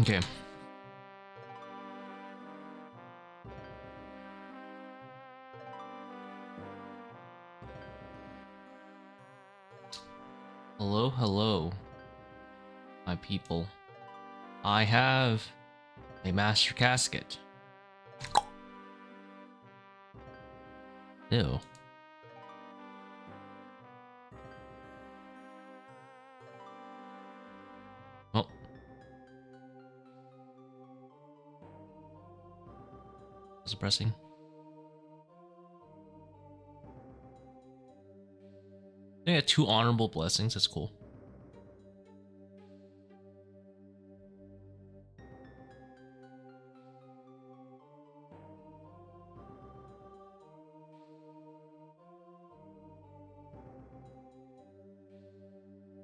Okay. Hello, hello, my people. I have a master casket. Ew. Oh. Was it pressing? I got 2 honorable blessings. That's cool.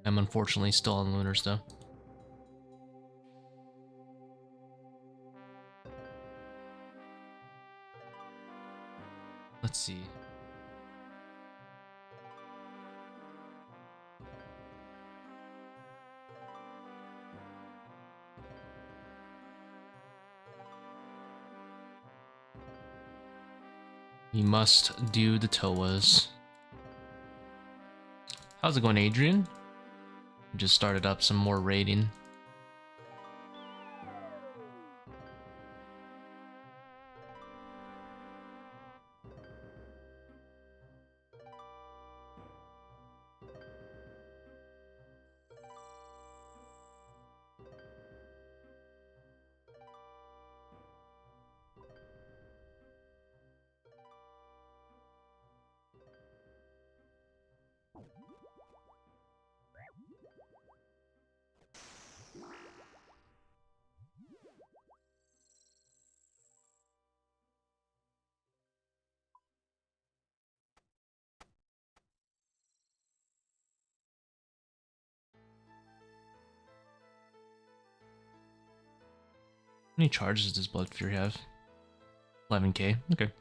I'm unfortunately still on Lunars though. Let's see. We must do the ToAs. How's it going, Adrian? Just started up some more raiding. How many charges does Blood Fury have? 11k. Okay.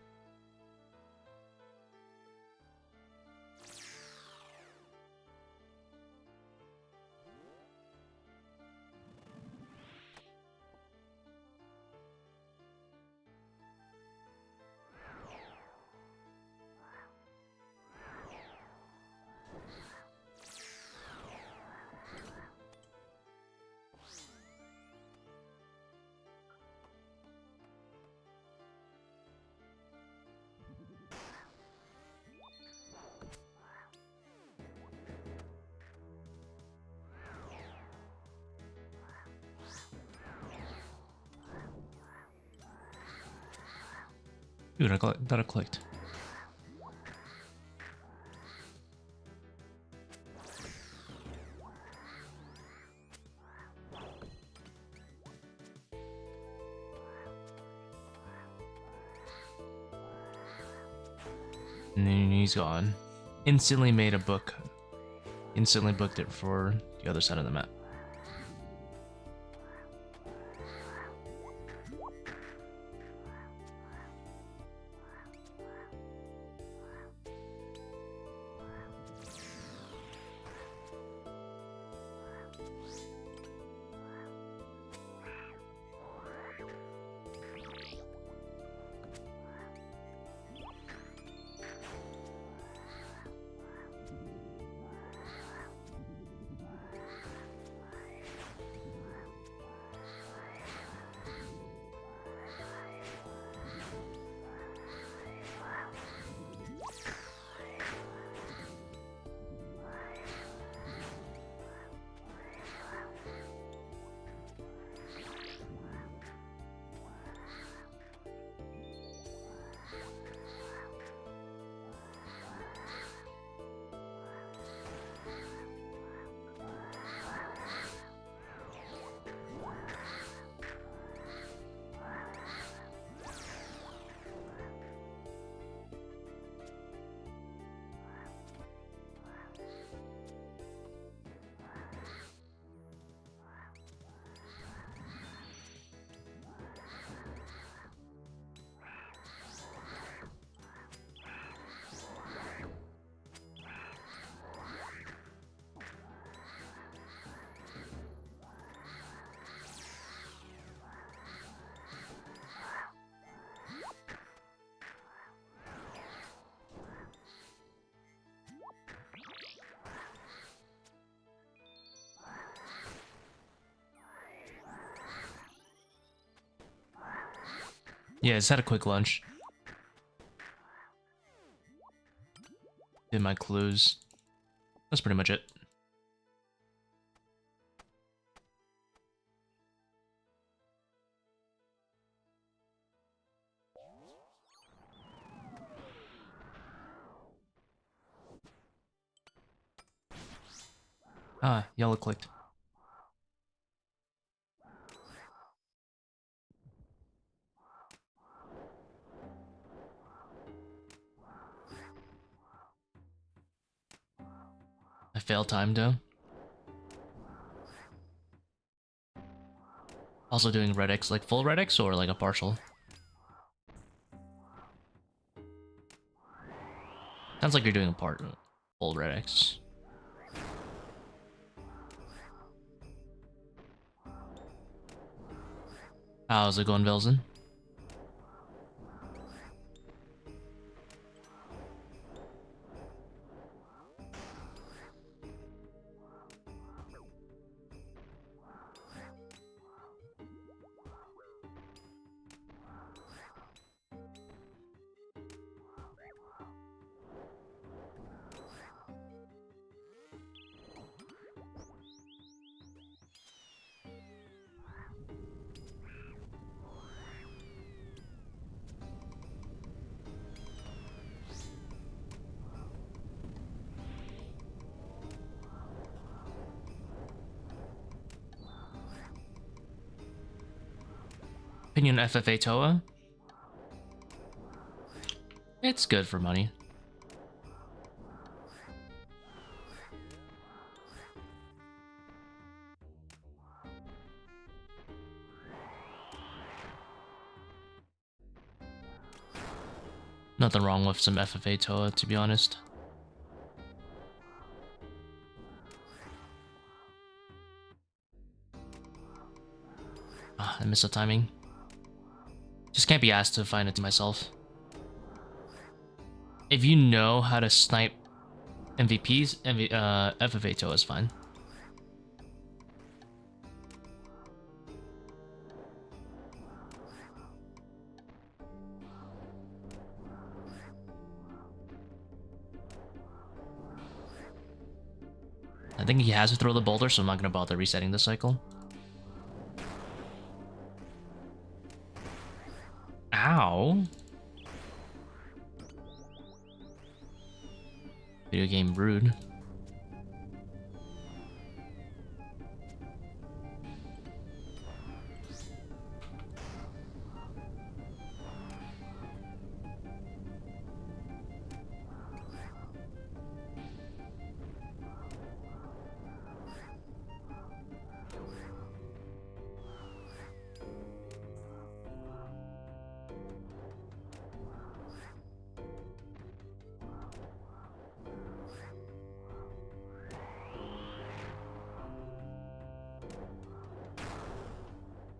Dude, I thought I clicked. And then he's gone. Instantly made a book. Instantly booked it for the other side of the map. Yeah, just had a quick lunch. Did my clues. That's pretty much it. Ah, yellow clicked. I failed time though. Also doing red X, like full red X or like a partial? Sounds like you're doing a full red X. How's it going, Velzen? Opinion FFA ToA? It's good for money. Nothing wrong with some FFA ToA, to be honest. Ah, I missed the timing. Just can't be asked to find it to myself. If you know how to snipe MVPs, FFA ToA is fine. I think he has to throw the boulder, so I'm not going to bother resetting the cycle. Ow. Video game rude.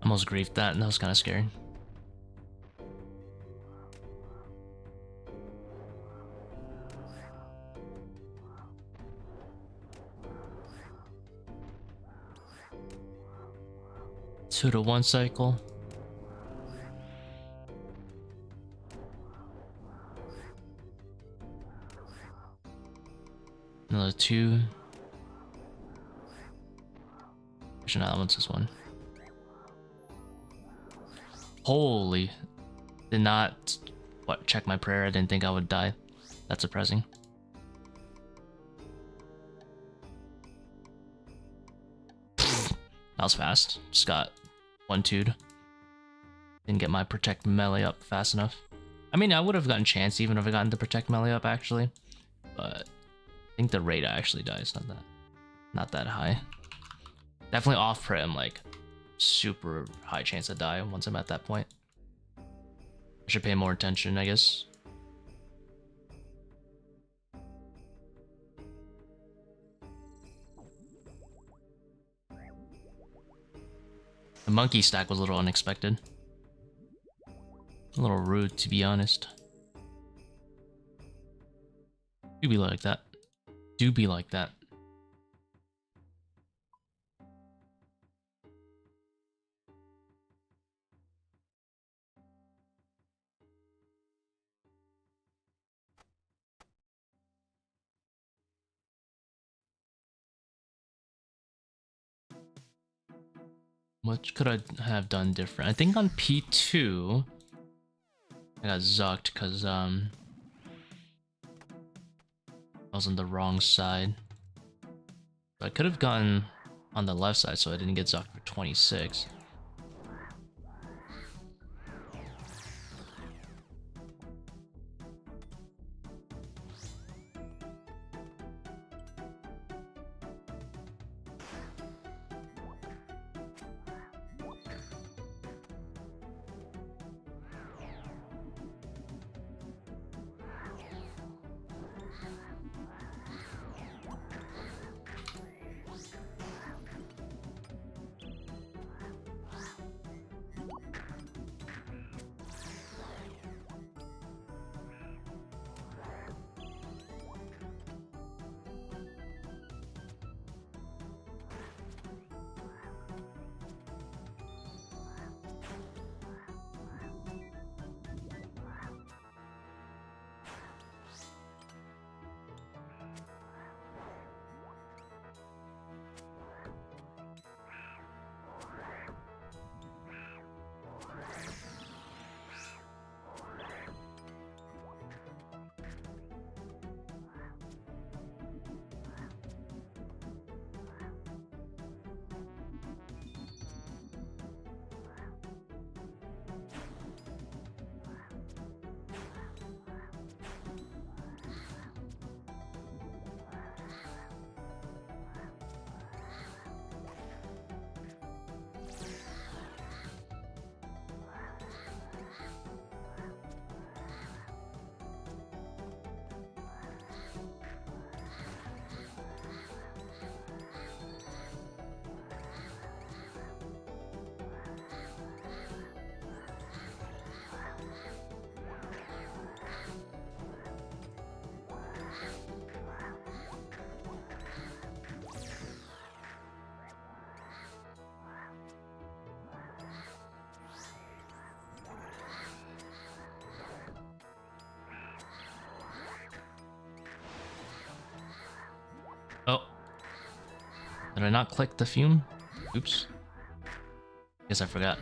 Almost griefed that, and that was kind of scary. Two to one cycle. Another two. Actually, no, that one's this one. Holy. Did not check my prayer. I didn't think I would die. That's surprising. That was fast. Just got 1-2'd. Didn't get my protect melee up fast enough. I mean, I would have gotten chance even if I gotten the protect melee up actually. But I think the rate actually dies. Not that high. Definitely off prey. I'm like super high chance to die once I'm at that point. I should pay more attention, I guess. The monkey stack was a little unexpected. A little rude, to be honest. Do be like that. Do be like that. What could I have done different? I think on P2, I got zucked because I was on the wrong side. I could have gone on the left side so I didn't get zucked for 26. Oh. Did I not click the fume? Oops. Guess I forgot.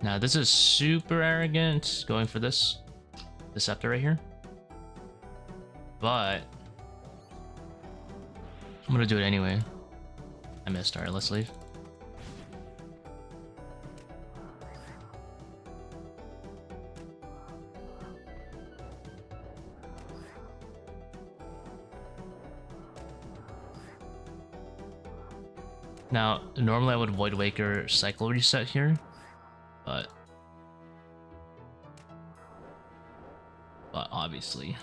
Now this is super arrogant going for this sceptre right here, but I'm gonna do it anyway. I missed. Alright, let's leave. Now, normally I would Void Waker cycle reset here, but obviously.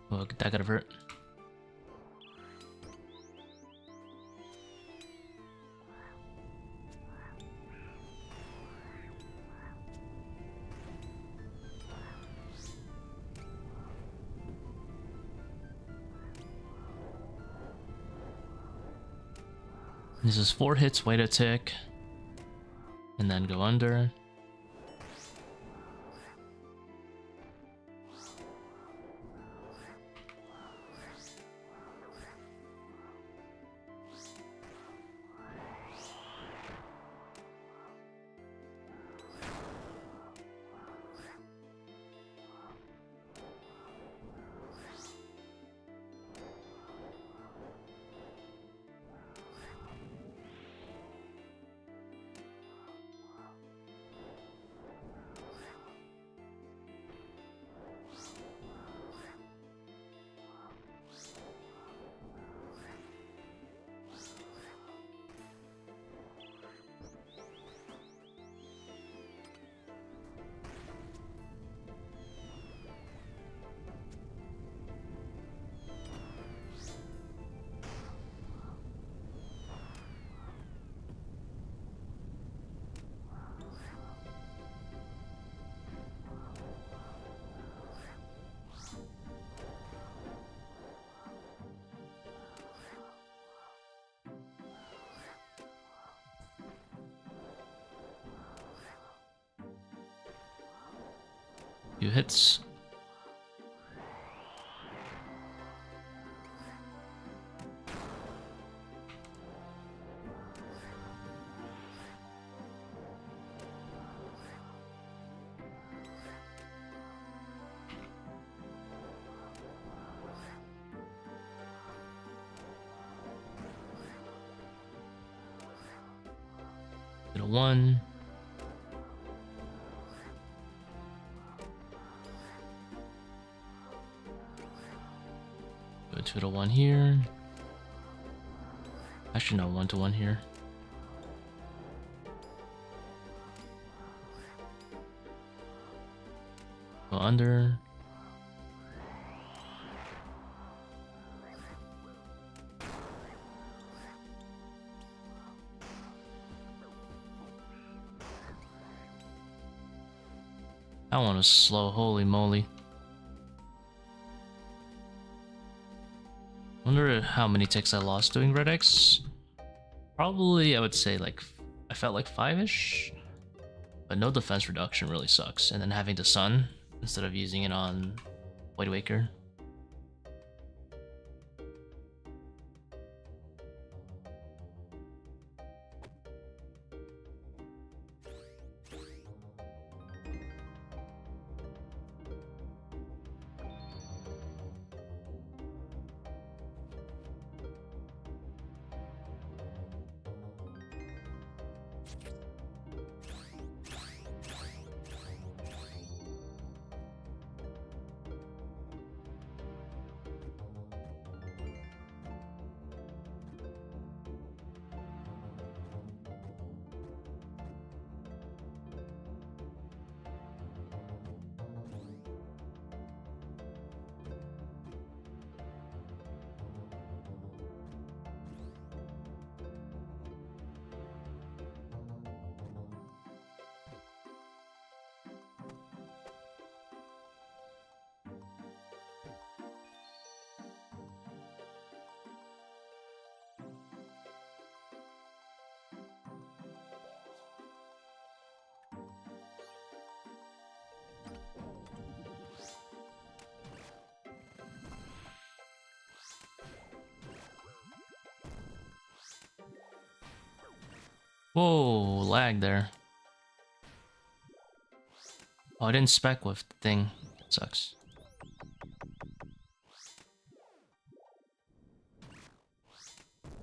Oh, that could have hurt. This is 4 hits, wait a tick, and then go under. Few hits. Hit a 1. Go 2 to 1 here. Actually, no, 1 to 1 here. Go under. That one was slow, holy moly. Wonder how many ticks I lost doing Red X. Probably, I would say like, I felt like 5-ish. But no defense reduction really sucks. And then having the sun instead of using it on Void Waker. Whoa, lag there. Oh, I didn't spec with the thing. That sucks.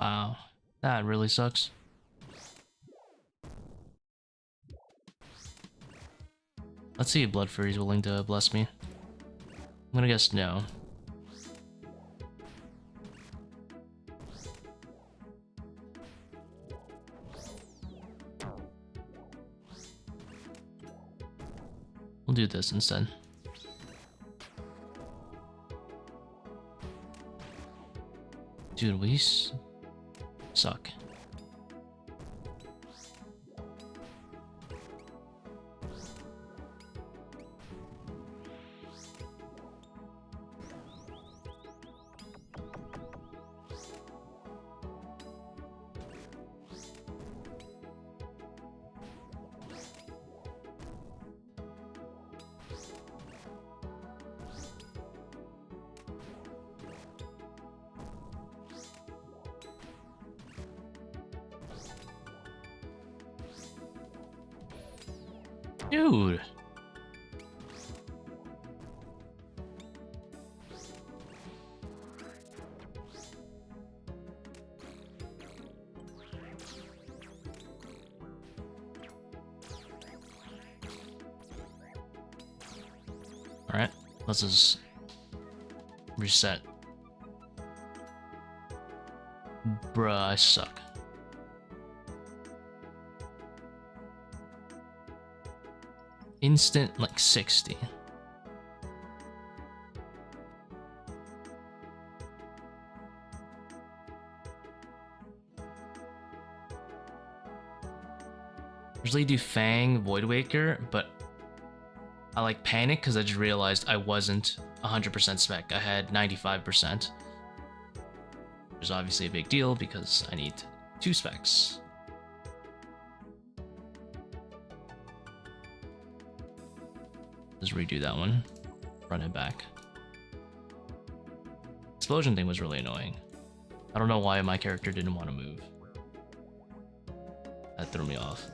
Wow, that really sucks. Let's see if Blood Fury's willing to bless me. I'm gonna guess no. We'll do this instead. Dude, we suck. Dude. Alright, let's just reset. Bruh, I suck. Instant, like 60. Usually do Fang, Void Waker, but I like panic because I just realized I wasn't 100% spec. I had 95%. Which is obviously a big deal because I need 2 specs. Just redo that one. Run it back. Explosion thing was really annoying. I don't know why my character didn't want to move. That threw me off.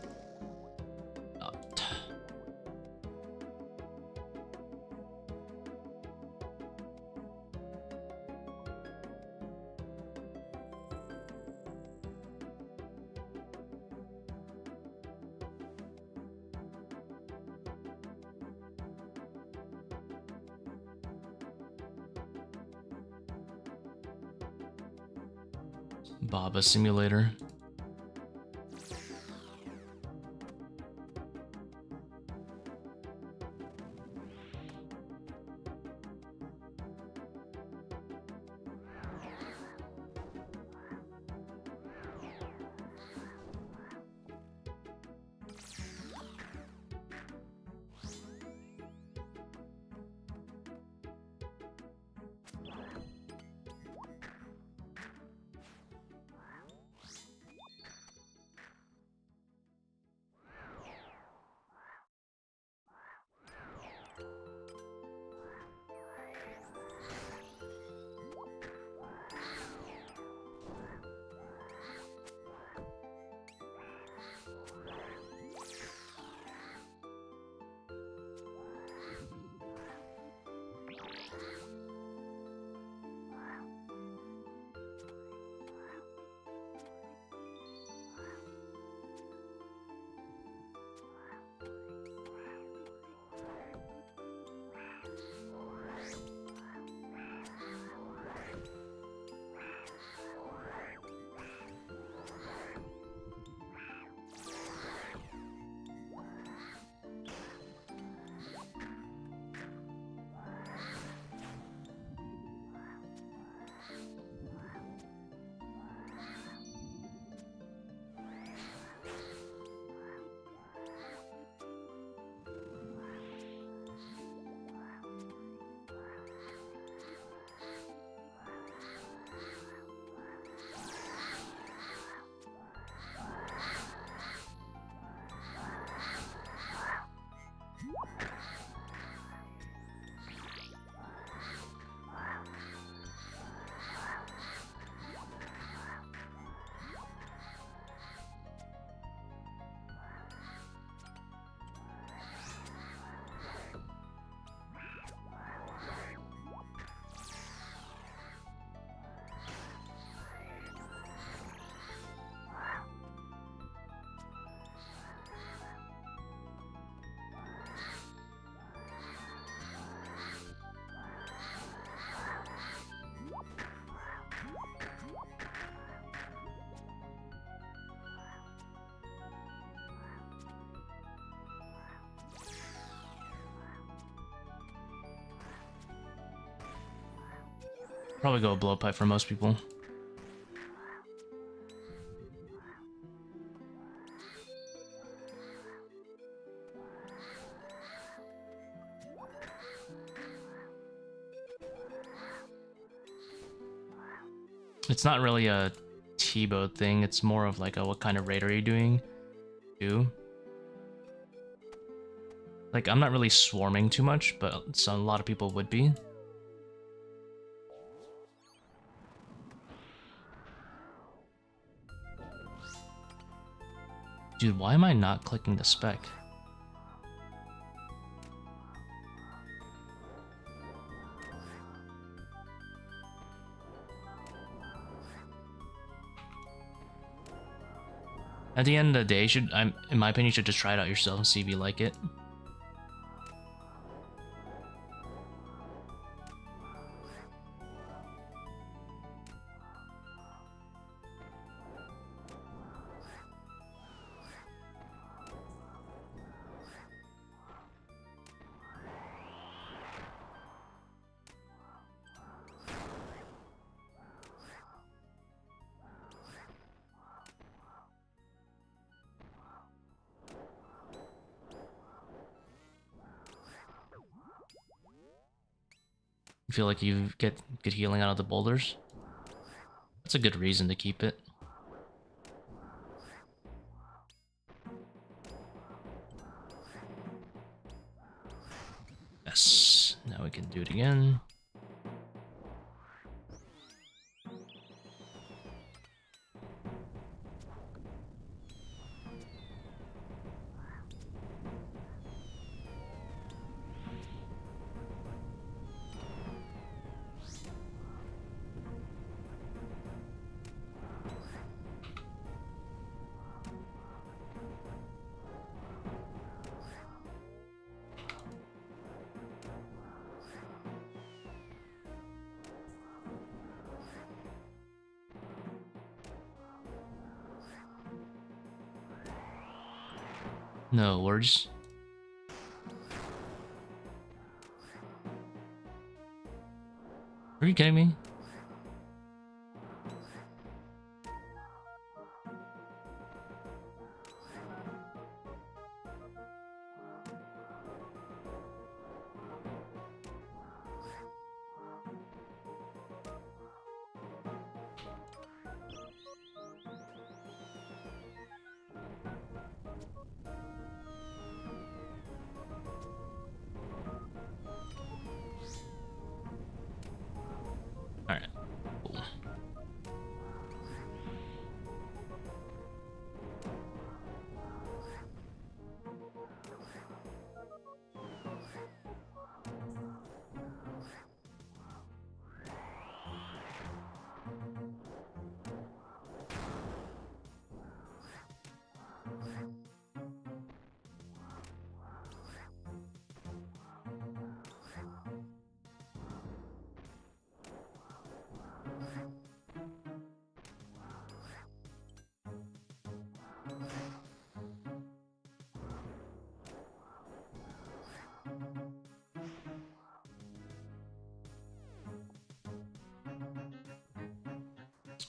Baba Simulator. Probably go blowpipe for most people. It's not really a Tbow thing, it's more of like a what kind of raid are you doing too. Like, I'm not really swarming too much, but so a lot of people would be. Dude, why am I not clicking the spec? At the end of the day, in my opinion, you should just try it out yourself and see if you like it. You feel like you get good healing out of the boulders? That's a good reason to keep it. Yes, now we can do it again. No words. Are you kidding me? Alright, cool.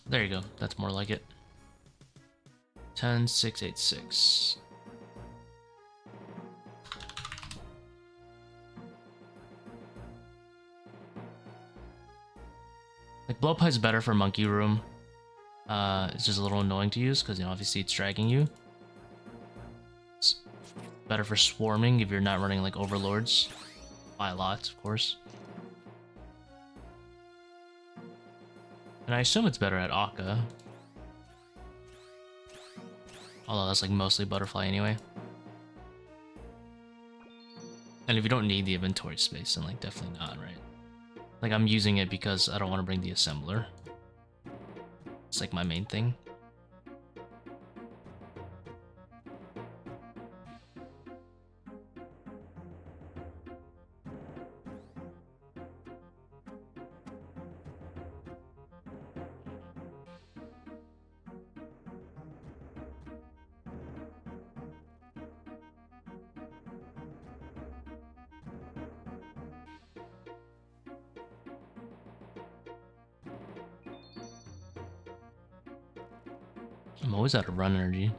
There you go. That's more like it. 10, 6, 8, 6. Like, blowpipe's better for monkey room. It's just a little annoying to use because, you know, obviously it's dragging you. It's better for swarming if you're not running like overlords. By a lot, of course. And I assume it's better at Akka. Although that's like mostly butterfly anyway. And if you don't need the inventory space, then like definitely not, right? Like I'm using it because I don't want to bring the assembler. It's like my main thing. I'm always out of run energy.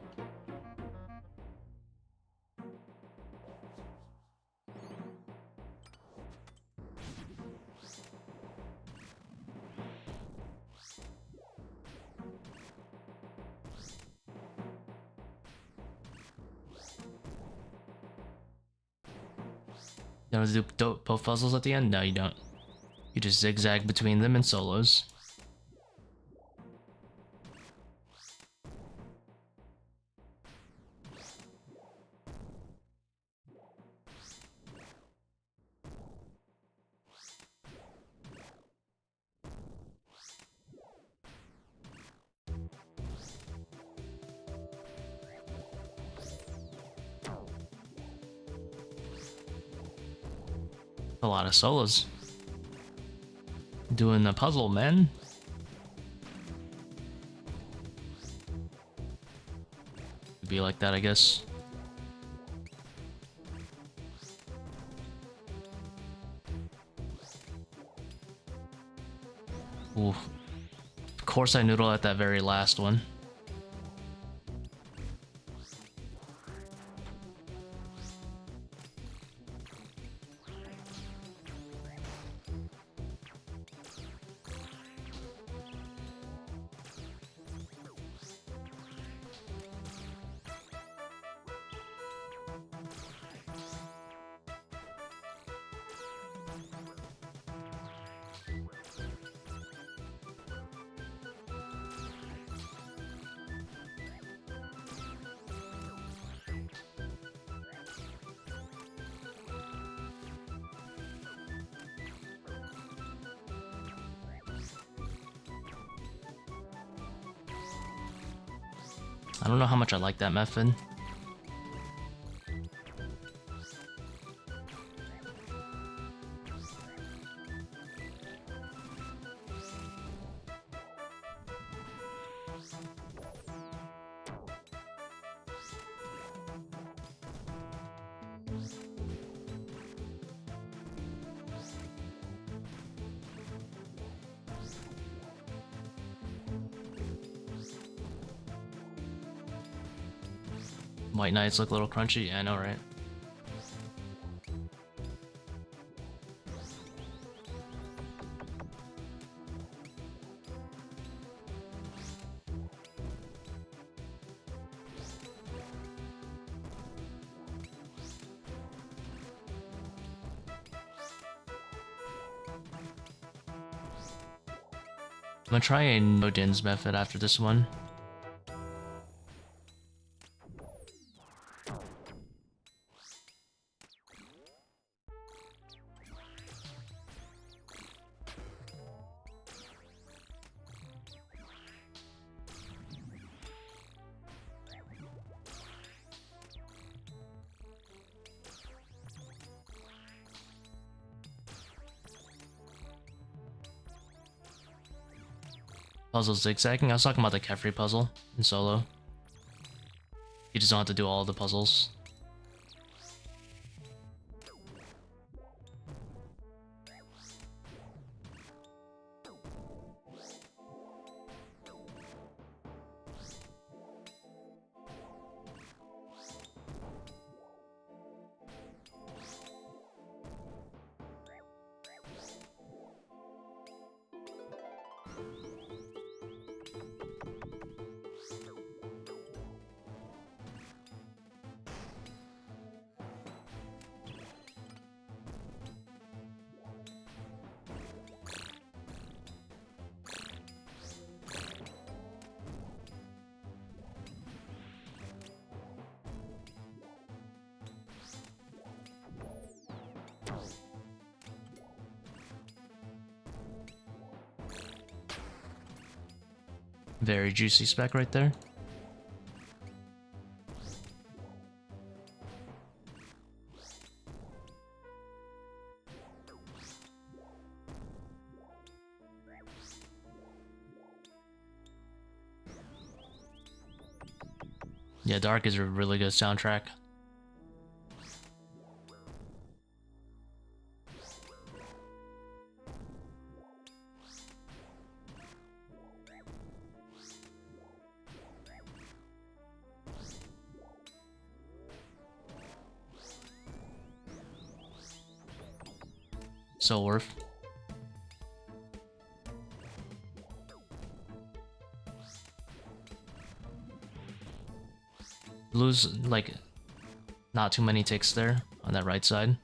You want to do both puzzles at the end? No, you don't. You just zigzag between them and solos. A lot of solos. Doing the puzzle, man. Be like that, I guess. Ooh. Of course I noodle at that very last one. I don't know how much I like that method. White Knights look a little crunchy. Yeah, I know, right? I'm gonna try a no-dins method after this one. Puzzle zigzagging? I was talking about the Kephri puzzle in solo. You just don't have to do all the puzzles. Very juicy spec right there. Yeah, Dark is a really good soundtrack. So worth. Blue's like not too many ticks there on that right side.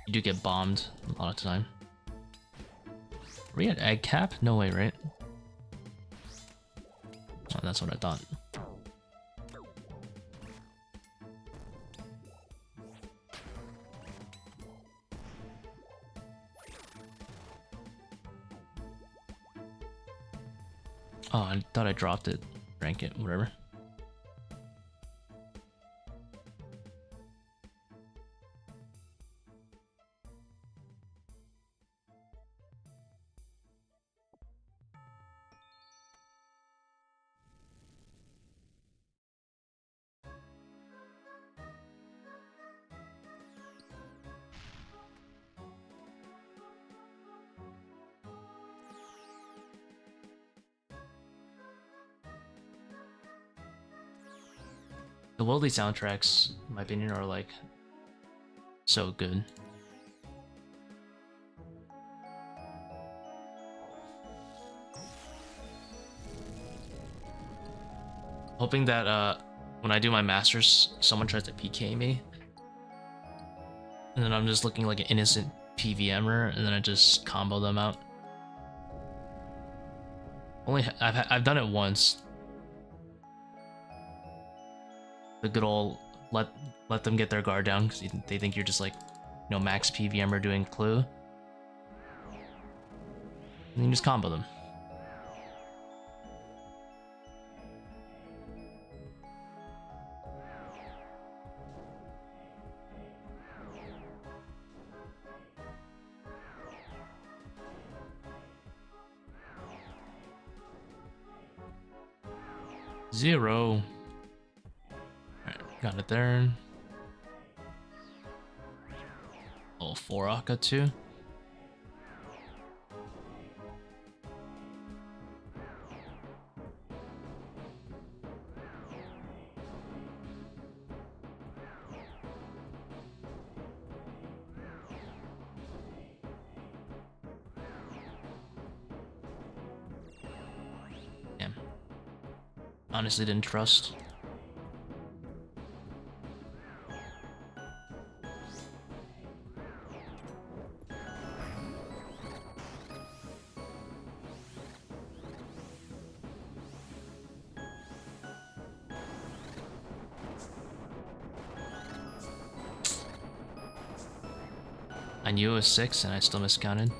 You do get bombed a lot of the time. Are we at egg cap? No way, right? Oh, that's what I thought. Oh, I thought I dropped it. Rank it, whatever. The Wildly soundtracks, in my opinion, are like so good. Hoping that when I do my masters, someone tries to PK me, and then I'm just looking like an innocent PVMer, and then I just combo them out. I've done it once. The good old let them get their guard down because they think you're just like, you know, max PVMer doing clue, and then you just combo them. Zero. Alright, got it there. Oh, 4 Akka too. Damn. Honestly didn't trust. I knew it was 6 and I still miscounted.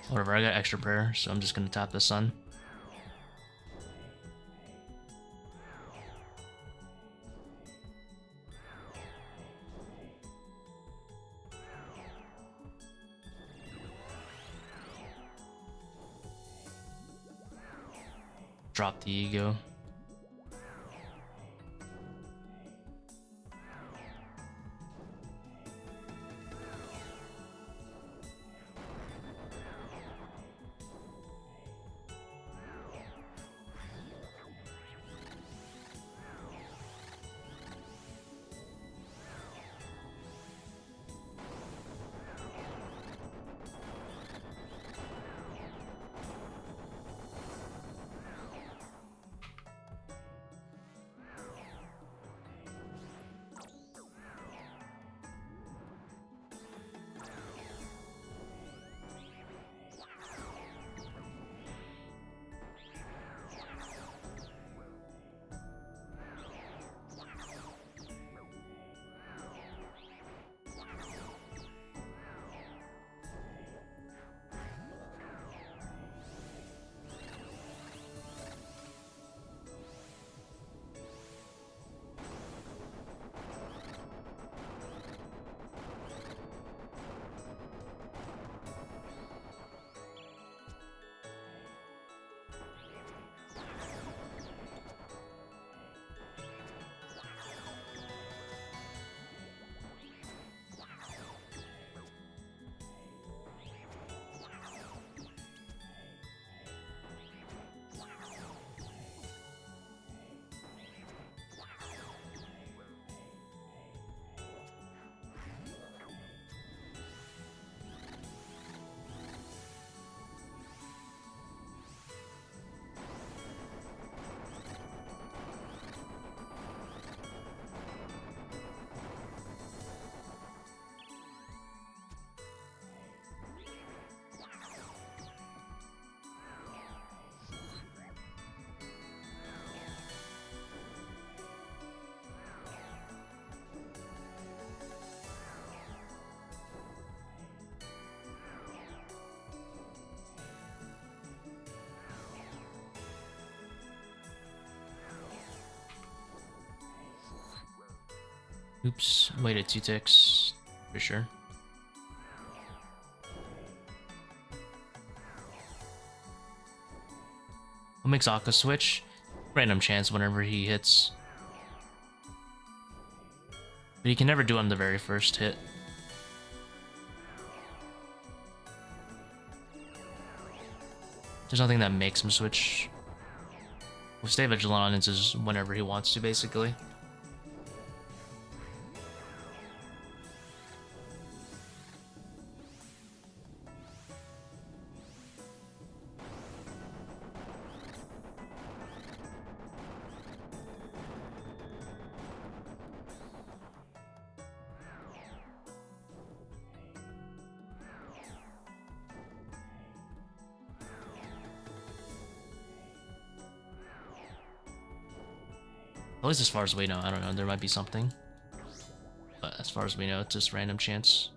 Whatever, I got extra prayer, so I'm just gonna tap the sun. Drop the ego. Oops, waited 2 ticks, for sure. I'll make Zaka switch. Random chance whenever he hits. But he can never do it on the very first hit. There's nothing that makes him switch. With Stay Vigilant on, it's just whenever he wants to, basically. At least as far as we know, I don't know, there might be something. But as far as we know, it's just random chance.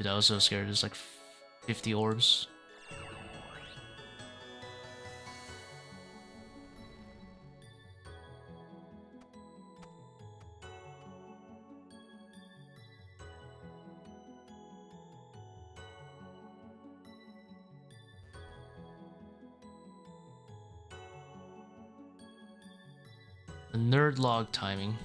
Dude, I was so scared. There's like 50 orbs. The nerd log timing.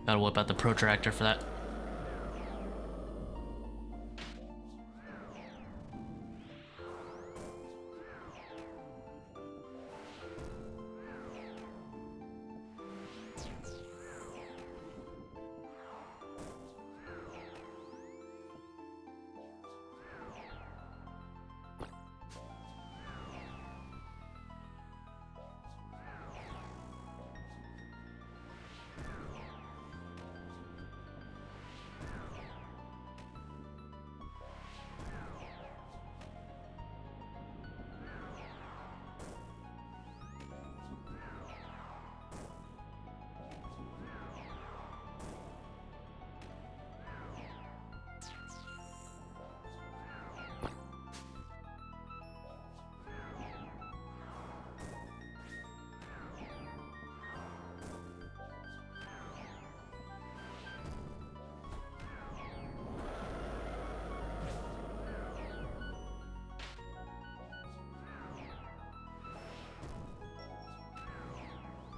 Gotta whip out the protractor for that.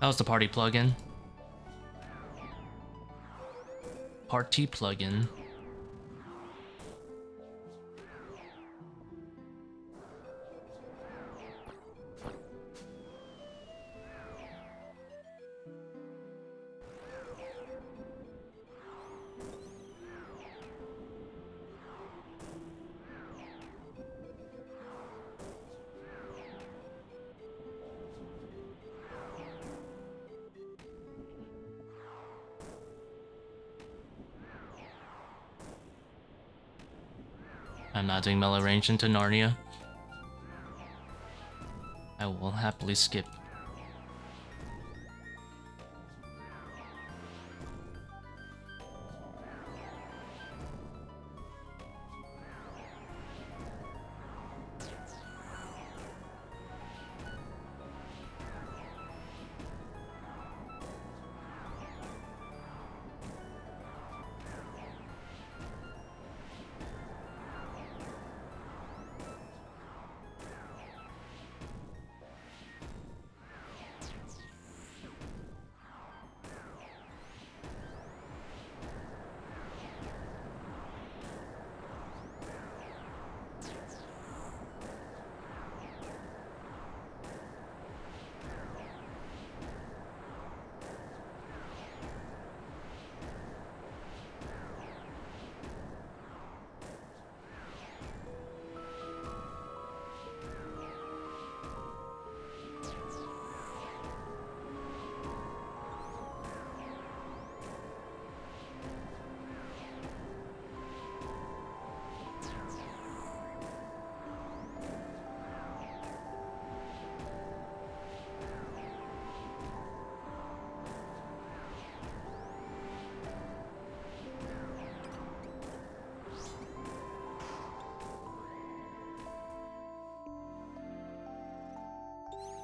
That was the party plugin. Party plugin. I'm not doing melee range into Narnia. I will happily skip.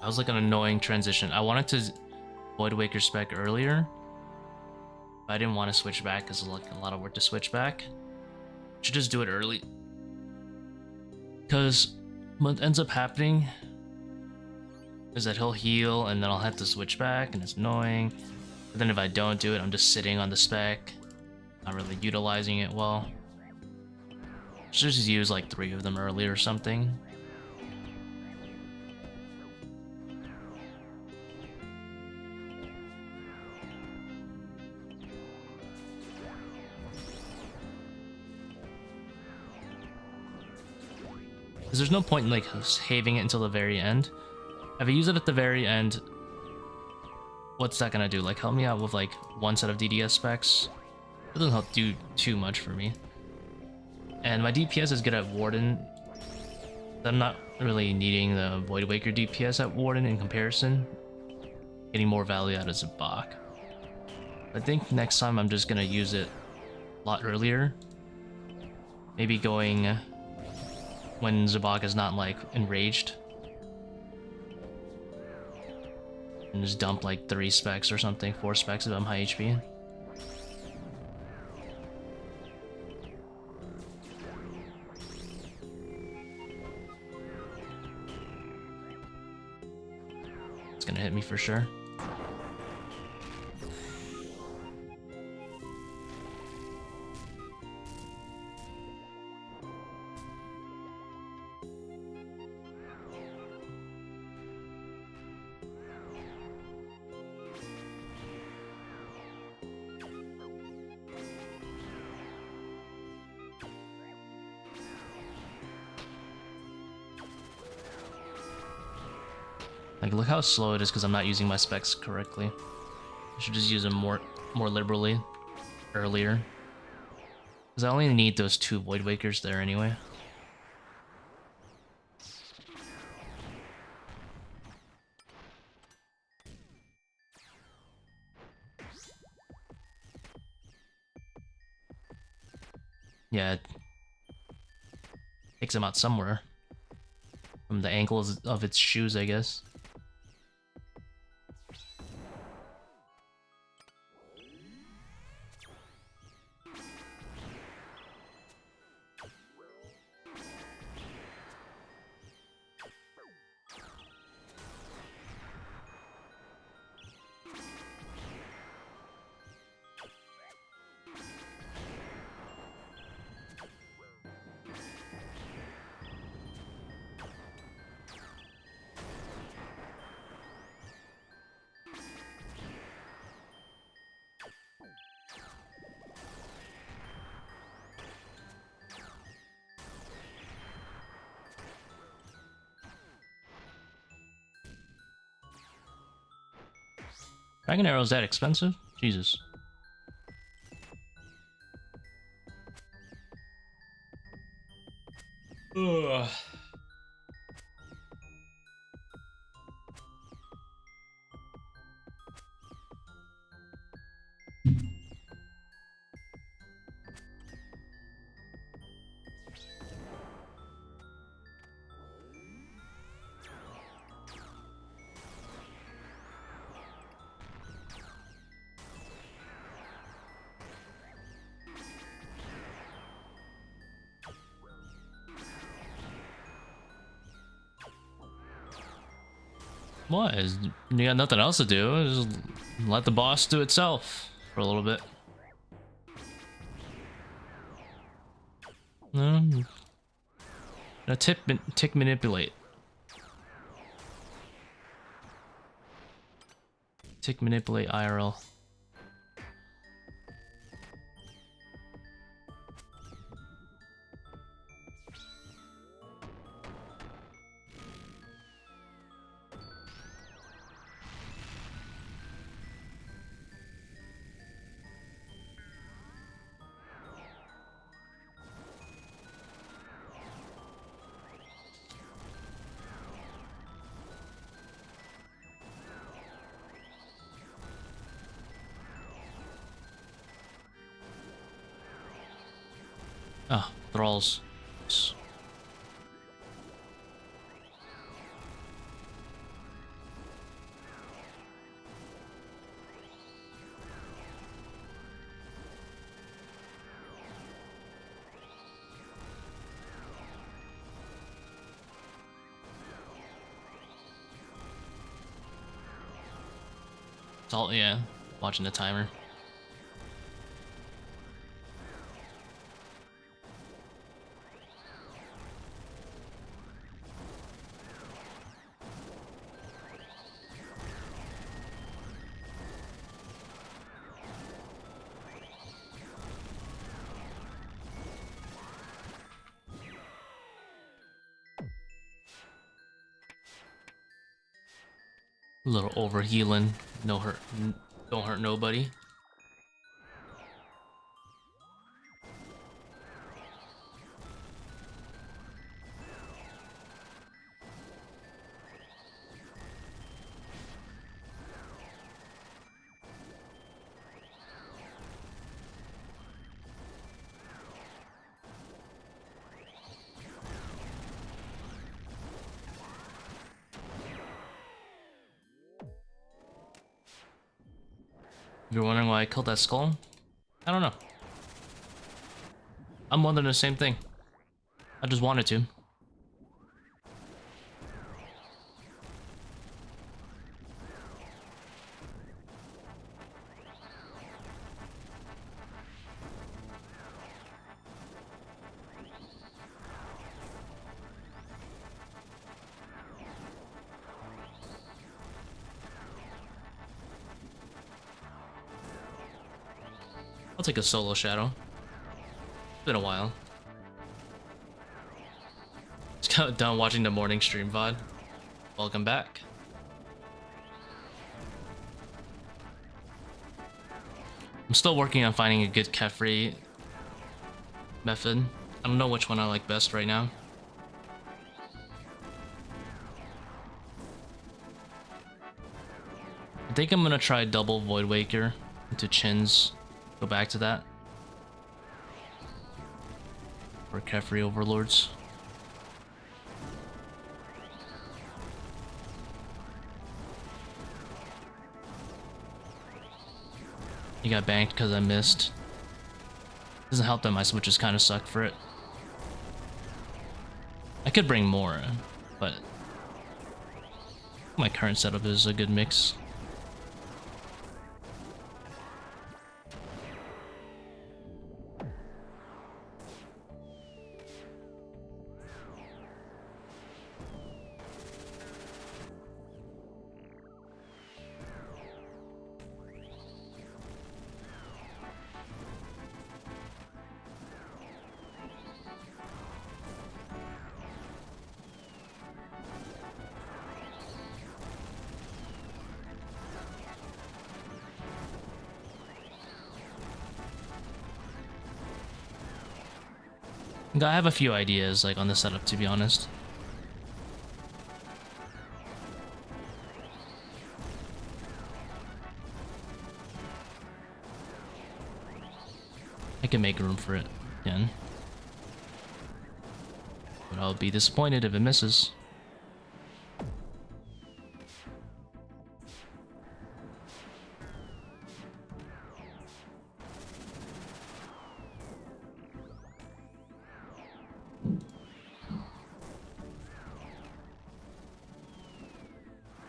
That was like an annoying transition. I wanted to Void Waker spec earlier, but I didn't want to switch back because it's like a lot of work to switch back. Should just do it early. Because what ends up happening is that he'll heal and then I'll have to switch back and it's annoying. But then if I don't do it, I'm just sitting on the spec, not really utilizing it well. Should just use like 3 of them early or something. Because there's no point in like having it until the very end. If I use it at the very end, what's that gonna do? Like help me out with like 1 set of DDS specs? It doesn't help do too much for me. And my DPS is good at Warden. I'm not really needing the Void Waker DPS at Warden in comparison. Getting more value out of Zebak. I think next time I'm just gonna use it a lot earlier. Maybe going when Zebak is not like enraged. And just dump like 3 specs or something, 4 specs if I'm high HP. It's gonna hit me for sure. Like, look how slow it is because I'm not using my specs correctly. I should just use them more liberally earlier. Because I only need those 2 Void Wakers there anyway. Yeah, it takes him out somewhere. From the ankles of its shoes, I guess. Dragon arrow is that expensive? Jesus. Ugh. What? You got nothing else to do. Just let the boss do itself for a little bit. No. No, tick manipulate. Tick manipulate IRL. Ah, thralls. It's all, yeah, watching the timer. A little overhealing, no hurt, don't hurt nobody. If you're wondering why I killed that skull, I don't know. I'm wondering the same thing. I just wanted to. I'll take a solo shadow. It's been a while. Just got done watching the morning stream VOD. Welcome back. I'm still working on finding a good Kephri method. I don't know which one I like best right now. I think I'm gonna try double Void Waker into chins. Go back to that. For Kephri Overlords. He got banked because I missed. Doesn't help that my switches kind of suck for it. I could bring more, but my current setup is a good mix. I have a few ideas like on the setup, to be honest. I can make room for it again. But I'll be disappointed if it misses.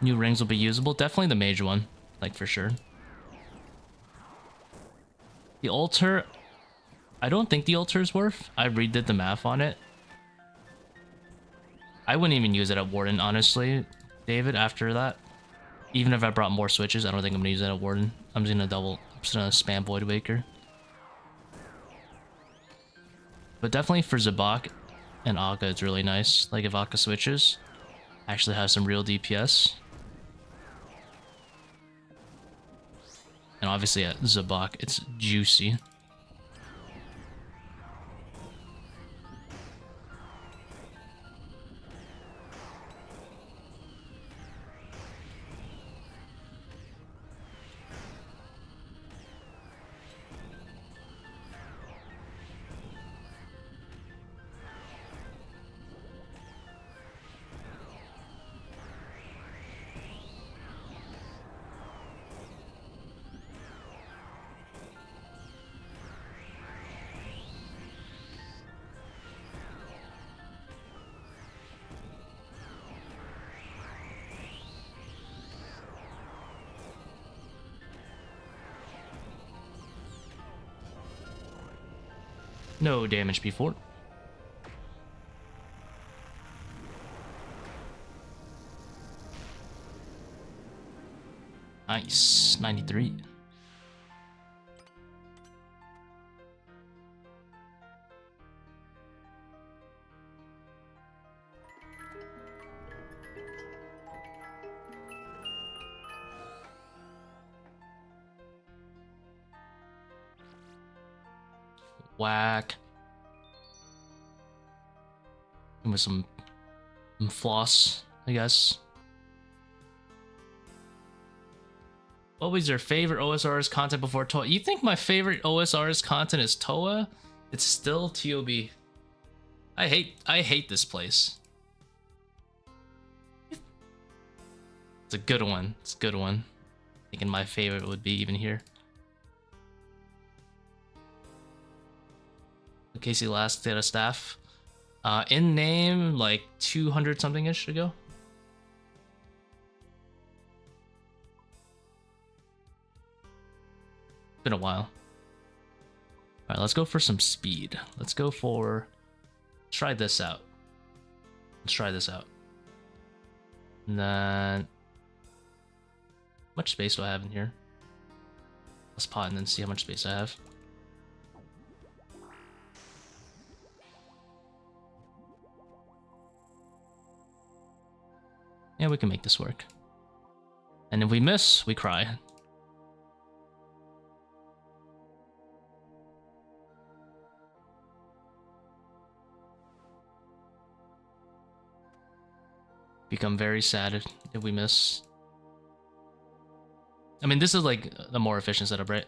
New rings will be usable. Definitely the major one, like for sure. The altar, I don't think the altar is worth. I redid the math on it. I wouldn't even use it at Warden, honestly, David, after that. Even if I brought more switches, I don't think I'm gonna use it at Warden. I'm just gonna spam Void Waker. But definitely for Zebak and Akka, it's really nice. Like if Akka switches, actually has some real DPS. And obviously at Zebak, it's juicy. No damage P4. Nice. 93. Whack. And with some floss, I guess. What was your favorite OSR's content before ToA? You think my favorite OSR's content is ToA? It's still TOB. I hate this place. It's a good one. It's a good one. Thinking my favorite would be even here. Casey last data staff. In name, like 200 something ish ago. Been a while. Alright, let's go for some speed. Let's try this out. Let's try this out. And then, how much space do I have in here? Let's pot and then see how much space I have. Yeah, we can make this work. And if we miss, we cry. Become very sad if we miss. I mean, this is like the more efficient setup, right?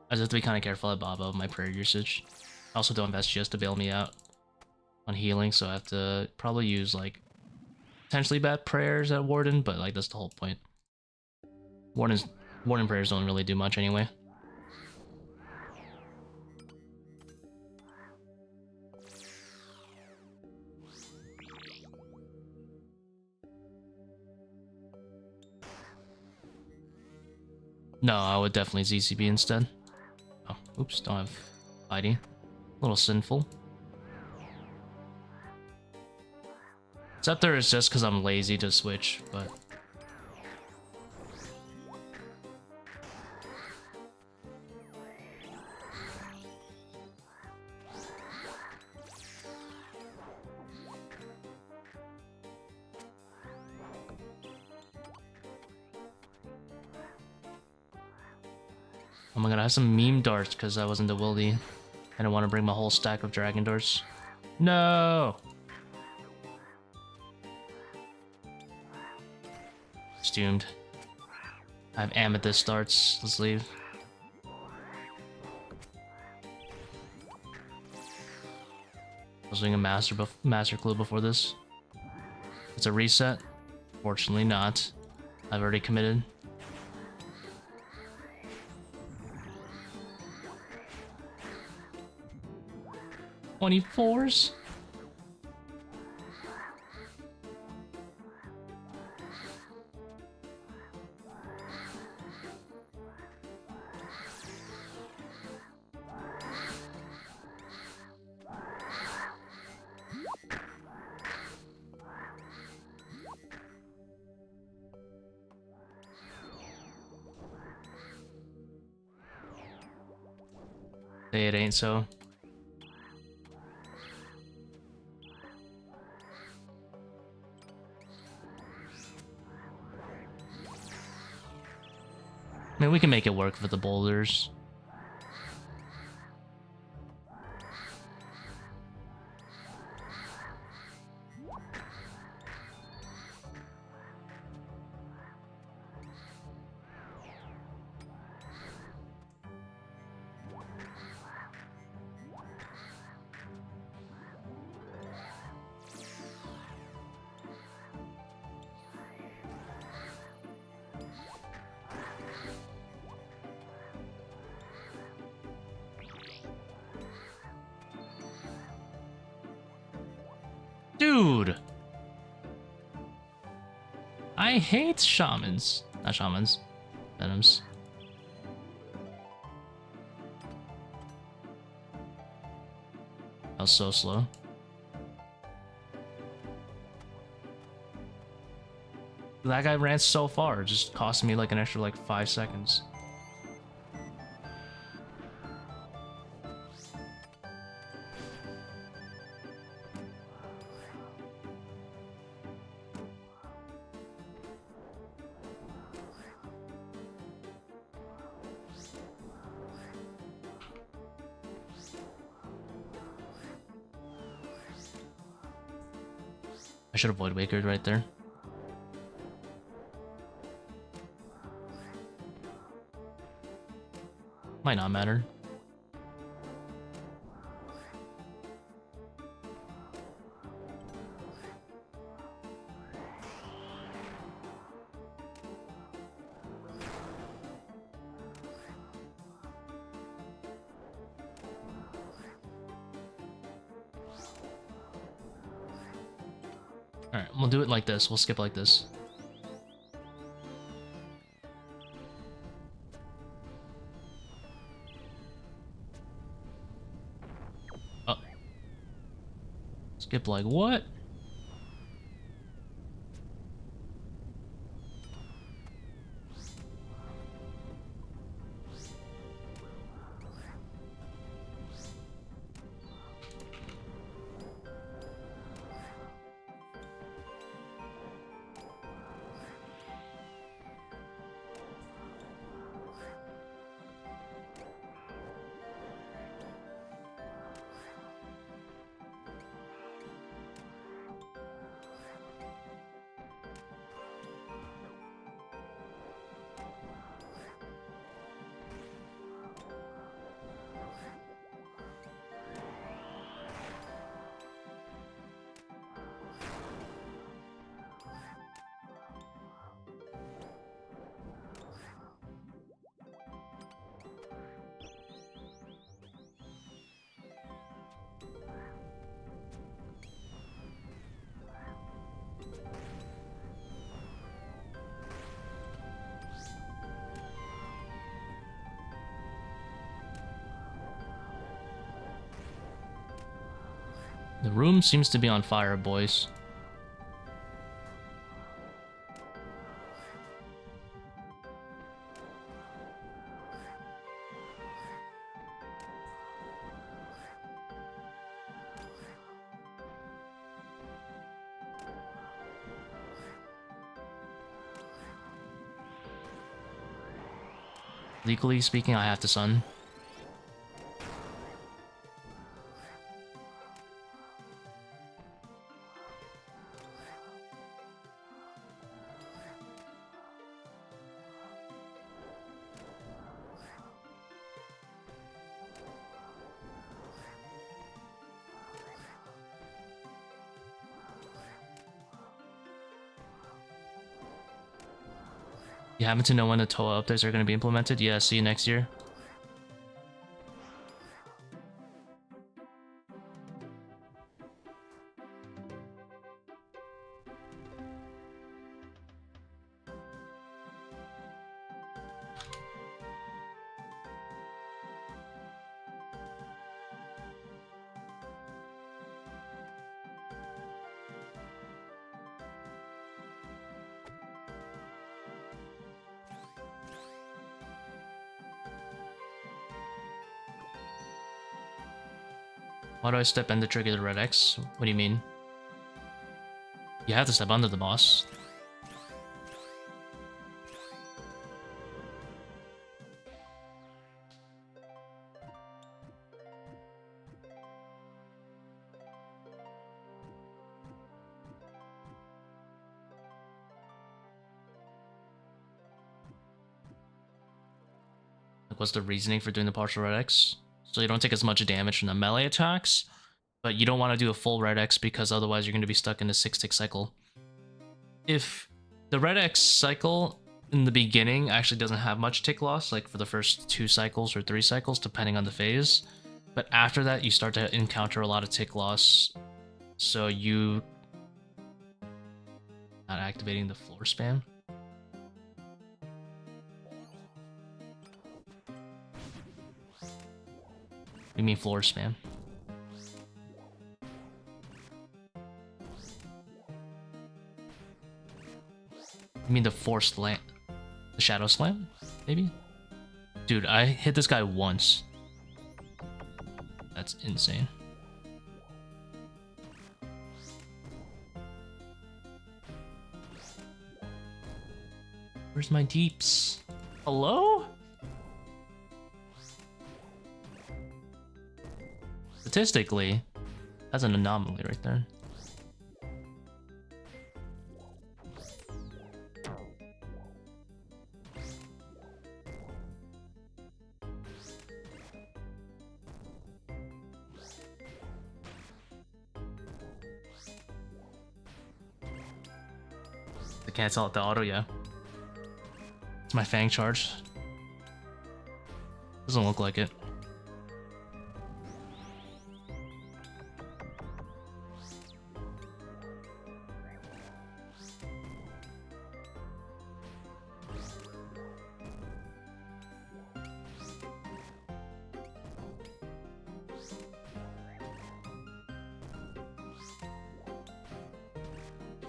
I just have to be kind of careful about my prayer usage. I also don't have SGS to bail me out on healing, so I have to probably use like potentially bad prayers at Warden, but like that's the whole point. Warden prayers don't really do much anyway. No, I would definitely ZCB instead. Oh, oops, don't have piety. A little sinful. Sceptre is just because I'm lazy to switch, but... Oh my god, I have some meme darts because I was in the wildy. I don't want to bring my whole stack of dragon darts. No! It's doomed. I have amethyst starts. Let's leave. I was doing a master clue before this. It's a reset. Fortunately not. I've already committed. $24s? It ain't so. I mean, we can make it work for the boulders. Dude! I hate shamans. Not shamans. Venoms. That was so slow. That guy ran so far, it just cost me like an extra like 5 seconds. I should avoid Wakered right there. Might not matter. Alright, we'll do it like this. We'll skip like this. Oh. Skip like what? The room seems to be on fire, boys. Legally speaking, I have to sun. You happen to know when the ToA updates are going to be implemented? Yeah, see you next year. Why do I step in to trigger the red X? What do you mean? You have to step under the boss. Like, what's the reasoning for doing the partial red X? So you don't take as much damage from the melee attacks, but you don't want to do a full red X because otherwise you're going to be stuck in a 6-tick cycle. If the red X cycle in the beginning actually doesn't have much tick loss, like for the first 2 cycles or 3 cycles, depending on the phase, but after that you start to encounter a lot of tick loss, so you not activating the floor spam. You mean floor spam? You mean the forced slam? The shadow slam? Maybe? Dude, I hit this guy once. That's insane. Where's my deeps? Hello? Statistically, that's an anomaly right there. To cancel out the auto, yeah. It's my Fang charge. Doesn't look like it.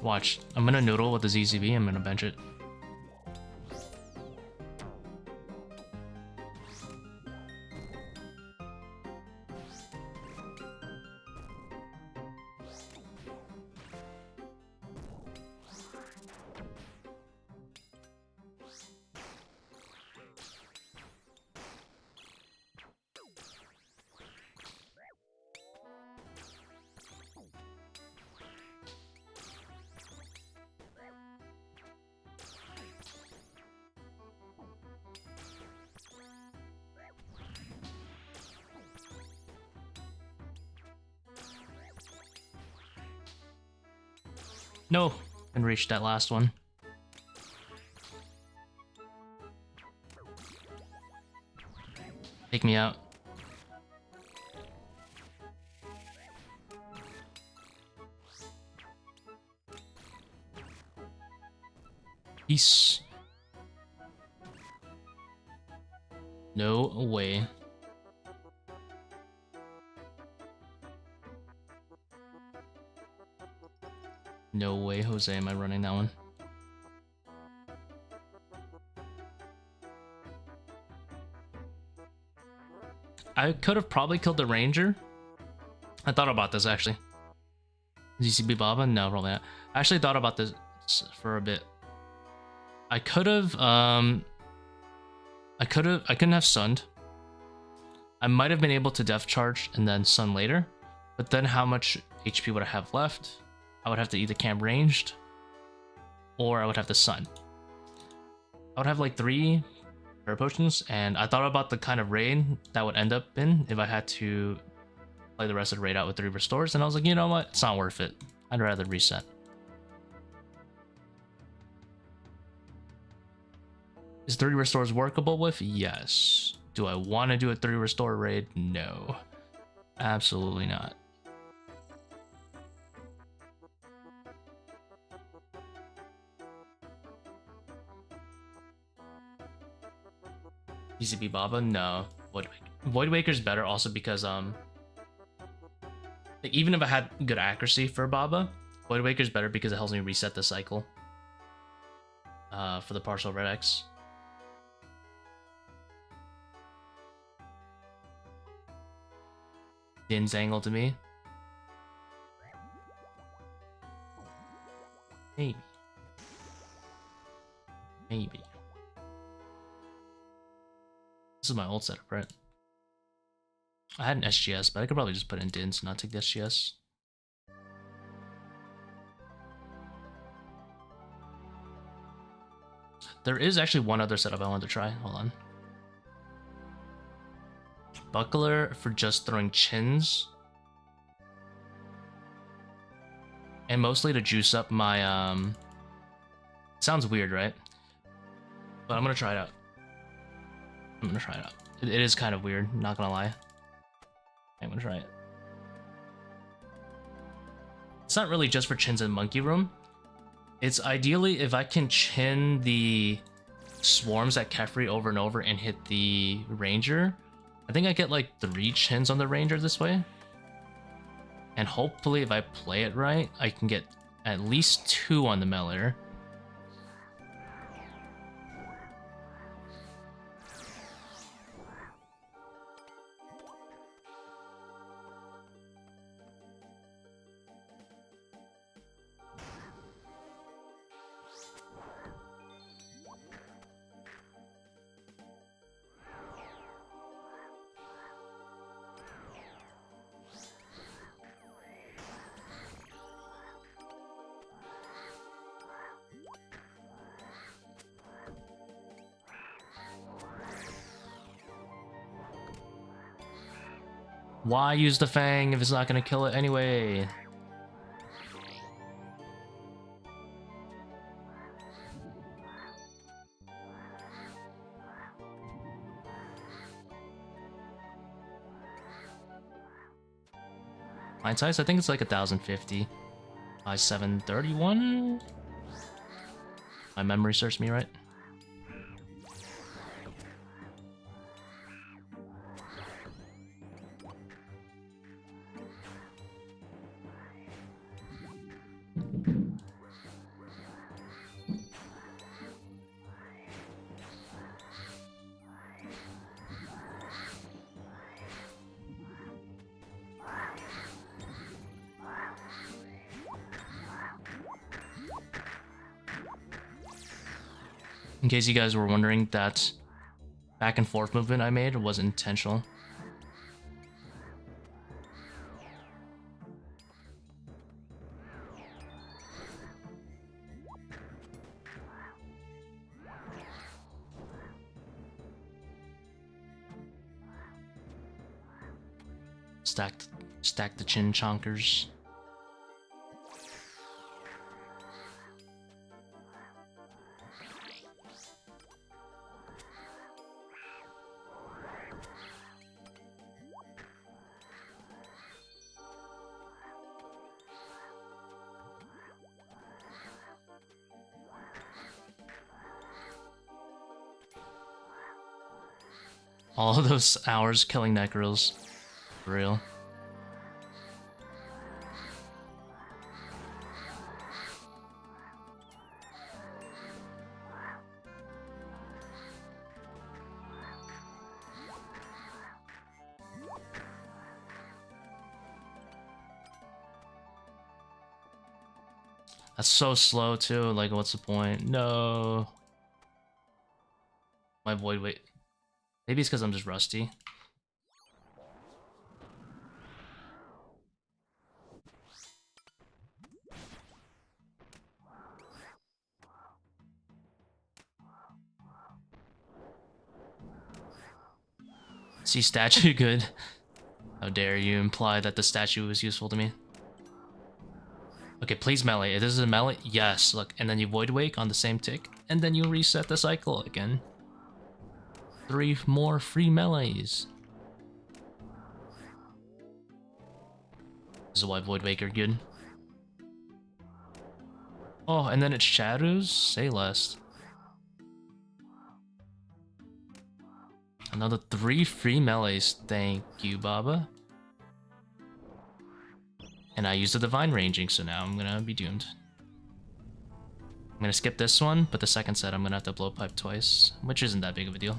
Watch, I'm gonna noodle with the ZZB, I'm gonna bench it. No, and reach that last one. Take me out. Peace. No way. No way, Jose, am I running that one? I could have probably killed the ranger. I thought about this actually. ZCB Baba? No, probably not. I actually thought about this for a bit. I couldn't have sunned. I might have been able to death charge and then sun later, but then how much HP would I have left? I would have to either camp ranged or I would have to sun. I would have like 3 prayer potions, and I thought about the kind of raid that would end up in if I had to play the rest of the raid out with 3 restores, and I was like, you know what? It's not worth it. I'd rather reset. Is 3 restores workable with? Yes. Do I want to do a 3 restore raid? No. Absolutely not. PCB Baba? No. Void Waker's better also because like, even if I had good accuracy for Baba, Void Waker's better because it helps me reset the cycle. For the partial red X. Din's angle to me. Maybe. Maybe. This is my old setup, right? I had an SGS, but I could probably just put in Dins and not take the SGS. There is actually one other setup I wanted to try. Hold on. Buckler for just throwing chins. And mostly to juice up my, sounds weird, right? But I'm gonna try it out. I'm gonna try it out. It is kind of weird, not gonna lie. I'm gonna try it. It's not really just for chins in Monkey Room. It's ideally if I can chin the swarms at Kephri over and over and hit the ranger. I think I get like 3 chins on the ranger this way. And hopefully if I play it right, I can get at least 2 on the melee. Why use the Fang if it's not gonna kill it anyway? Mine size, I think it's like 1050 by 731. My memory serves me right. In case you guys were wondering, that back and forth movement I made was intentional. Stack the chin chonkers. All of those hours killing necros. For real. That's so slow too, like what's the point? No. My void wait. Maybe it's because I'm just rusty. See statue good. How dare you imply that the statue was useful to me? Okay, please melee. If this is a melee, yes. Look, and then you void wake on the same tick, and then you reset the cycle again. 3 more free melees. This is why Voidwaker good. Oh, and then it's shadows? Say less. Another 3 free melees. Thank you, Baba. And I used the divine ranging, so now I'm gonna be doomed. I'm gonna skip this one, but the second set I'm gonna have to blowpipe twice, which isn't that big of a deal.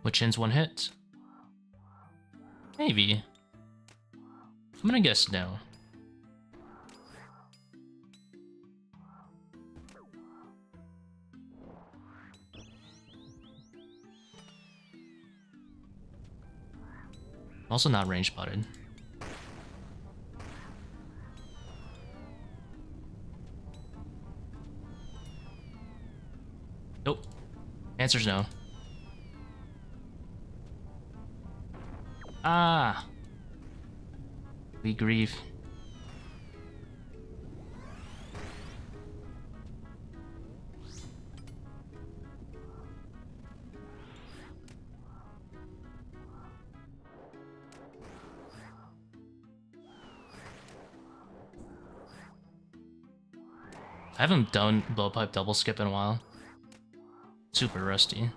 Which ends 1 hit? Maybe. I'm gonna guess no. Also not range spotted. Nope. Answer's no. Ah! We grieve. I haven't done blowpipe double skip in a while. Super rusty.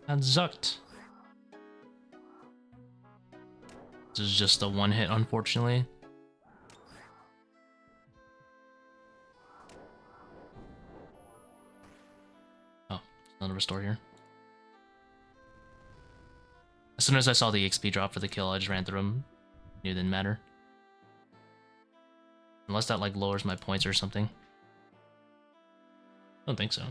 And zucked. This is just a 1 hit, unfortunately. Oh, another restore here. As soon as I saw the XP drop for the kill, I just ran through him. Knew it didn't matter. Unless that like lowers my points or something. Don't think so.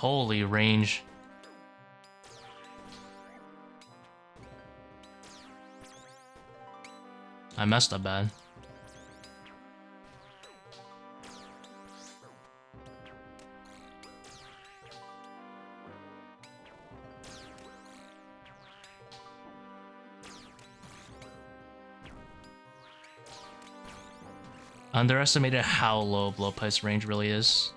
Holy range. I messed up bad. Underestimated how low blowpipe's range really is.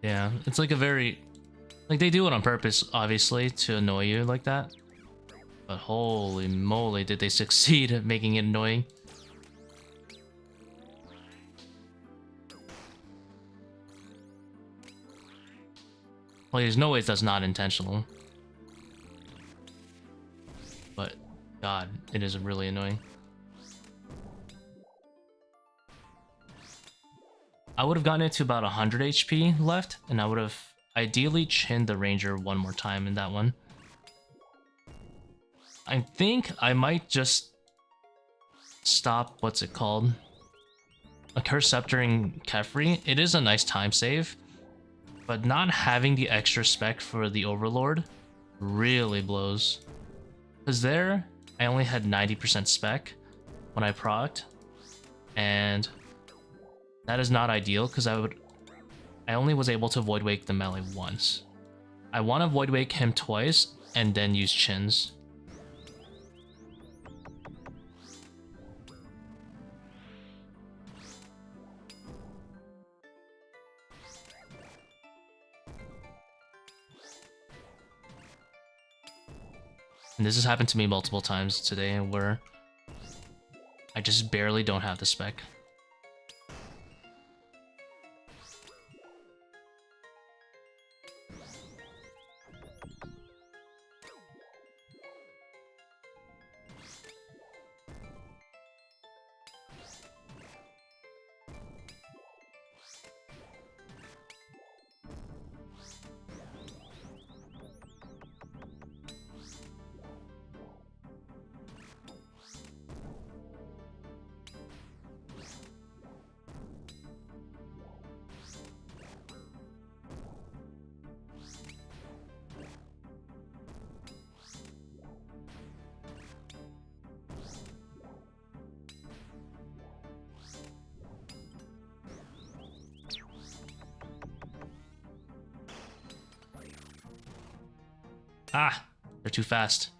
Yeah, it's like a very... Like, they do it on purpose, obviously, to annoy you like that. But holy moly, did they succeed at making it annoying. Well, there's no way that's not intentional. But, god, it is really annoying. I would have gotten it to about 100 HP left, and I would have ideally chinned the ranger one more time in that one. I think I might just stop, what's it called? Accursed sceptering Kephri. It is a nice time save, but not having the extra spec for the Overlord really blows. Because there, I only had 90% spec when I procced, and that is not ideal because I only was able to void wake the melee once. I want to void wake him twice and then use chins. And this has happened to me multiple times today where I just barely don't have the spec. Ah, they're too fast.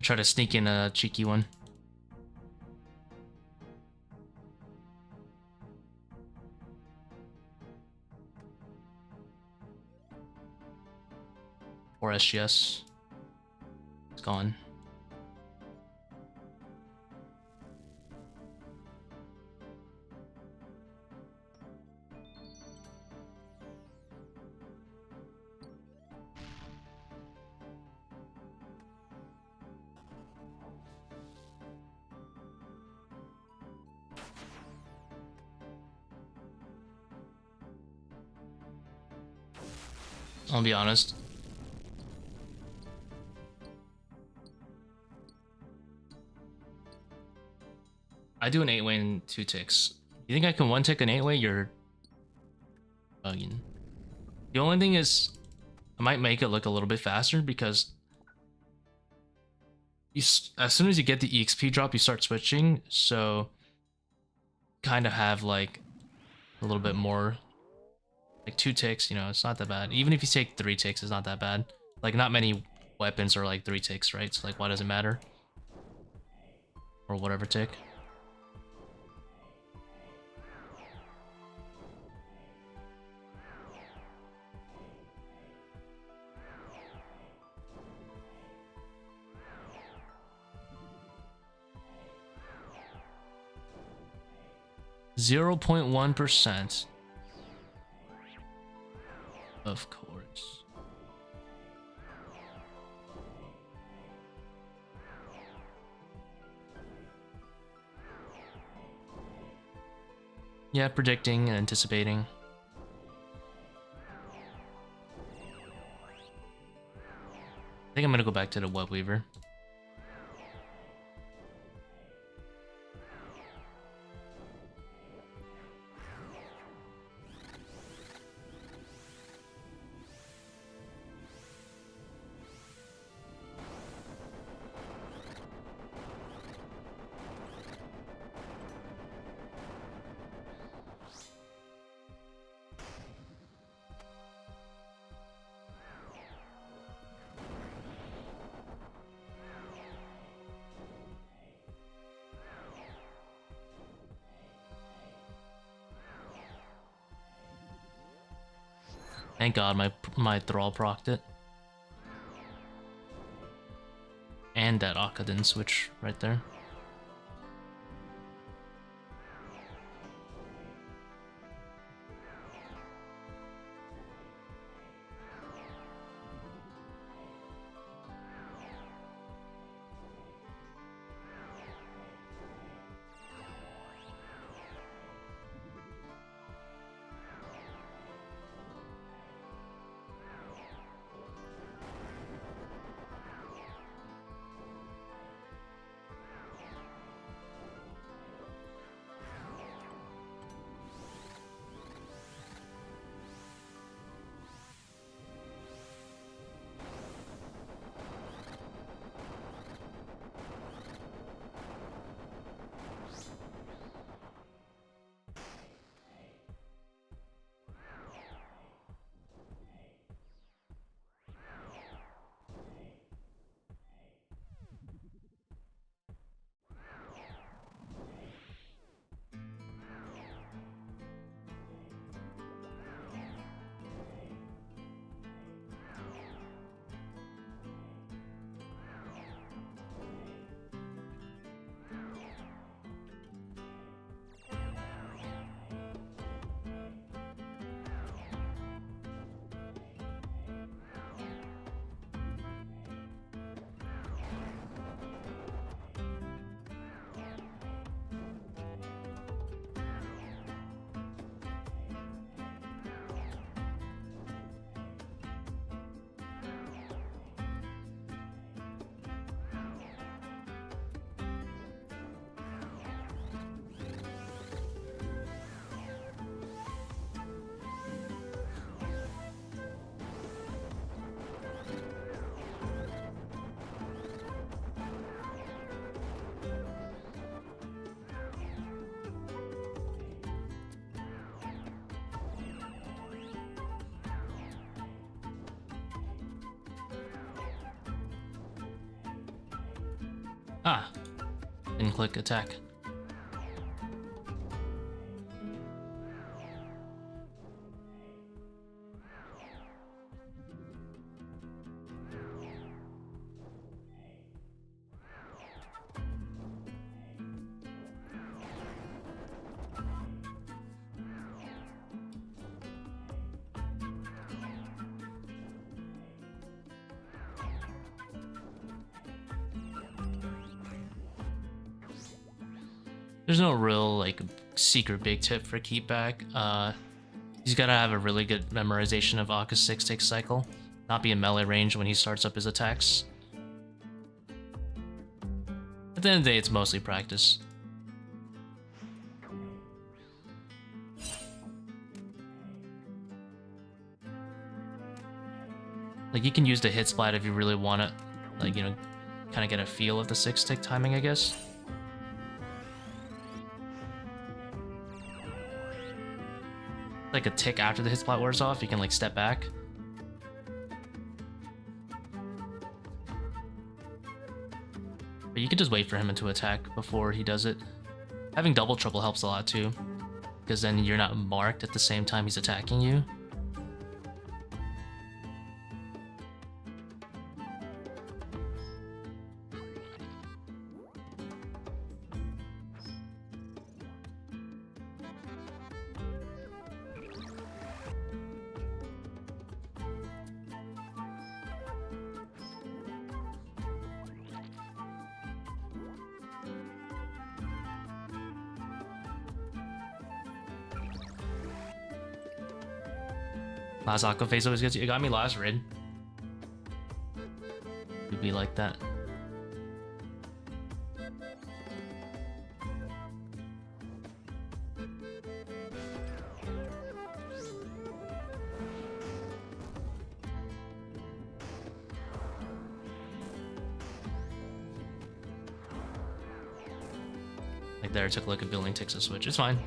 Try to sneak in a cheeky one. Or SGS. It's gone. I'll be honest. I do an 8-way in 2 ticks. You think I can 1-tick an 8-way? You're bugging. The only thing is, I might make it look a little bit faster because as soon as you get the EXP drop, you start switching. So, kind of have like a little bit more Like 2 ticks, you know, it's not that bad. Even if you take 3 ticks, it's not that bad. Like, not many weapons are like 3 ticks, right? So, like, why does it matter? Or whatever tick. .1%. Of course. Yeah, predicting and anticipating. I think I'm gonna go back to the webweaver. Thank God my thrall procced it. And that Akka didn't switch right there. Ah, didn't click attack. There's no real, like, secret big tip for keep back. He's gotta have a really good memorization of Akka's 6-tick cycle, not be in melee range when he starts up his attacks. At the end of the day, it's mostly practice. Like, you can use the hit splat if you really want it, like, you know, kind of get a feel of the 6-tick timing, I guess. like a tick after the hit spot wears off, you can like step back. But you can just wait for him to attack before he does it. Having double trouble helps a lot too, because then you're not marked at the same time he's attacking you. Last Aqua phase always gets you. It got me last Raid. It'd be like that. Like there, it took like a billion ticks to switch. It's fine.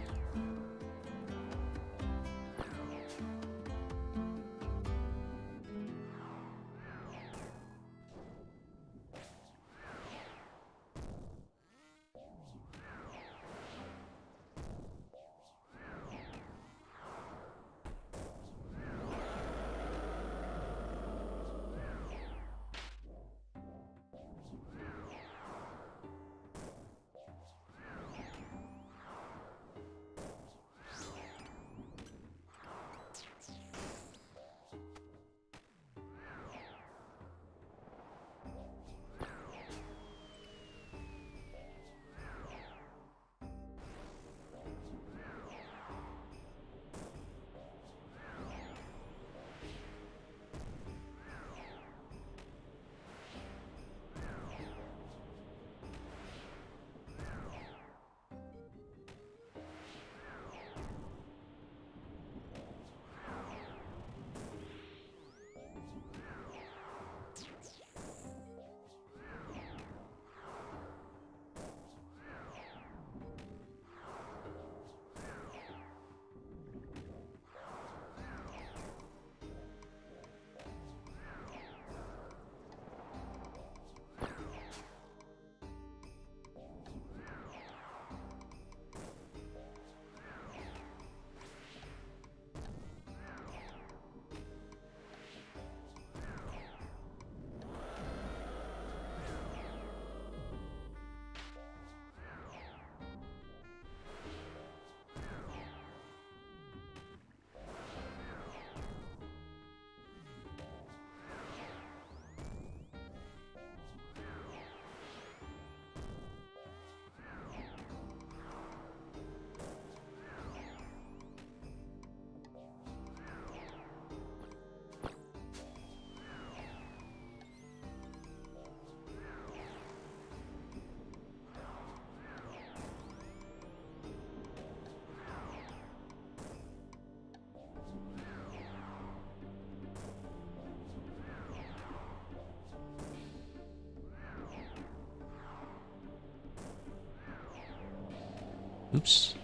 Oops.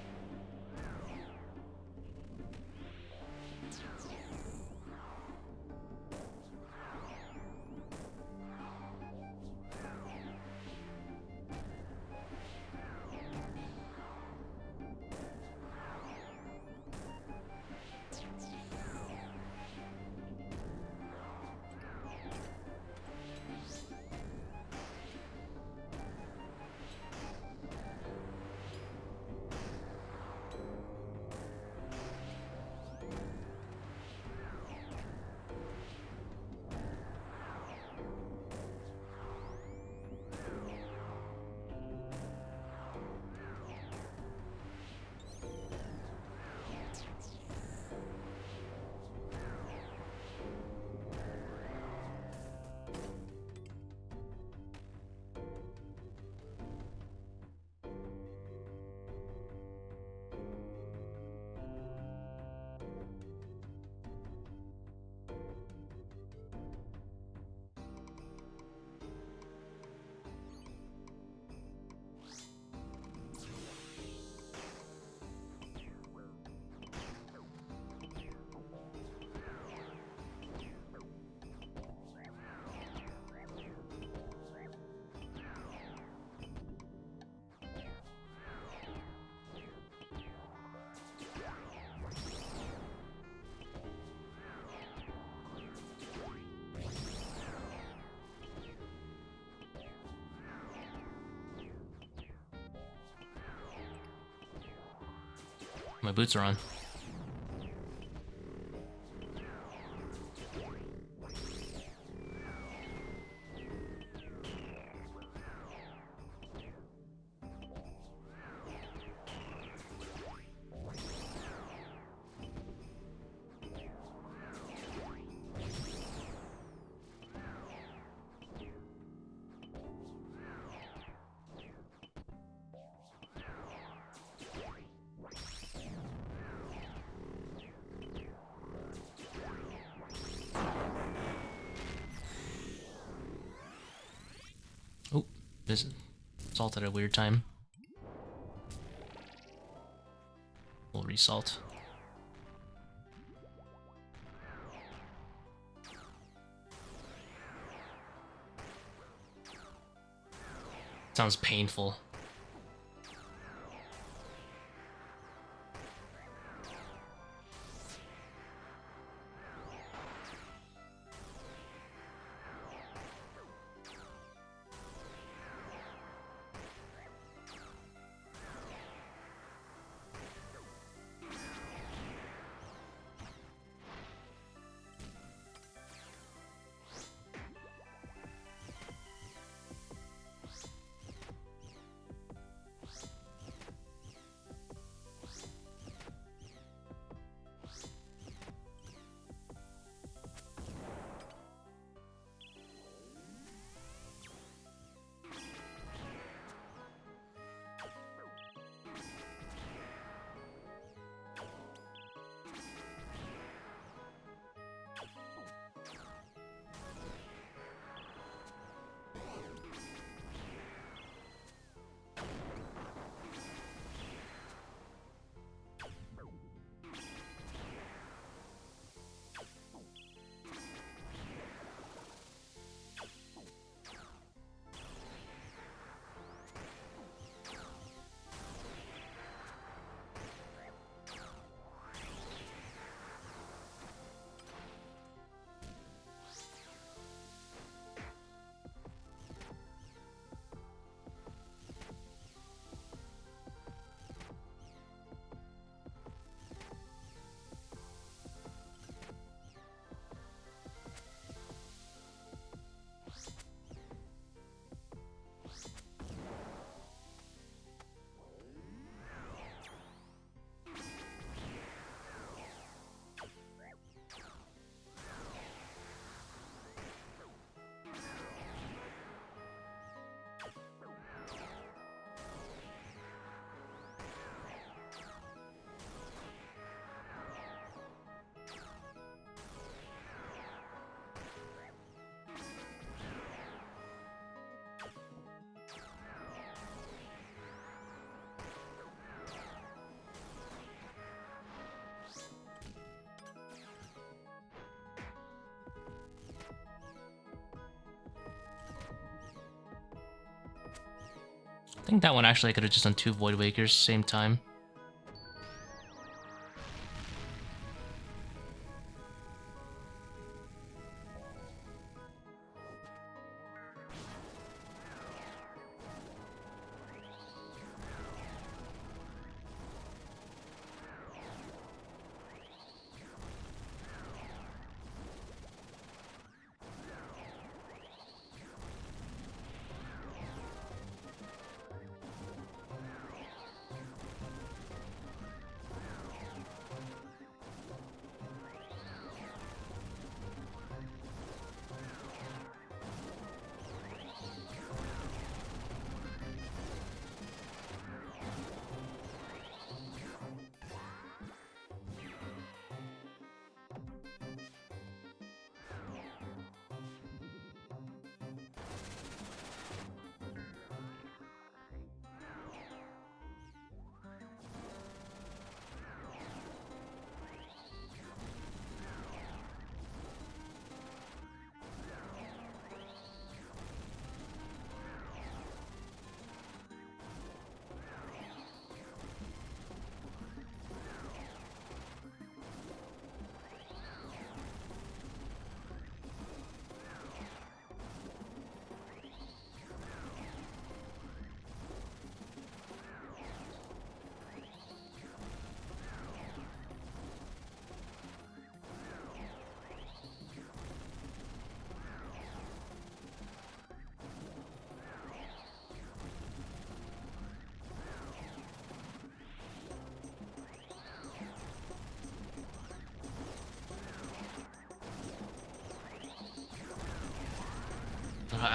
My boots are on. Oh, this salt at a weird time. We'll resalt. Sounds painful. I think that one actually I could have just done 2 Void Wakers same time.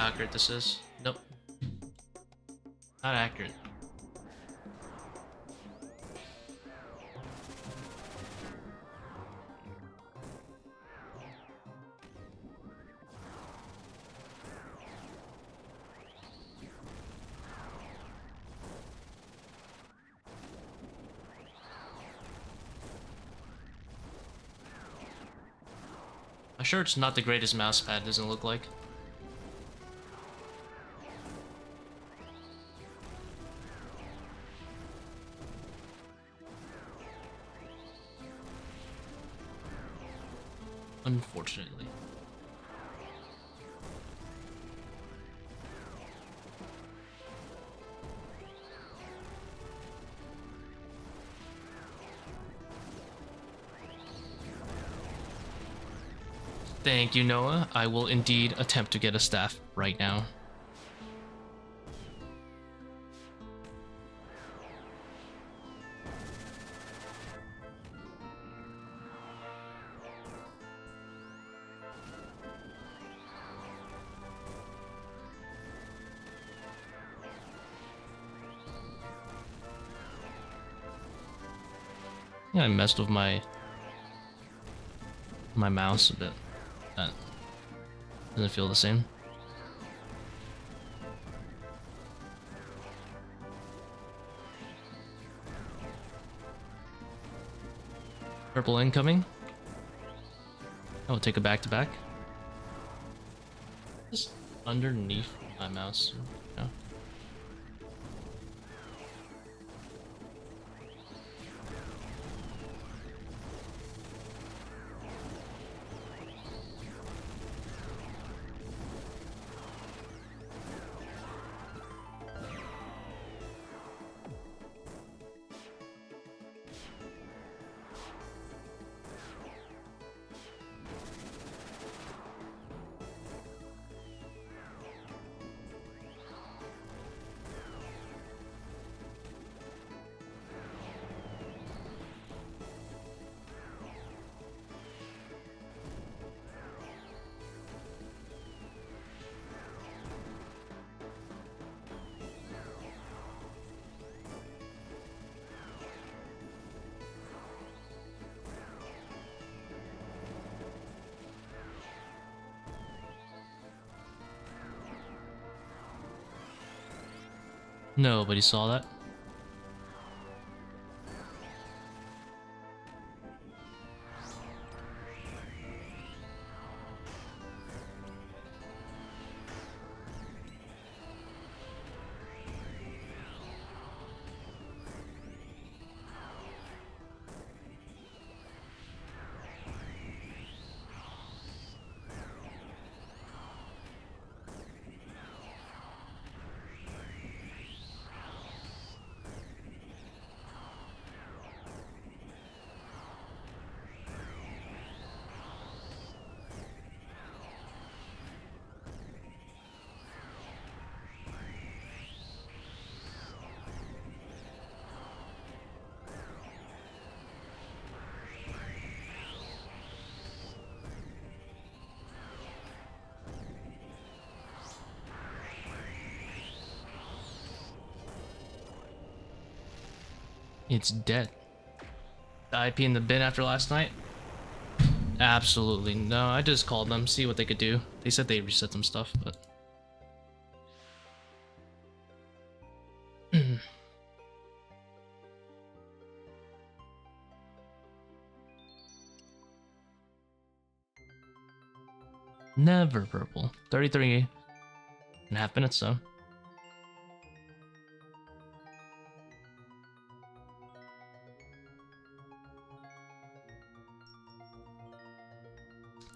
accurate this is. Nope. Not accurate. I'm sure it's not the greatest mouse pad, doesn't look like. Unfortunately. Thank you, Noah. I will indeed attempt to get a staff right now. Yeah, I messed with my mouse a bit. That doesn't feel the same. Purple incoming. I will take a back-to-back. Just underneath my mouse. Yeah. Nobody saw that. It's dead. The IP in the bin after last night? Absolutely no. I just called them, see what they could do. They said they reset some stuff, but never purple. 33.5 minutes though.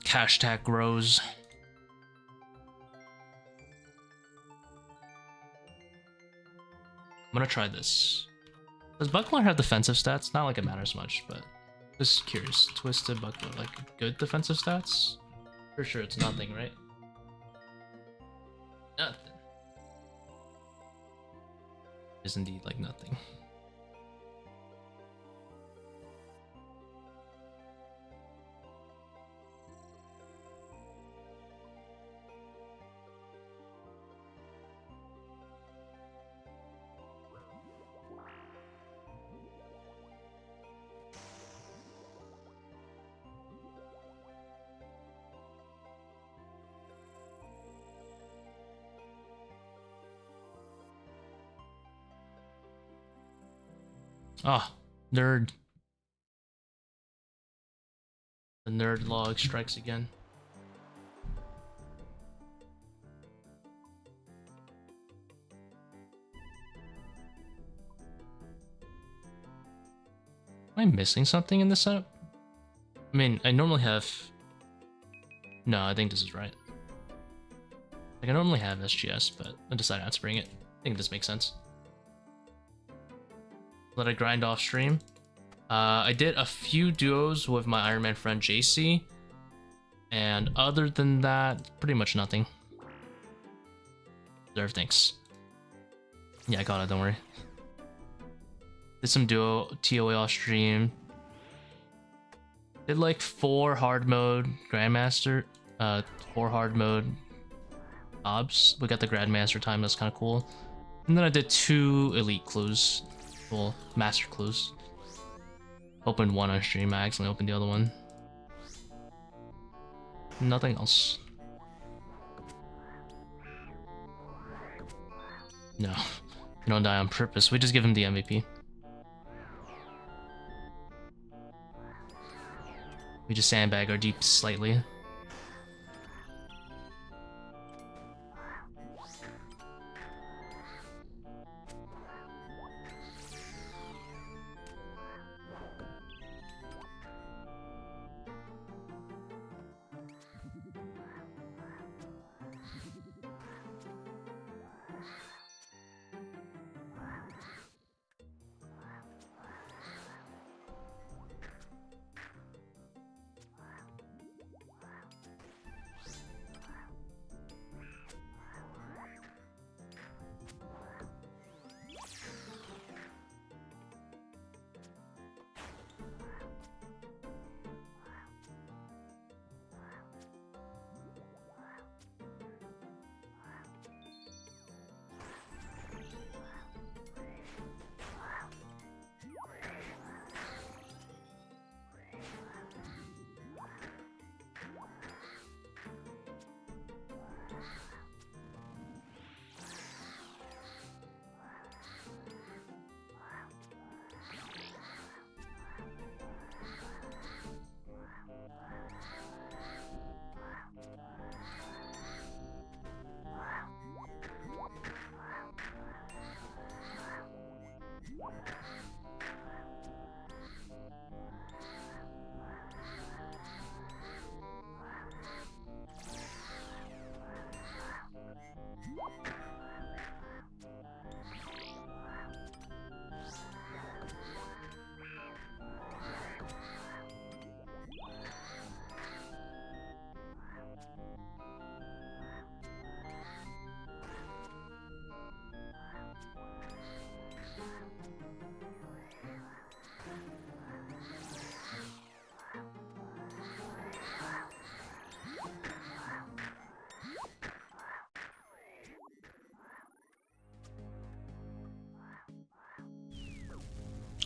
Hashtag grows. I'm gonna try this. Does Buckler have defensive stats? Not like it matters much, but just curious. Twisted Buckler, like good defensive stats? For sure it's nothing, right? Nothing. Is indeed like nothing. Ah, nerd. The nerd log strikes again. Am I missing something in this setup? I mean, I normally have... No, I think this is right. Like, I normally have SGS, but I decided not to bring it. I think this makes sense. Let it grind off stream. I did a few duos with my Iron Man friend JC, and other than that, pretty much nothing. Deserve thanks. Yeah, I got it, don't worry. Did some duo ToA off stream. Did like 4 hard mode Grandmaster, 4 hard mode obs. We got the Grandmaster time, that's kind of cool. And then I did 2 elite clues, well, master clues. Opened one on stream, I accidentally opened the other one. Nothing else. No, you don't die on purpose. We just give him the MVP. We just sandbag our deep slightly.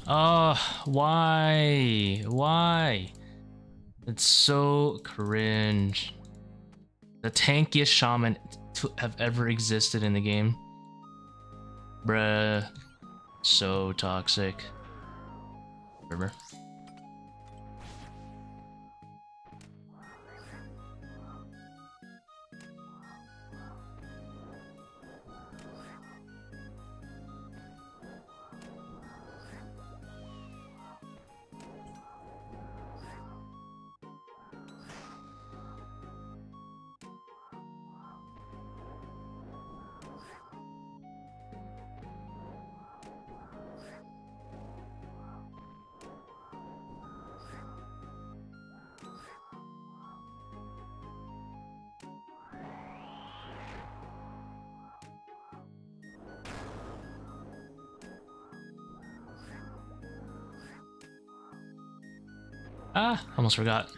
Oh, why? Why? It's so cringe. The tankiest shaman to have ever existed in the game. Bruh. So toxic. River. Ah, almost forgot.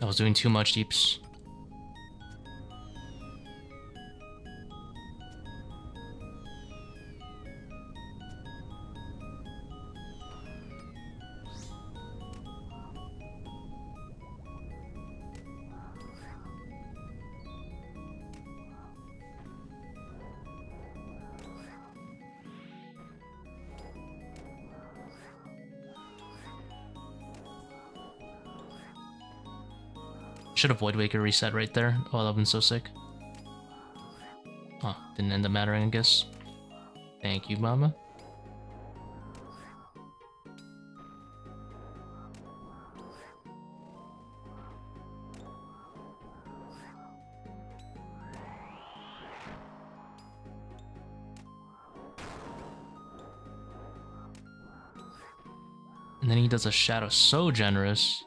I was doing too much deeps. Should have Voidwaker reset right there. Oh, that would've been so sick. Huh, didn't end up mattering, I guess. Thank you, mama. And then he does a shadow so generous.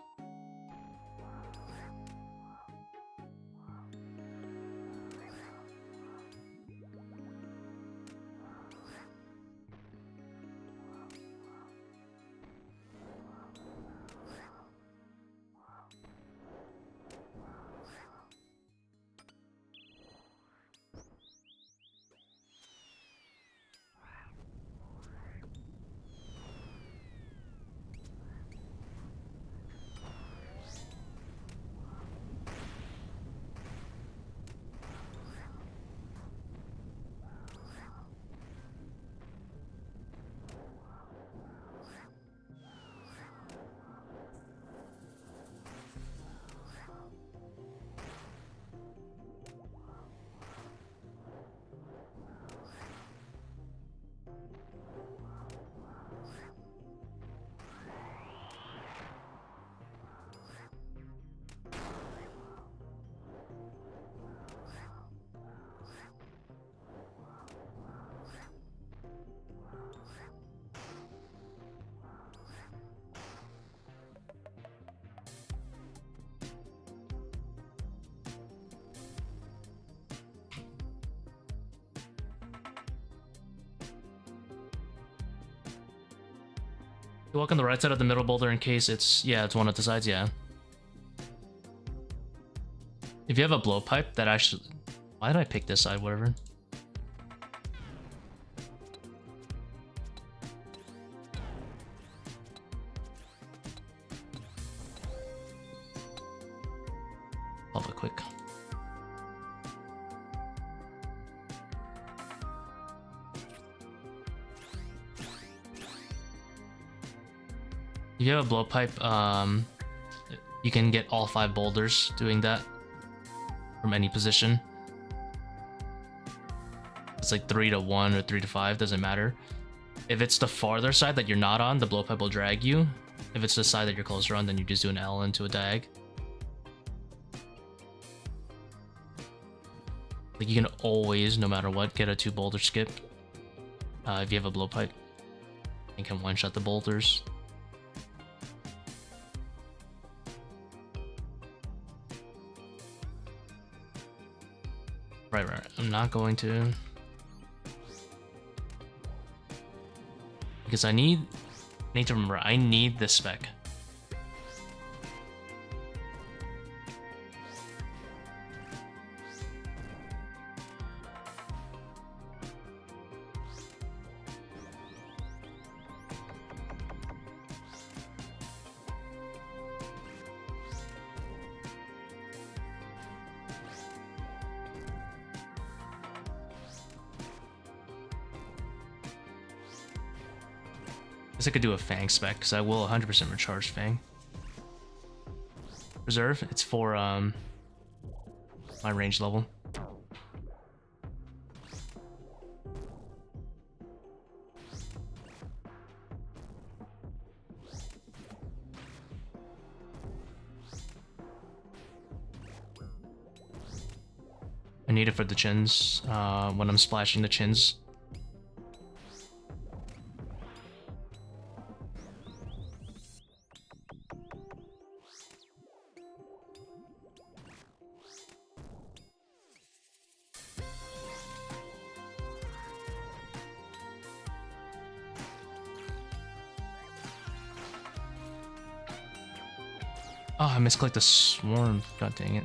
You walk on the right side of the middle boulder in case it's one of the sides, yeah. If you have a blowpipe, that actually... Why did I pick this side, whatever? I'll have a quick. If you have a blowpipe, you can get all 5 boulders doing that from any position. It's like 3 to 1 or 3 to 5, doesn't matter. If it's the farther side that you're not on, the blowpipe will drag you. If it's the side that you're closer on, then you just do an L into a diag. Like you can always, no matter what, get a 2 boulder skip if you have a blowpipe. You can one-shot the boulders. Right. I'm not going to. Because I need to remember, I need this spec. I could do a Fang spec because I will 100% recharge Fang. Reserve, it's for my range level. I need it for the chins when I'm splashing the chins. Oh, I misclicked the swarm. God dang it.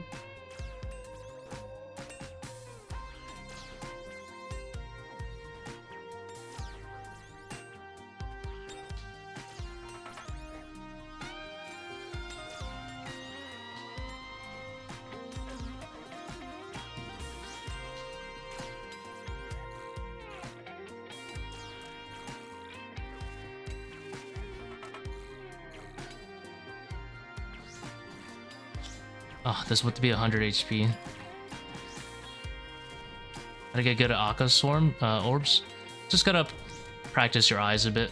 Oh, this would be 100 HP. Gotta get good at Akka Swarm, orbs. Just gotta practice your eyes a bit.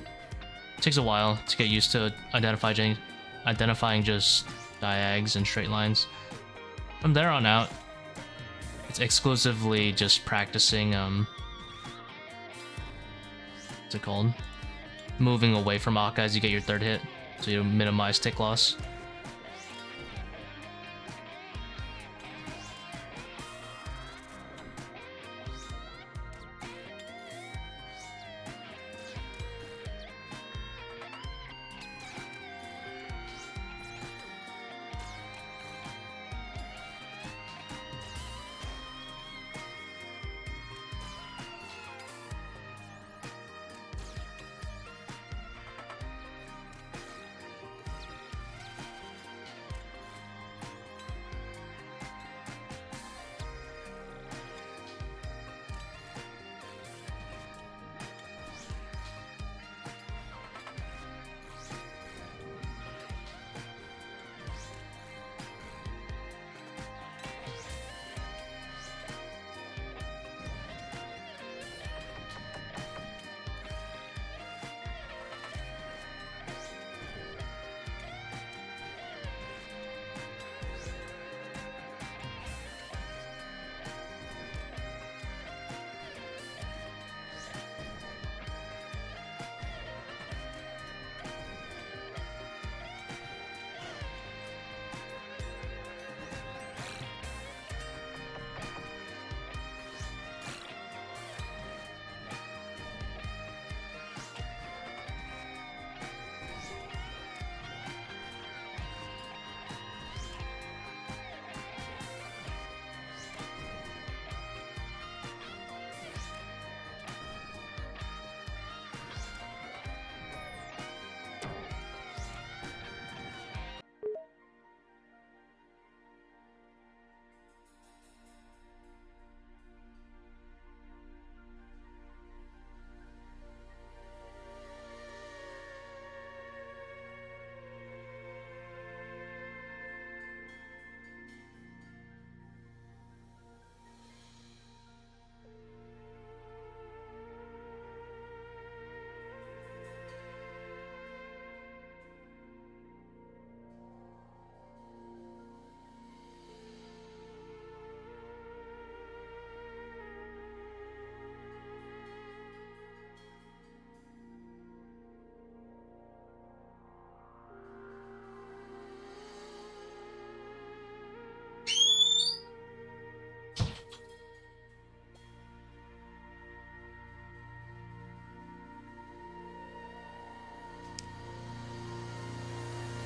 Takes a while to get used to identifying just diags and straight lines. From there on out, it's exclusively just practicing, what's it called? Moving away from Akka as you get your third hit, so you minimize tick loss.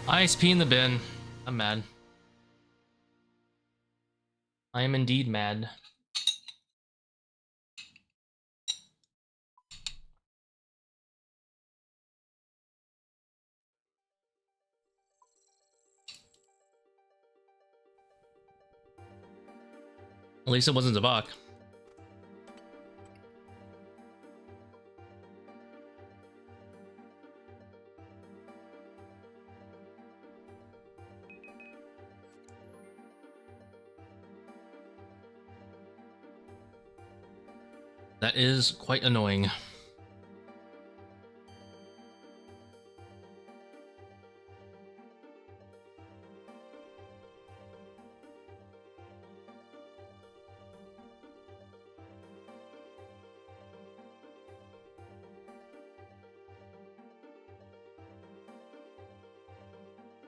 ISP in the bin. I'm mad. I am indeed mad. At least it wasn't Zebak. That is quite annoying.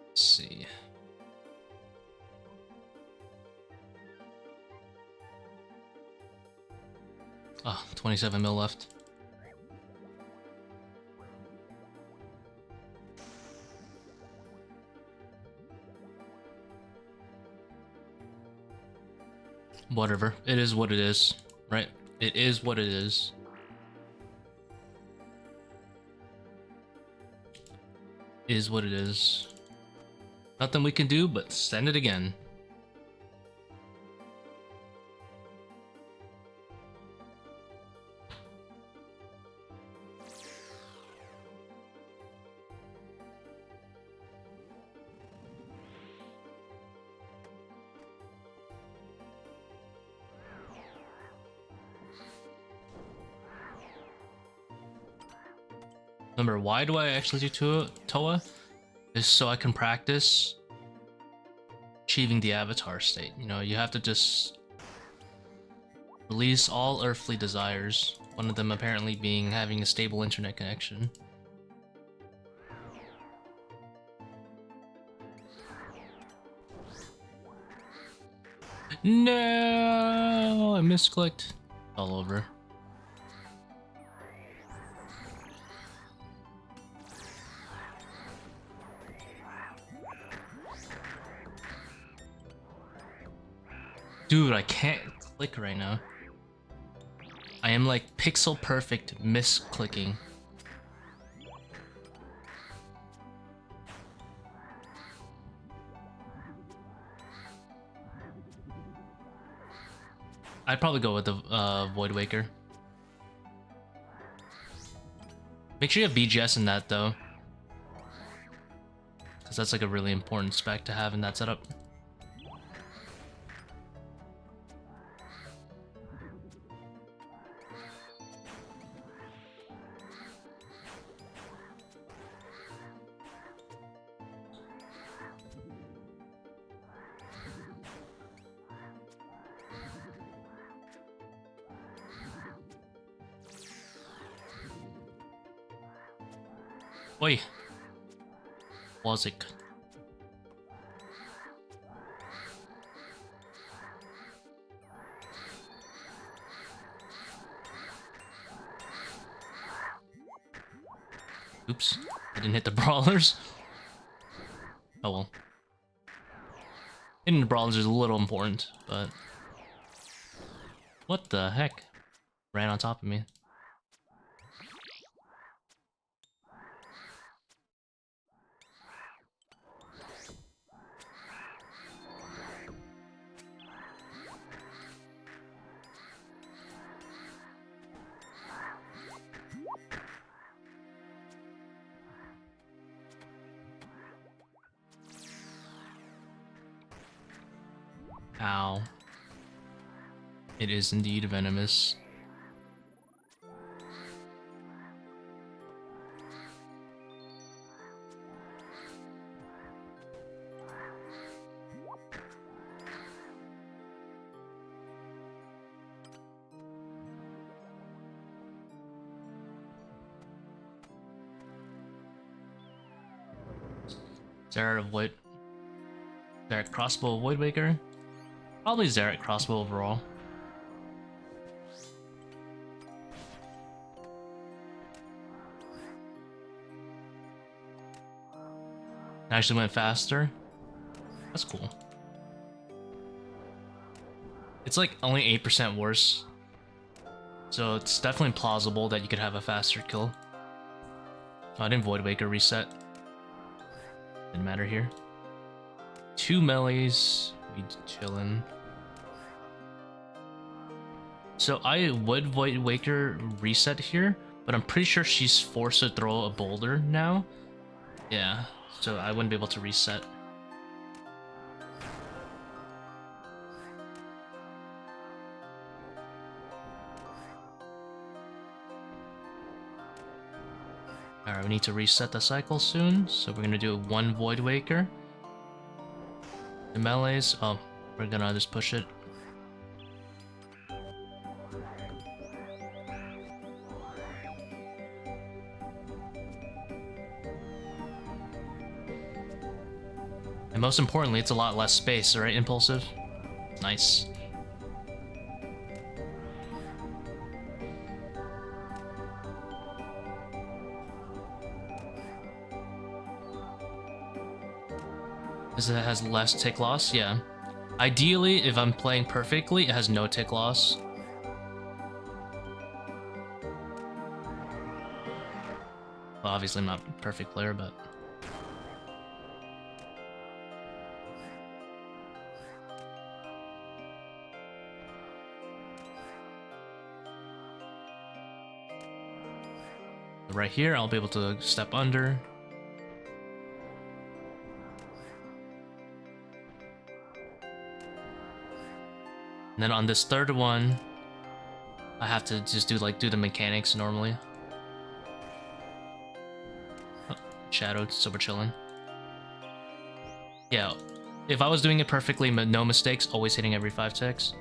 Let's see. Ah, 27 mil left. Whatever. It is what it is, right? It is what it is. Is what it is. Nothing we can do but send it again. Remember, why do I actually do ToA? Is so I can practice achieving the avatar state. You know, you have to just release all earthly desires. One of them apparently being having a stable internet connection. No, I misclicked. All over. Dude, I can't click right now. I am like pixel perfect misclicking. I'd probably go with the Void Waker. Make sure you have BGS in that though, because that's like a really important spec to have in that setup. Oi, was it? Oops, I didn't hit the brawlers. Oh well. Hitting the brawlers is a little important, but what the heck? Ran on top of me. Ow. It is indeed venomous. Zarek crossbow Void Waker? Probably Zarek crossbow overall. I actually went faster. That's cool. It's like only 8% worse. So it's definitely plausible that you could have a faster kill. Oh, I didn't Void Waker reset. Didn't matter here. 2 melees. We chillin'. So I would Void Waker reset here, but I'm pretty sure she's forced to throw a boulder now. Yeah, so I wouldn't be able to reset. Alright, we need to reset the cycle soon, so we're gonna do 1 Void Waker. The melees, oh, we're gonna just push it. And most importantly, it's a lot less space, right, Impulsive? Nice. Because it has less tick loss, yeah. Ideally, if I'm playing perfectly, it has no tick loss. Well, obviously I'm not a perfect player, but... right here, I'll be able to step under. And then on this third one, I have to just do the mechanics normally. shadowed, so we're chilling. Yeah, if I was doing it perfectly, no mistakes, always hitting every 5 ticks.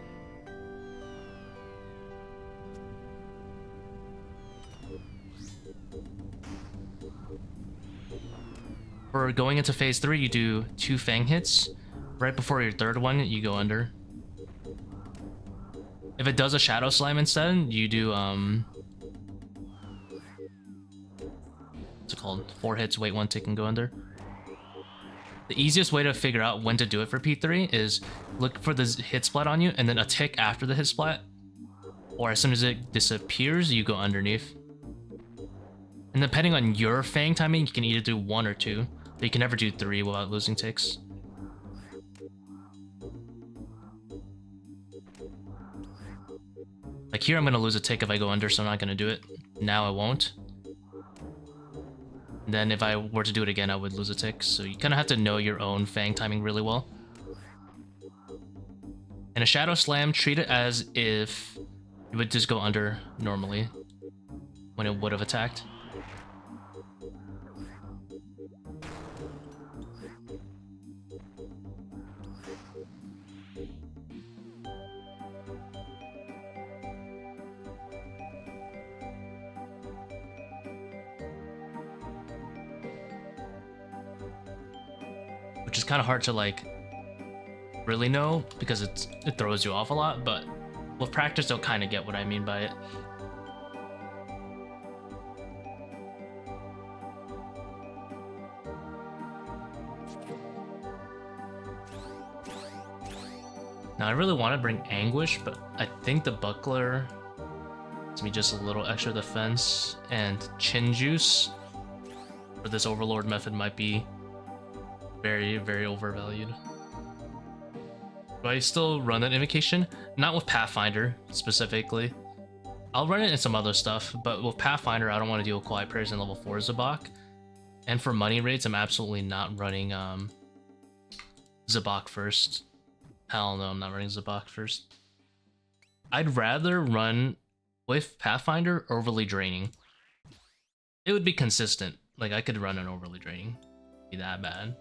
For going into phase 3, you do 2 Fang hits. Right before your 3rd one, you go under. If it does a Shadow Slam instead, you do, what's it called? 4 hits, wait 1 tick, and go under. The easiest way to figure out when to do it for P3 is look for the hit splat on you, and then a tick after the hit splat. Or as soon as it disappears, you go underneath. And depending on your Fang timing, you can either do 1 or 2. But you can never do 3 without losing ticks. Like here, I'm going to lose a tick if I go under, so I'm not going to do it. Now I won't. And then if I were to do it again, I would lose a tick. So you kind of have to know your own Fang timing really well. And a Shadow Slam, treat it as if you would just go under normally when it would have attacked. Which is kind of hard to like really know because it throws you off a lot, but with practice they'll kind of get what I mean by it. Now I really want to bring Anguish, but I think the buckler gives me just a little extra defense, and Chin Juice for this Overlord method might be very, very overvalued. Do I still run that invocation? Not with Pathfinder, specifically. I'll run it in some other stuff, but with Pathfinder, I don't want to deal with Quiet Prayers in level 4 Zebak. And for money rates, I'm absolutely not running Zebak first. Hell no, I'm not running Zebak first. I'd rather run with Pathfinder Overly Draining. It would be consistent. Like, I could run an Overly Draining. Be that bad.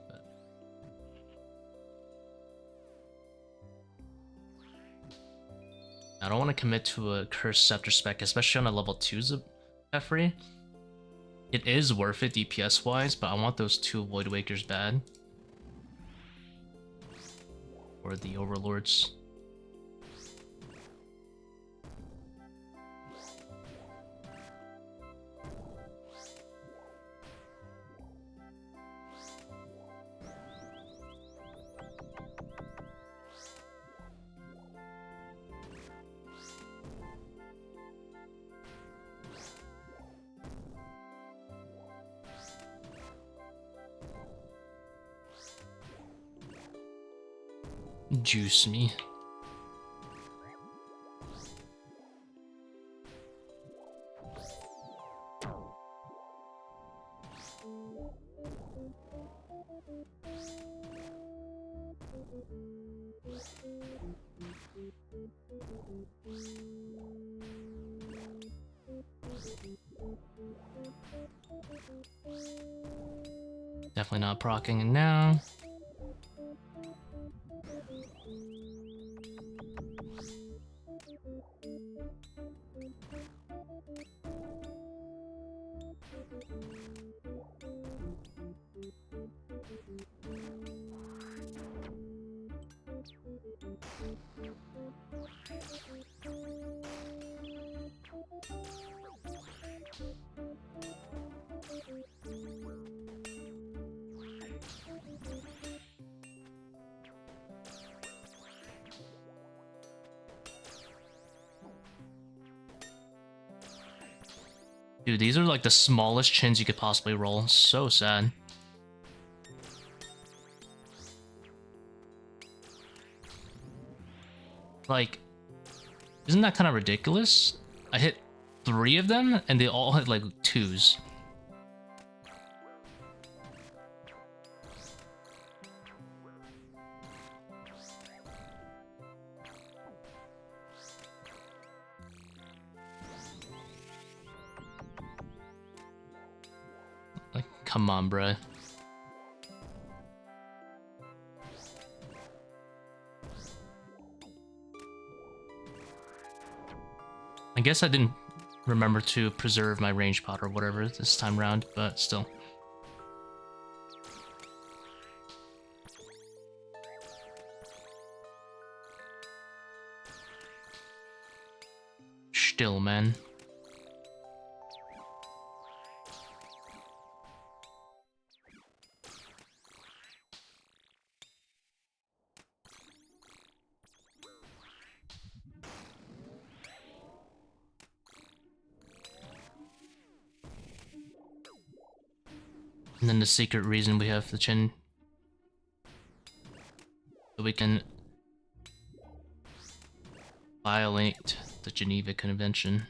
I don't want to commit to a cursed sceptre spec, especially on a level 2 Kephri. It is worth it DPS wise, but I want those 2 Void Wakers bad. Or the Overlords. Juice me. Definitely not proccing it now. Dude, these are like the smallest chins you could possibly roll. So sad. Like, isn't that kind of ridiculous? I hit 3 of them and they all hit like 2s. Come on, bruh. I guess I didn't remember to preserve my range pot or whatever this time around, but still. Still, man. And then the secret reason we have the chin, so we can violate the Geneva Convention.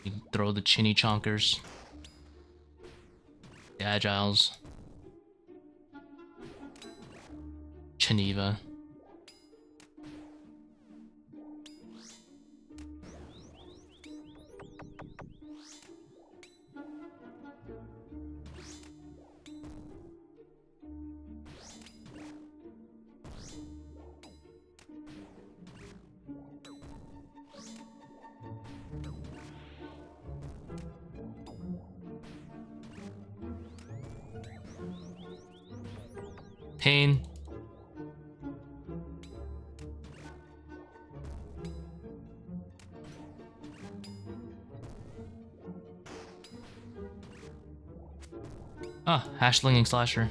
We can throw the chinny chonkers, the agiles, Geneva. Pain. Ah, hashling slasher.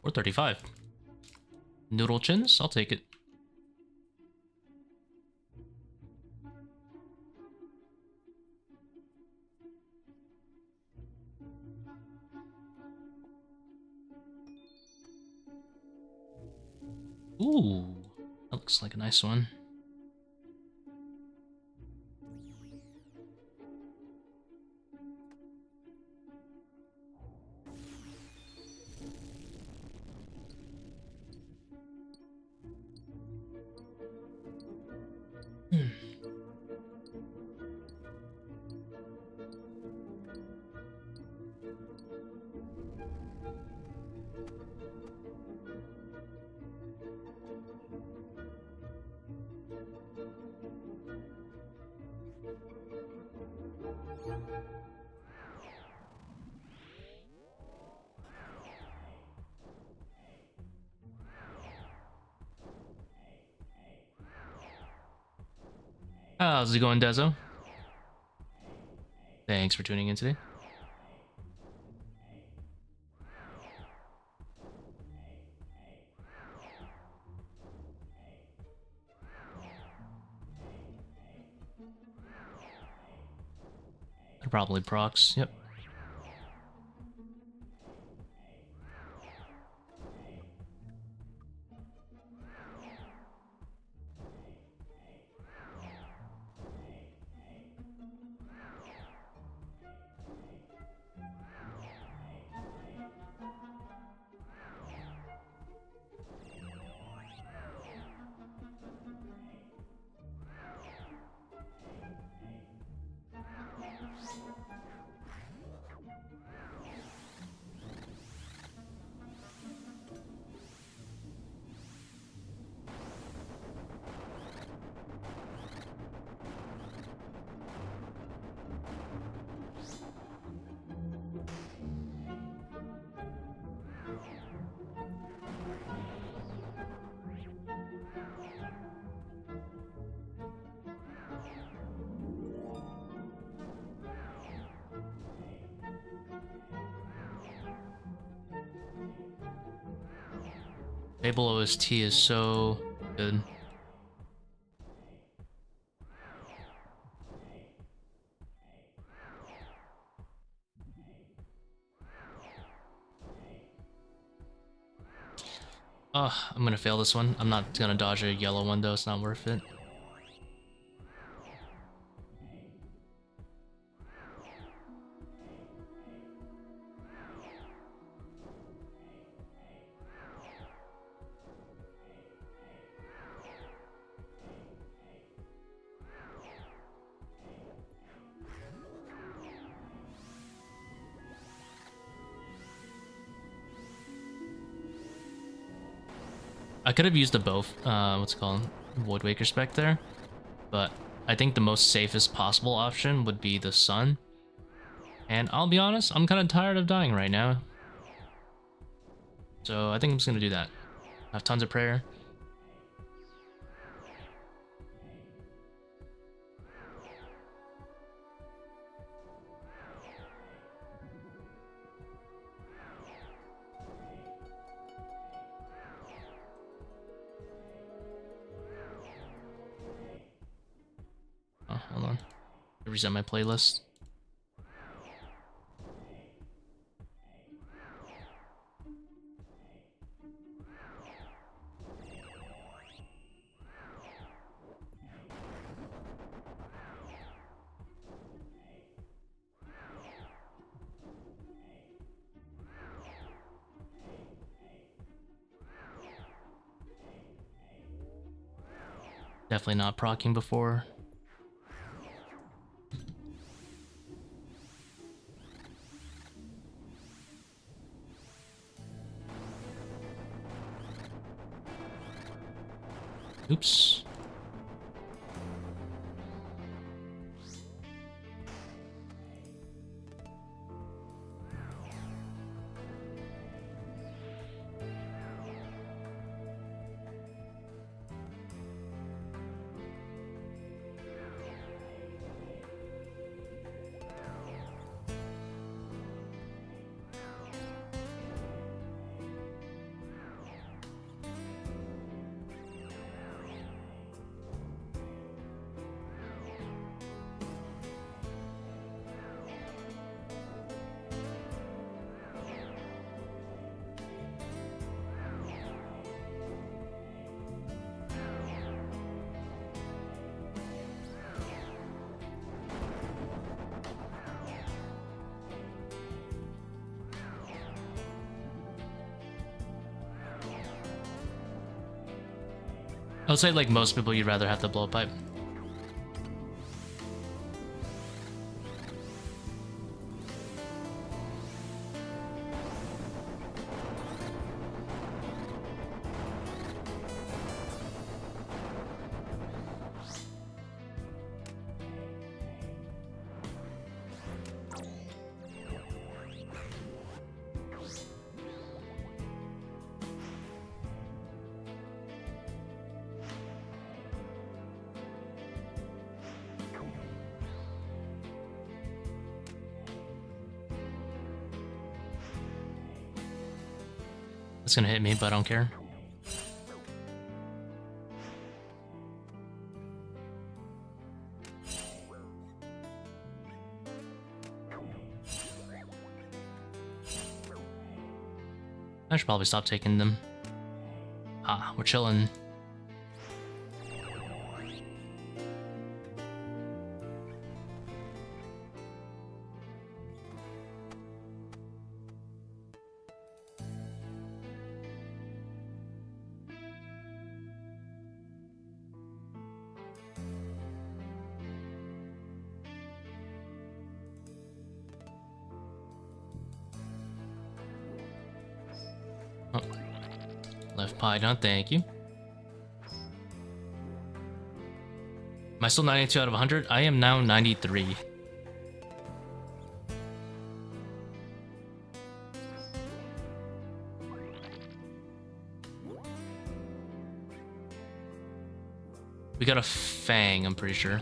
Or 35. Noodle chins? I'll take it. Ooh, that looks like a nice one. How's it going, Dezo? Thanks for tuning in today. Probably procs, yep. Fable OST is so good. I'm gonna fail this one. I'm not gonna dodge a yellow one though, it's not worth it. I could have used the both, what's it called, Woodwaker spec there, but I think the most safest possible option would be the sun. And I'll be honest, I'm kind of tired of dying right now. So I think I'm just gonna do that. I have tons of prayer. Oh, hold on. Reset my playlist. Definitely not proccing before. Oops. I would say, like most people, you'd rather have the blowpipe. It's gonna hit me, but I don't care. I should probably stop taking them. Ah, we're chilling. Oh. Left pie, no thank you. Am I still 92 out of 100? I am now 93. We got a fang, I'm pretty sure.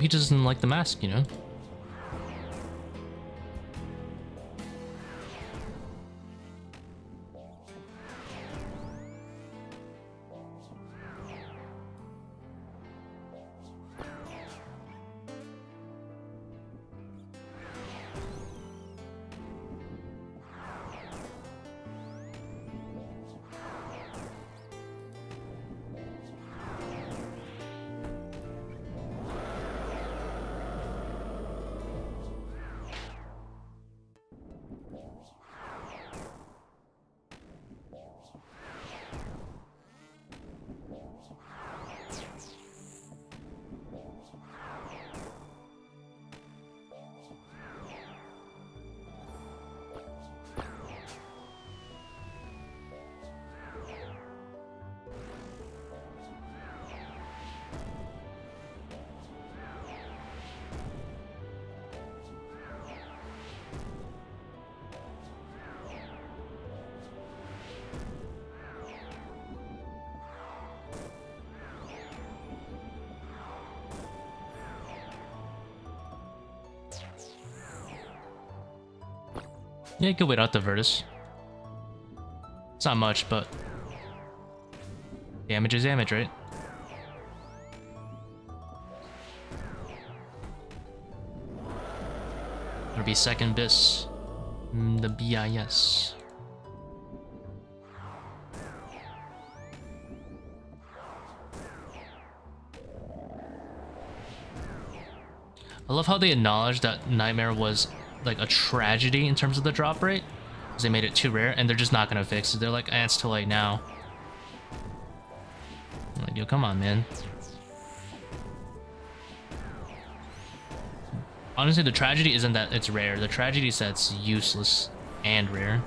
Maybe he doesn't like the mask, you know? Yeah, you could wait out the Virtus. It's not much, but damage is damage, right? It'll be second bis. The BIS. I love how they acknowledged that Nightmare was like a tragedy in terms of the drop rate, because they made it too rare, and they're just not gonna fix it. They're like, it's too late now. I'm like, yo, come on, man. Honestly, the tragedy isn't that it's rare. The tragedy is that it's useless and rare.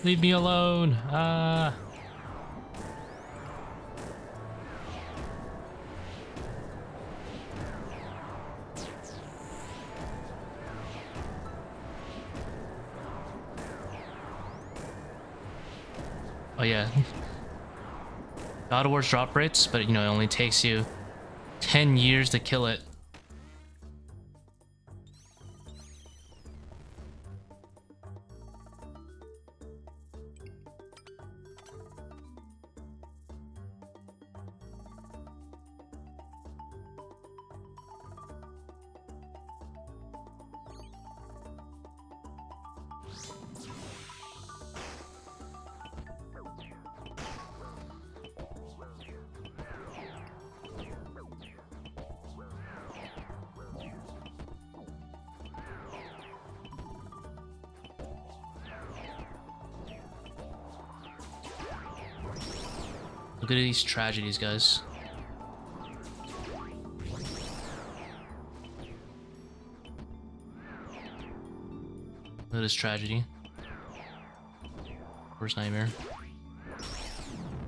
Leave me alone. Oh yeah. God of War's drop rates, but you know, it only takes you 10 years to kill it. Look at these tragedies, guys. Look at this tragedy. Where's Nightmare?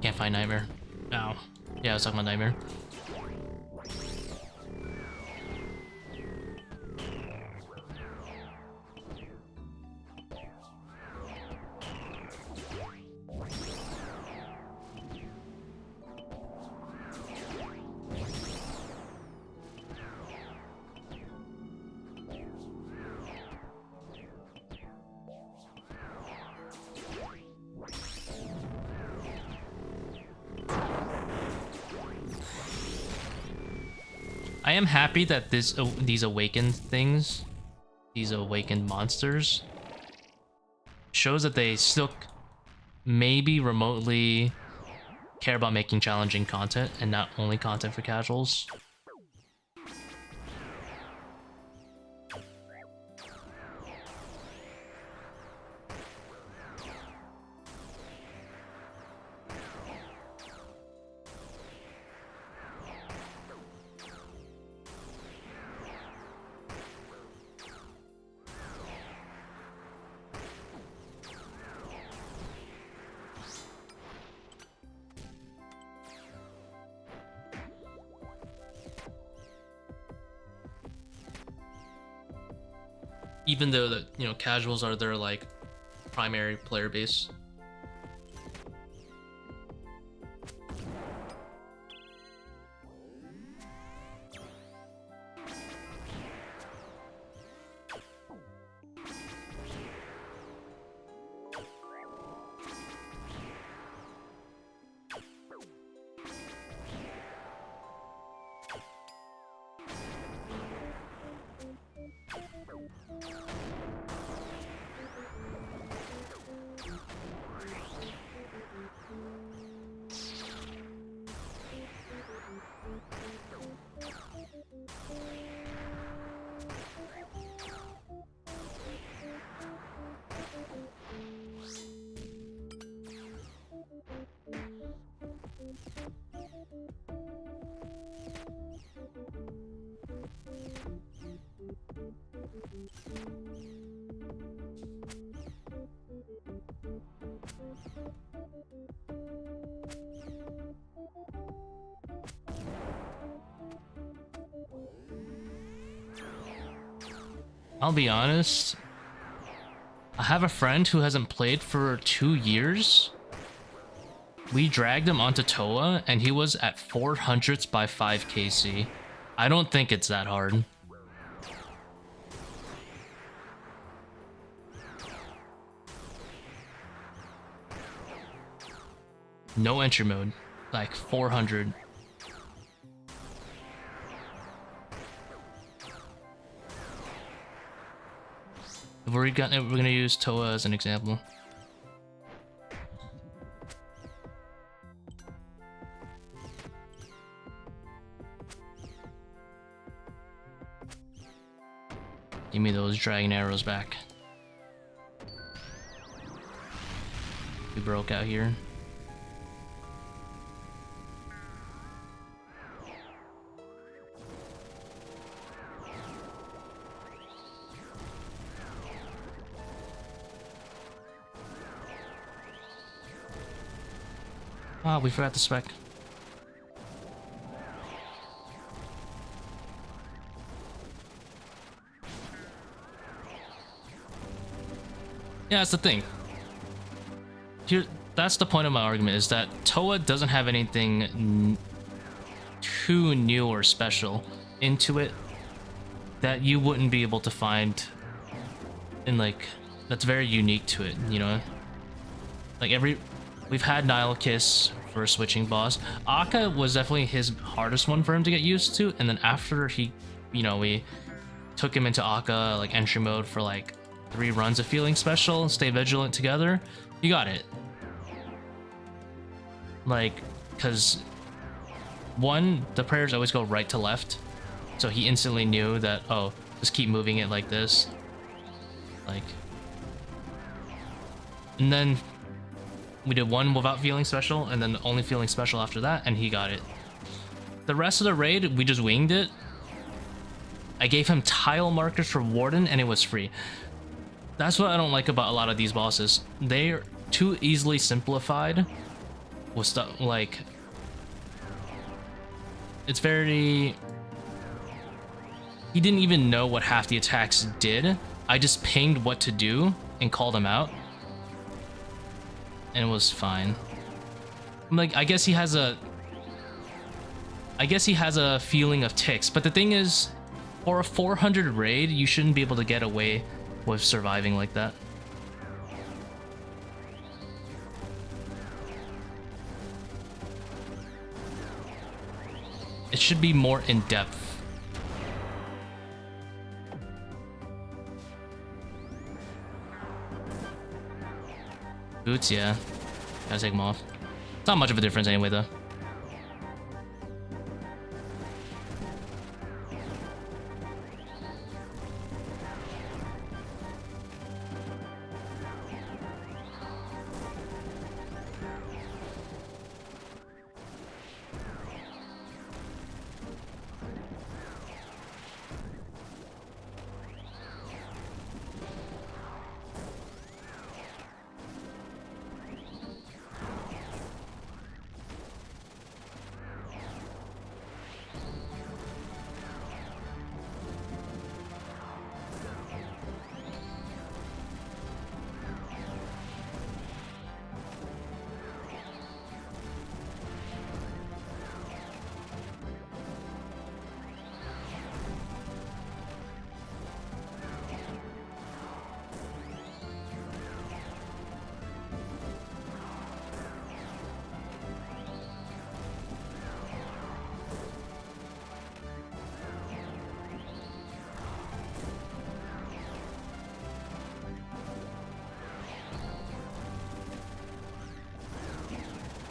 Can't find Nightmare. Ow. Yeah, I was talking about Nightmare. I am happy that these awakened things, these awakened monsters, shows that they still maybe remotely care about making challenging content and not only content for casuals. even though the casuals are their like primary player base. I'll be honest, I have a friend who hasn't played for 2 years. We dragged him onto ToA and he was at 400s by 5 KC. I don't think it's that hard. No entry mode, like 400. We're gonna use ToA as an example. Give me those dragon arrows back. We broke out here. Ah, we forgot the spec. Yeah, that's the thing. That's the point of my argument, is that ToA doesn't have anything too new or special into it that you wouldn't be able to find in, like, that's very unique to it, you know? Like, we've had Nilekiss for switching boss. Akka was definitely his hardest one for him to get used to, and then after he, we took him into Akka, like, entry mode for, like, 3 runs of feeling special and stay vigilant together, you got it. Like, because one, the prayers always go right to left, so he instantly knew that, oh, just keep moving it like this. Like, and then we did one without feeling special, and then only feeling special after that, and he got it. The rest of the raid, we just winged it. I gave him tile markers for Warden, and it was free. That's what I don't like about a lot of these bosses. They're too easily simplified with stuff, like, it's very... He didn't even know what half the attacks did. I just pinged what to do and called him out, and it was fine. Like, I guess he has a feeling of ticks, but the thing is, for a 400 raid, you shouldn't be able to get away with surviving like that. It should be more in depth. Boots, yeah. Gotta take them off. It's not much of a difference anyway, though.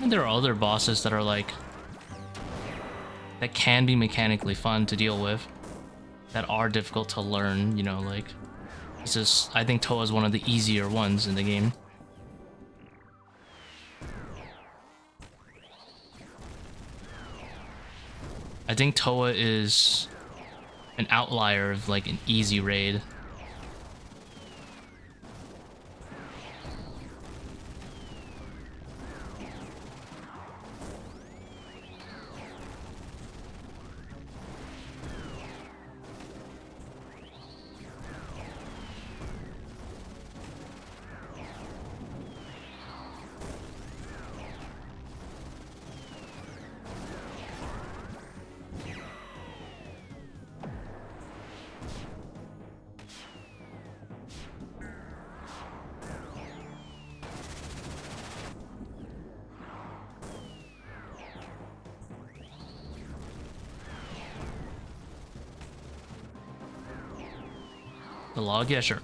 And there are other bosses that are like, that can be mechanically fun to deal with, that are difficult to learn, you know, like, it's just, I think ToA is one of the easier ones in the game. I think ToA is an outlier of like an easy raid. The log? Yeah, sure.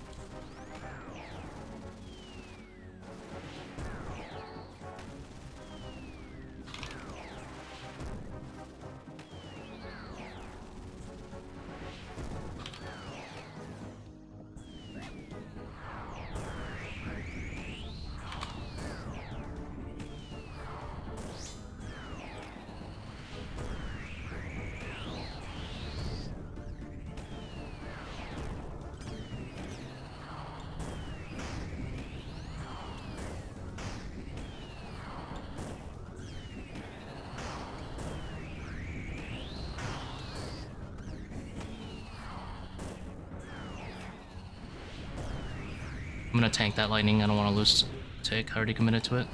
I'm gonna tank that lightning. I don't want to lose tick. I already committed to it.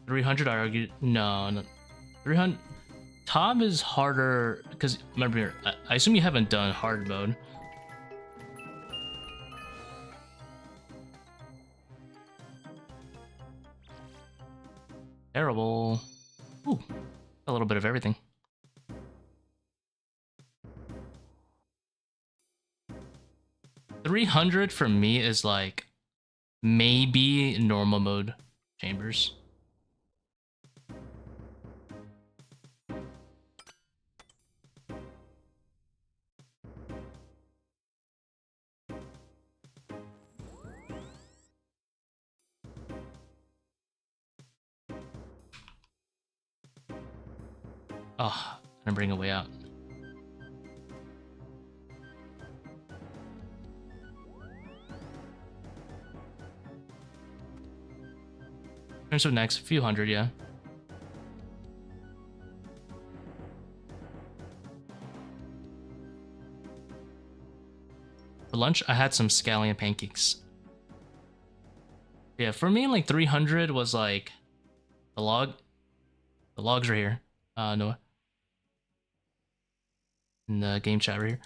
$300, I argue. No. 300. Tom is harder because remember, I assume you haven't done hard mode. Terrible. Ooh, a little bit of everything. $300 for me is like maybe normal mode chambers. Oh, I'm gonna bring a way out. And so next, a few hundred, yeah. For lunch, I had some scallion pancakes. Yeah, for me, like 300 was like the log. The logs are here. Noah. In the game chat right here.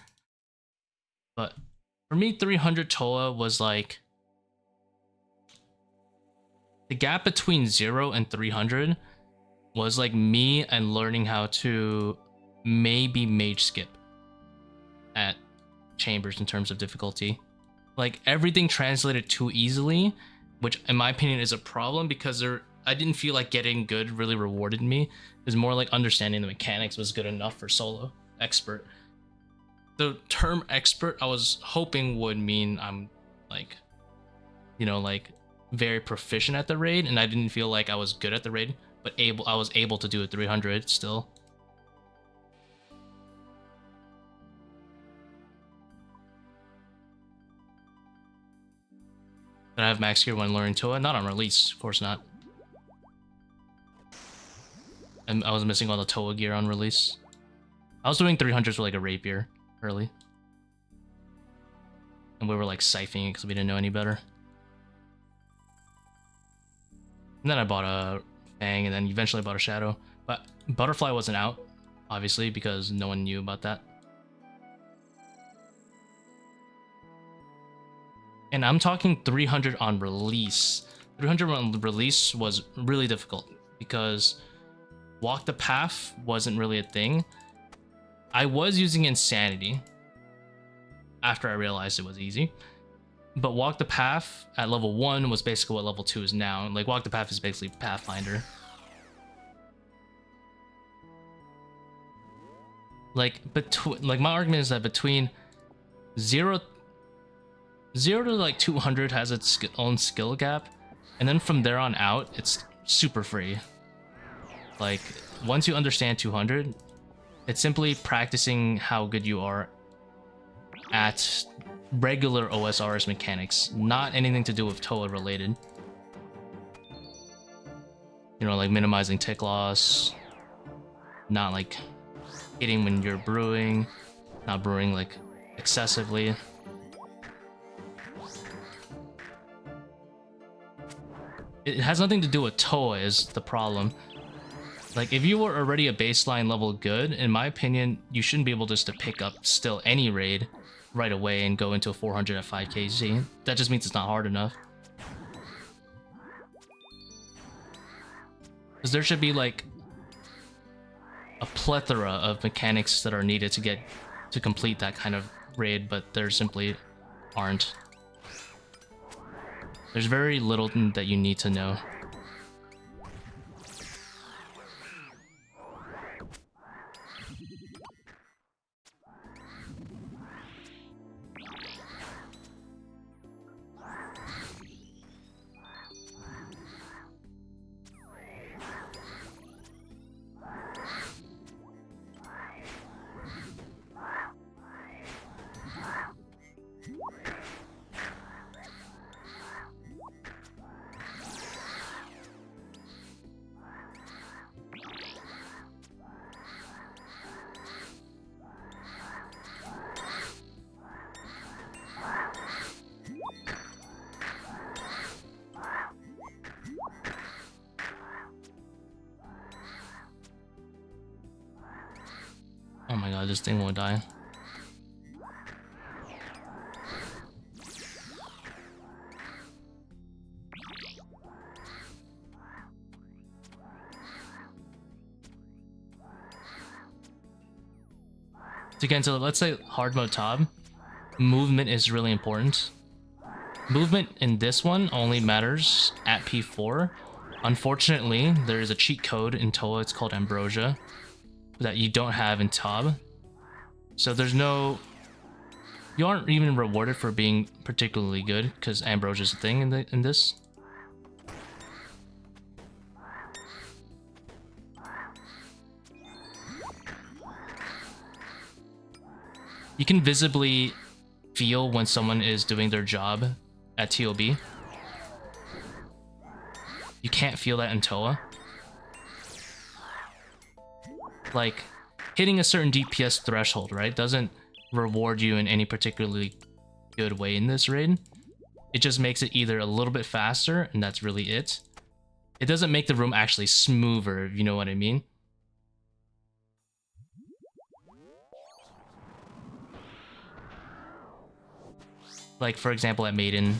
But for me, 300 ToA was like the gap between 0 and 300 was like me and learning how to maybe mage skip at chambers in terms of difficulty. Like everything translated too easily, which in my opinion is a problem because I didn't feel like getting good really rewarded me. It's more like understanding the mechanics was good enough for solo expert. The term expert I was hoping would mean I'm like, you know, like very proficient at the raid, and I didn't feel like I was good at the raid, but I was able to do a 300 still. Did I have max gear when learning ToA? Not on release, of course not. And I was missing all the ToA gear on release. I was doing 300s with like a rapier early. And we were like siphoning it because we didn't know any better. And then I bought a Fang and then eventually bought a Shadow. But Butterfly wasn't out obviously, because no one knew about that. And I'm talking 300 on release. 300 on release was really difficult because walk the path wasn't really a thing. I was using insanity after I realized it was easy. But walk the path at level 1 was basically what level 2 is now. Like, walk the path is basically Pathfinder. Like, my argument is that between 0 to like 200 has its own skill gap, and then from there on out, it's super free. Like, once you understand 200, it's simply practicing how good you are at regular OSRS mechanics, not anything to do with ToA related. You know, like minimizing tick loss, not like hitting when you're brewing, not brewing like excessively. It has nothing to do with ToA is the problem. Like, if you were already a baseline level good, in my opinion, you shouldn't be able just to pick up still any raid right away and go into a 400 at 5 kg. That just means it's not hard enough. Because there should be like a plethora of mechanics that are needed to complete that kind of raid, but there simply aren't. There's very little that you need to know. Oh my god, this thing won't die. So again, so let's say hard mode Tbow, movement is really important. Movement in this one only matters at P4. Unfortunately, there is a cheat code in ToA, it's called Ambrosia, that you don't have in Tbow. So there's no... You aren't even rewarded for being particularly good, because Ambrosia is a thing in this. You can visibly feel when someone is doing their job at TOB. You can't feel that in ToA. Like, hitting a certain DPS threshold, right, doesn't reward you in any particularly good way in this raid. It just makes it either a little bit faster, and that's really it. It doesn't make the room actually smoother, if you know what I mean. Like, for example, at Maiden,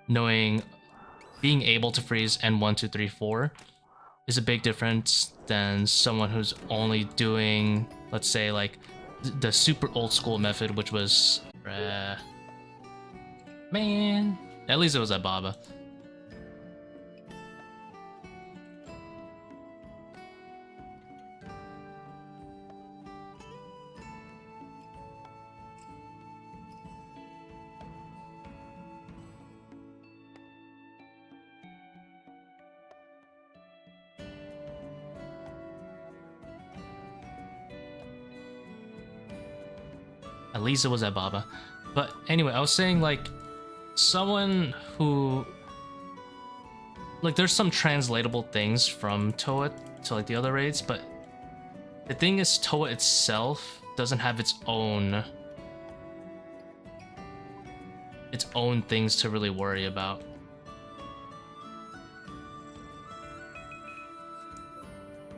being able to freeze N1, 2, 3, 4 is a big difference than someone who's only doing, let's say, like, the super old school method, which was... man, at least it was at Baba. At least it was at Baba. But anyway, I was saying, like, someone who... Like, there's some translatable things from ToA to, like, the other raids, but the thing is, ToA itself doesn't have its own things to really worry about.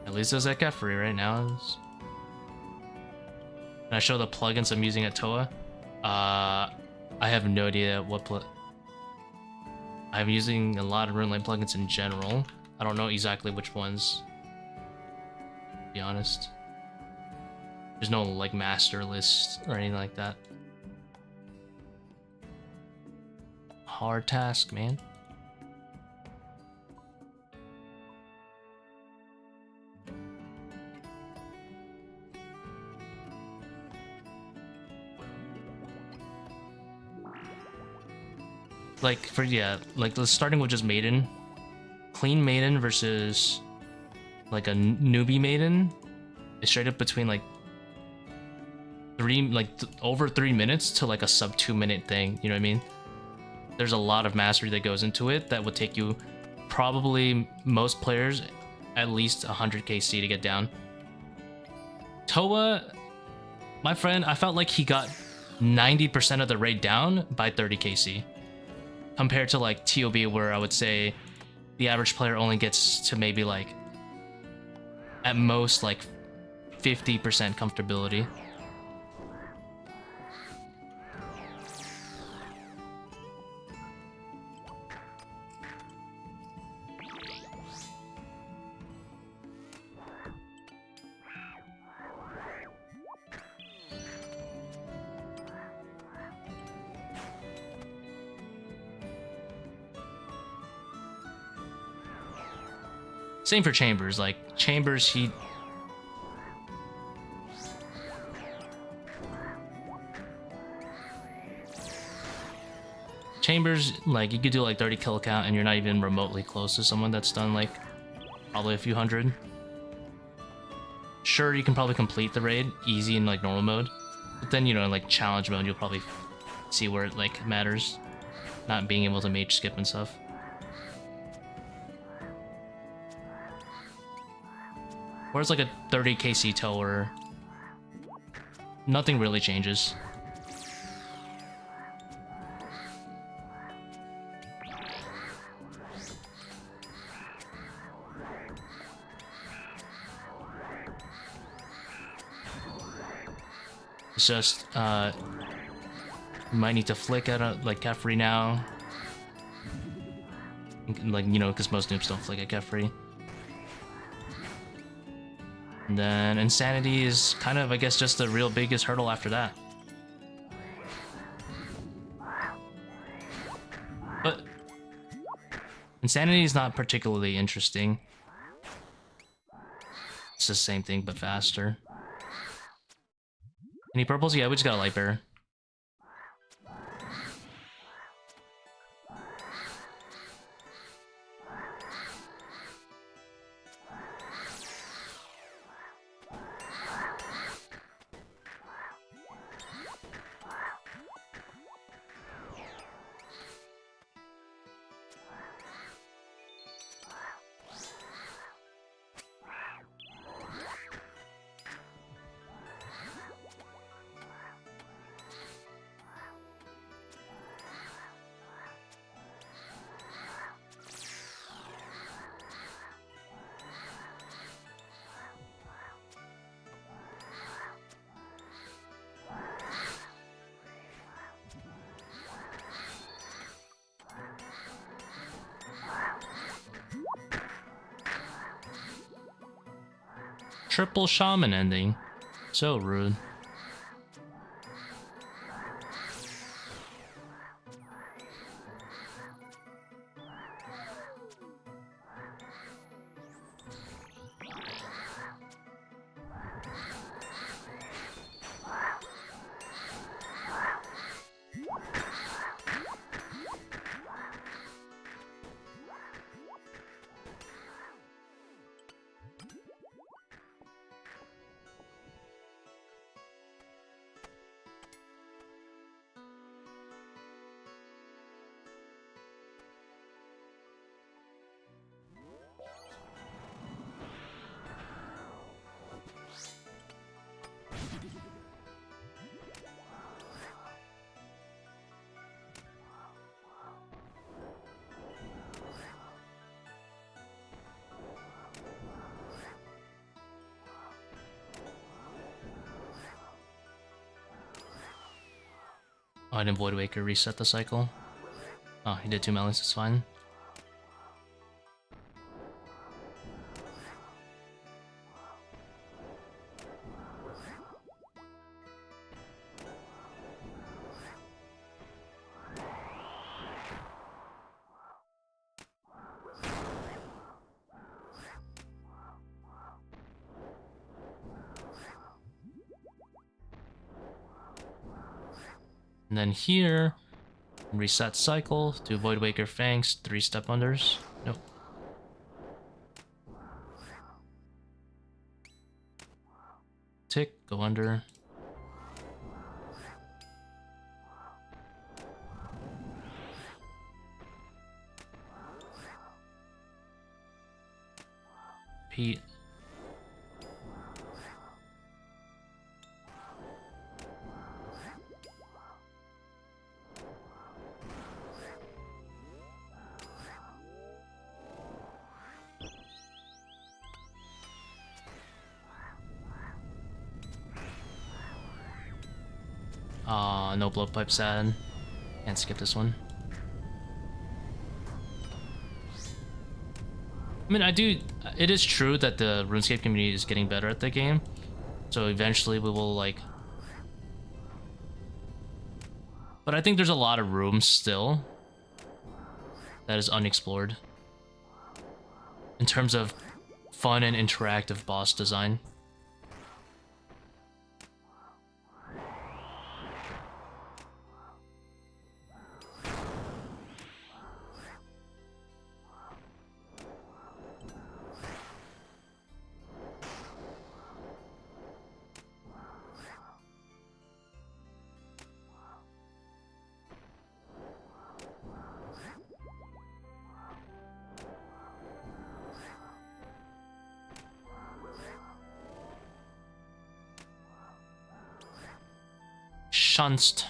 At least it's at Kephri right now. Can I show the plugins I'm using at ToA? I have no idea what I'm using a lot of RuneLite plugins in general. I don't know exactly which ones, to be honest. There's no like master list or anything like that. Hard task, man. Like for like starting with just maiden, clean maiden versus like a newbie maiden is straight up between like over 3 minutes to like a sub 2 minute thing. You know what I mean? There's a lot of mastery that goes into it that would take you probably most players at least 100 KC to get down. ToA, my friend, I felt like he got 90% of the raid down by 30 KC. Compared to like TOB, where I would say the average player only gets to maybe like at most like 50% comfortability. Same for Chambers. Like Chambers, Chambers, like you could do like 30 kill count and you're not even remotely close to someone that's done like probably a few hundred. Sure, you can probably complete the raid easy in like normal mode, but then, you know, in like challenge mode, you'll probably see where it like matters, not being able to mage skip and stuff. Whereas like a 30 KC ToA, nothing really changes. It's just you might need to flick at a, like Kephri now, like, you know, because most noobs don't flick at Kephri. And then Insanity is kind of, I guess, just the real biggest hurdle after that. But Insanity is not particularly interesting. It's the same thing, but faster. Any purples? Yeah, we just got a light bearer. Triple shaman ending. So rude. Oh, I didn't Void Waker reset the cycle. Oh, he did 2 melees, it's fine. And then here, reset cycle, do Void Waker Fangs, 3 step unders. Nope. Tick, go under. Repeat. No blowpipe, sad. Can't skip this one. I mean, it is true that the RuneScape community is getting better at the game. So eventually we will, like... But I think there's a lot of room still that is unexplored in terms of fun and interactive boss design. Shunced.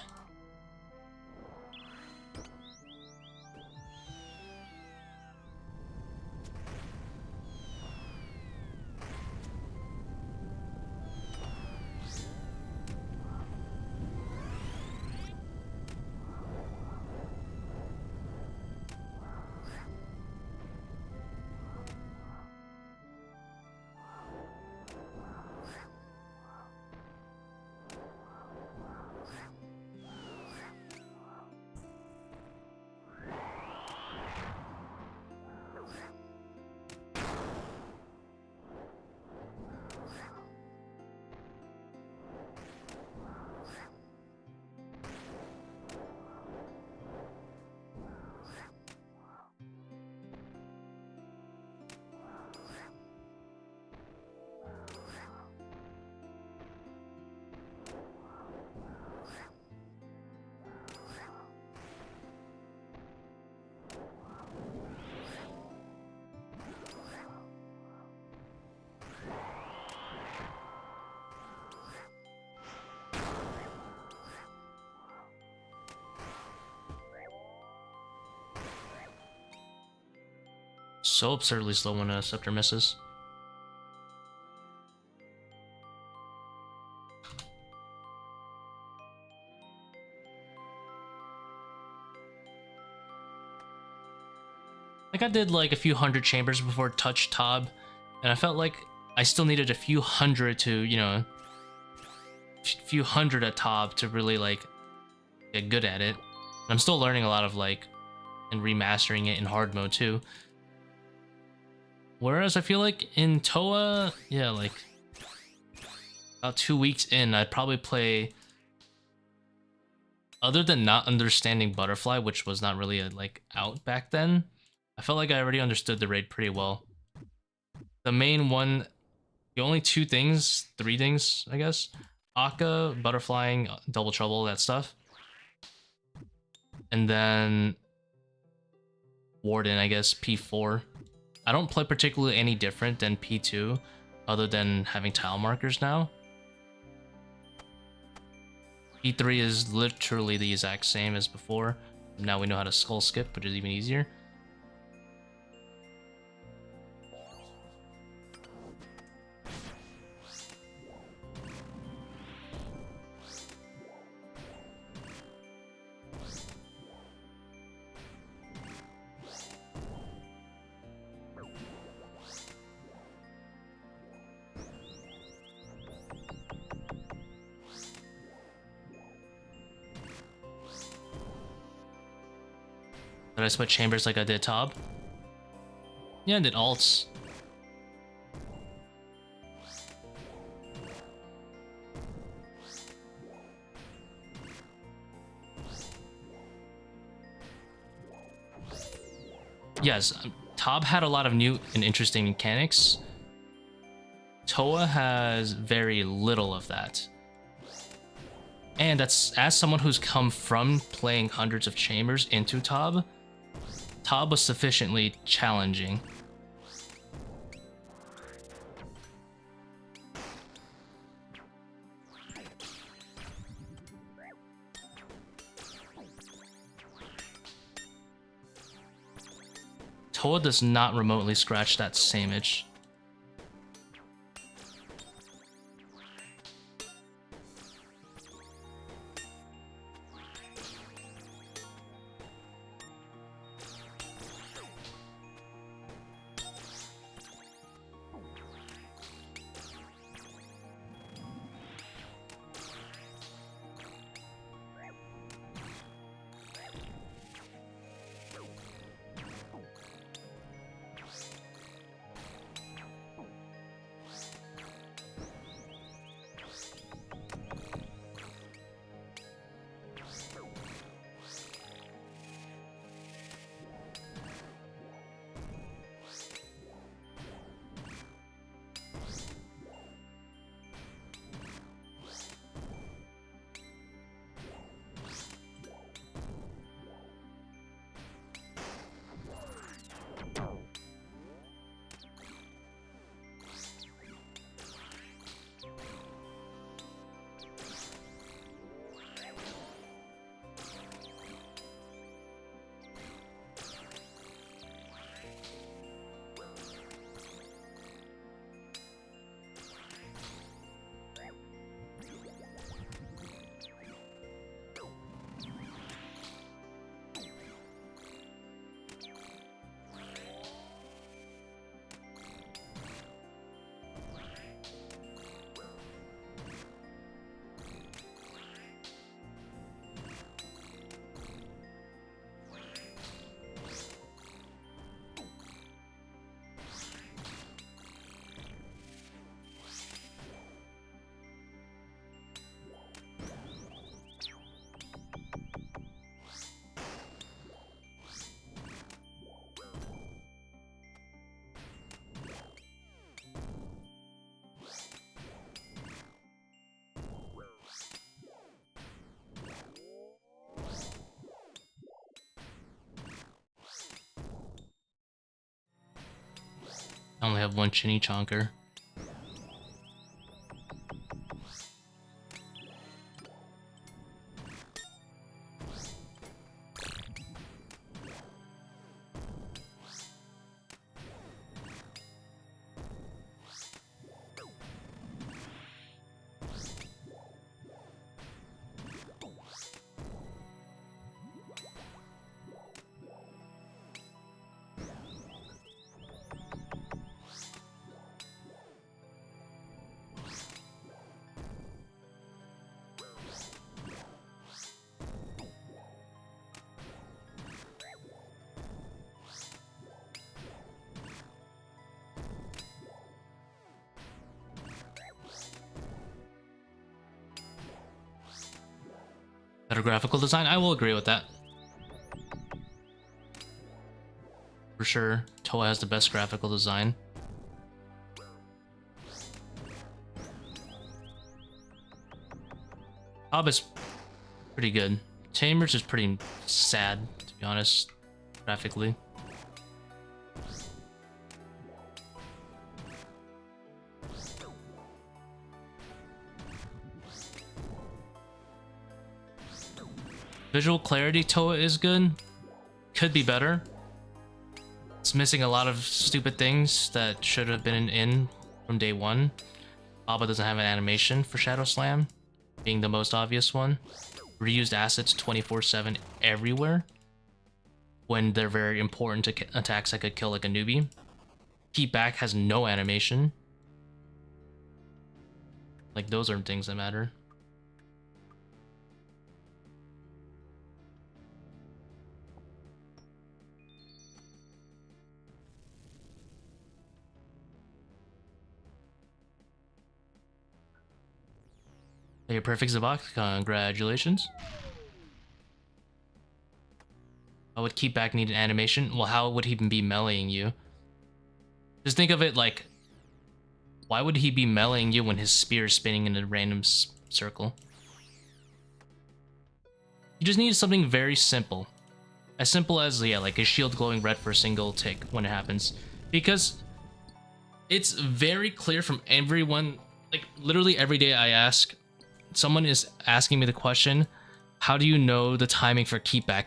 So absurdly slow when a sceptre misses. Like I did like a few hundred chambers before touch Tob, and I felt like I still needed a few hundred to, you know, a few hundred at Tob to really like get good at it. And I'm still learning a lot of like and remastering it in hard mode too. Whereas I feel like in ToA, yeah, like about 2 weeks in, I'd probably play, other than not understanding Butterfly, which was not really like out back then, I felt like I already understood the raid pretty well. The main one, the only 2 things, 3 things, I guess, Akka, Butterflying, Double Trouble, that stuff. And then Warden, I guess, P4. I don't play particularly any different than P2, other than having tile markers now. P3 is literally the exact same as before. Now we know how to skull skip, which is even easier. Did I split chambers like I did Tbow? Yeah, I did alts. Yes, Tbow had a lot of new and interesting mechanics. ToA has very little of that. And that's, as someone who's come from playing hundreds of chambers into Tbow was sufficiently challenging. ToA does not remotely scratch that same itch. I only have one chinny chonker. Better graphical design? I will agree with that. For sure, ToA has the best graphical design. Tbow is pretty good. Tamers is pretty sad, to be honest, graphically. Visual clarity, ToA is good. Could be better. It's missing a lot of stupid things that should have been in from day one. Tbow doesn't have an animation for Shadow Slam, being the most obvious one. Reused assets 24/7 everywhere when they're very important to attacks that could kill like a newbie. Keep back has no animation. Like, those are things that matter. You're perfect, Zebak. Congratulations. How would Keepback need an animation? Well, how would he even be meleeing you? Just think of it like, why would he be meleeing you when his spear is spinning in a random circle? You just need something very simple. As simple as, yeah, like his shield glowing red for a single tick when it happens. Because it's very clear from everyone, like literally every day I ask, someone is asking me the question, how do you know the timing for Keepback?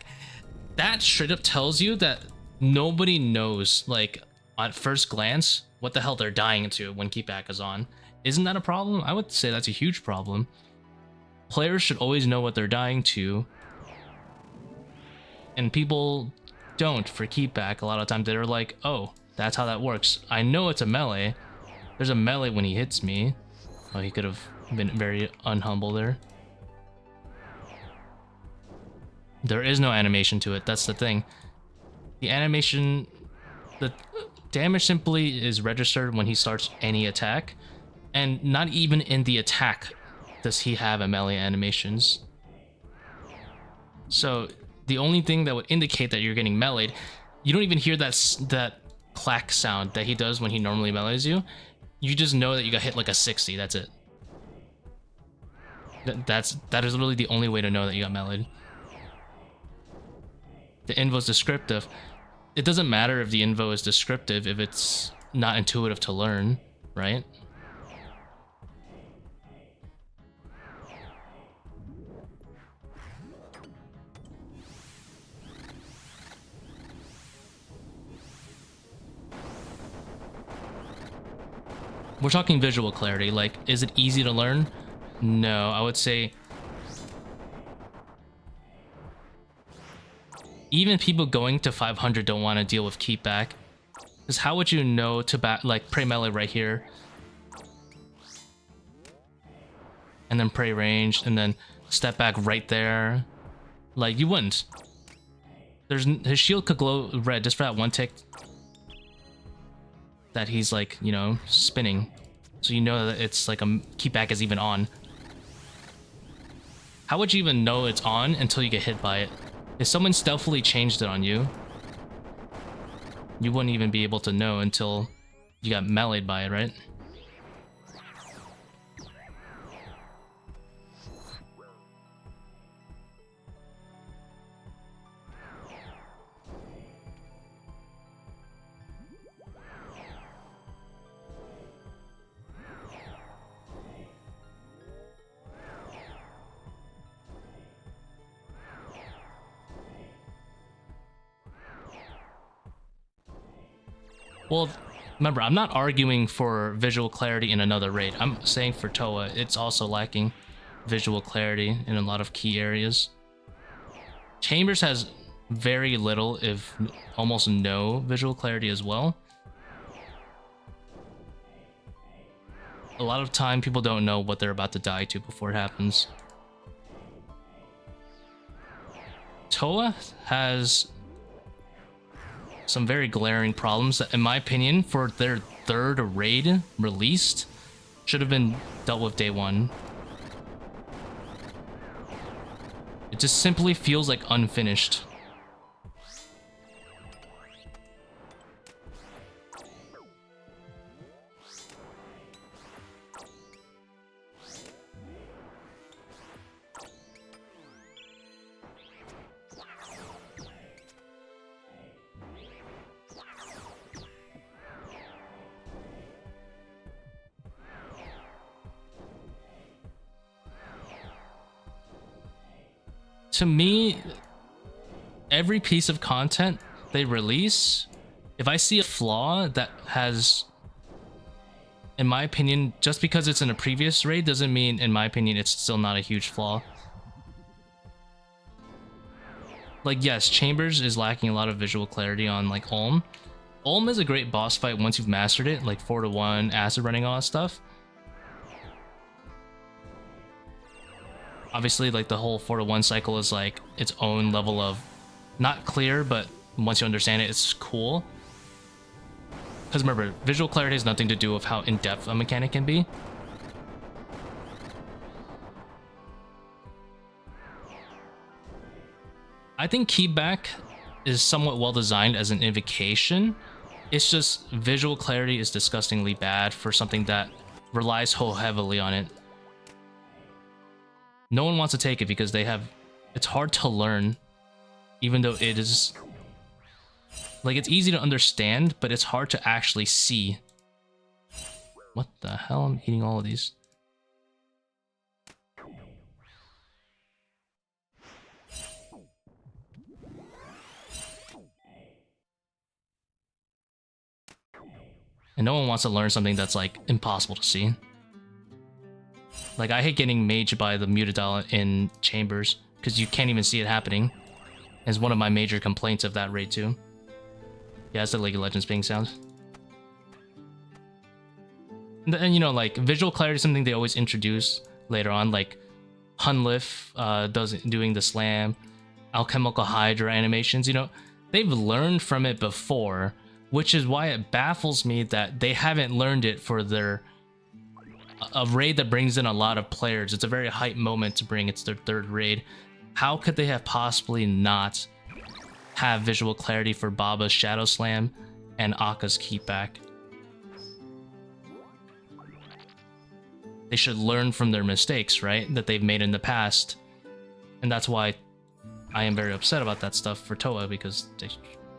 That straight up tells you that nobody knows, like, at first glance, what the hell they're dying into when Keepback is on. Isn't that a problem? I would say that's a huge problem. Players should always know what they're dying to. And people don't for Keepback. A lot of times they're like, oh, that's how that works. I know it's a melee. There's a melee when he hits me. Oh, he could have been very unhumble there. There is no animation to it. That's the thing. The animation, the damage simply is registered when he starts any attack, and not even in the attack does he have a melee animations. So the only thing that would indicate that you're getting meleeed, you don't even hear that clack sound that he does when he normally melees you. You just know that you got hit like a 60. That's it. That is literally the only way to know that you got meleeed. The invo is descriptive. It doesn't matter if the info is descriptive if it's not intuitive to learn, right? We're talking visual clarity. Like, is it easy to learn? No, I would say even people going to 500 don't want to deal with Keepback. Because how would you know to like pray melee right here, and then pray ranged, and then step back right there? Like, you wouldn't. His shield could glow red just for that one tick that he's like, you know, spinning. So you know that it's like a Keepback is even on. How would you even know it's on until you get hit by it? If someone stealthily changed it on you, you wouldn't even be able to know until you got meleeed by it, right? Well, remember, I'm not arguing for visual clarity in another raid. I'm saying for ToA, it's also lacking visual clarity in a lot of key areas. Chambers has very little, if almost no, visual clarity as well. A lot of time, people don't know what they're about to die to before it happens. ToA has some very glaring problems that, in my opinion, for their third raid released, should have been dealt with day one. It just simply feels like unfinished. To me, every piece of content they release, if I see a flaw that has, in my opinion, just because it's in a previous raid doesn't mean, in my opinion, it's still not a huge flaw. Like, yes, Chambers is lacking a lot of visual clarity on, like, Ulm. Ulm is a great boss fight once you've mastered it, like 4-to-1, acid running, all that stuff. Obviously, like, the whole 4-to-1 cycle is like its own level of not clear, but once you understand it, it's cool. Because remember, visual clarity has nothing to do with how in-depth a mechanic can be. I think keepback is somewhat well designed as an invocation. It's just visual clarity is disgustingly bad for something that relies so heavily on it. No one wants to take it because it's hard to learn, even though it is like it's easy to understand, but it's hard to actually see. What the hell? I'm eating all of these. And no one wants to learn something that's like impossible to see. Like I hate getting maged by the muted dial in chambers because you can't even see it happening. It's one of my major complaints of that raid too. Yeah, it's the League of Legends ping sound. And you know, like visual clarity is something they always introduce later on, like Hunlif doing the slam, alchemical hydra animations. You know, they've learned from it before, which is why it baffles me that they haven't learned it for a raid that brings in a lot of players. It's a very hype moment to bring. It's their third raid. How could they have possibly not have visual clarity for Baba's Shadow Slam and Akka's Keepback? They should learn from their mistakes, right? That they've made in the past. And that's why I am very upset about that stuff for ToA, because they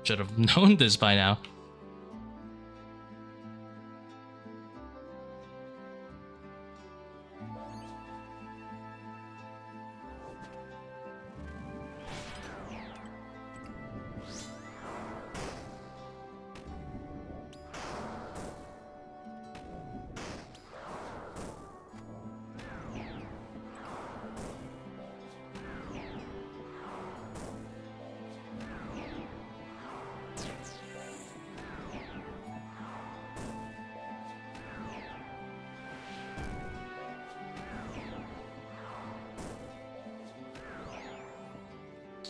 should have known this by now.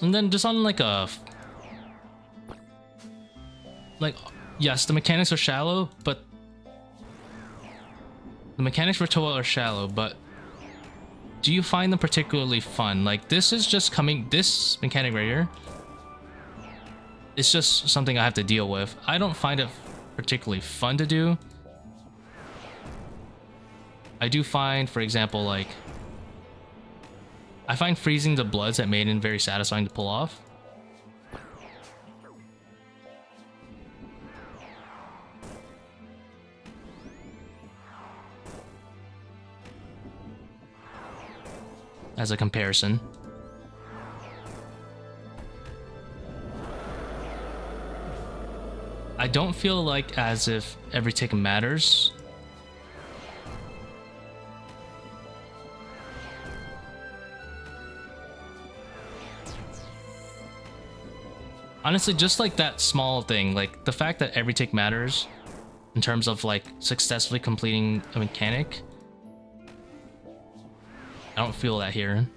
And then just on like yes, the mechanics are shallow, but the mechanics for ToA are shallow, but do you find them particularly fun? Like this mechanic right here, it's just something I have to deal with. I don't find it particularly fun to do. I do find, for example, like I find freezing the bloods at Maiden very satisfying to pull off. As a comparison. I don't feel like as if every tick matters. Honestly, just like that small thing, like the fact that every tick matters in terms of like successfully completing a mechanic, I don't feel that here.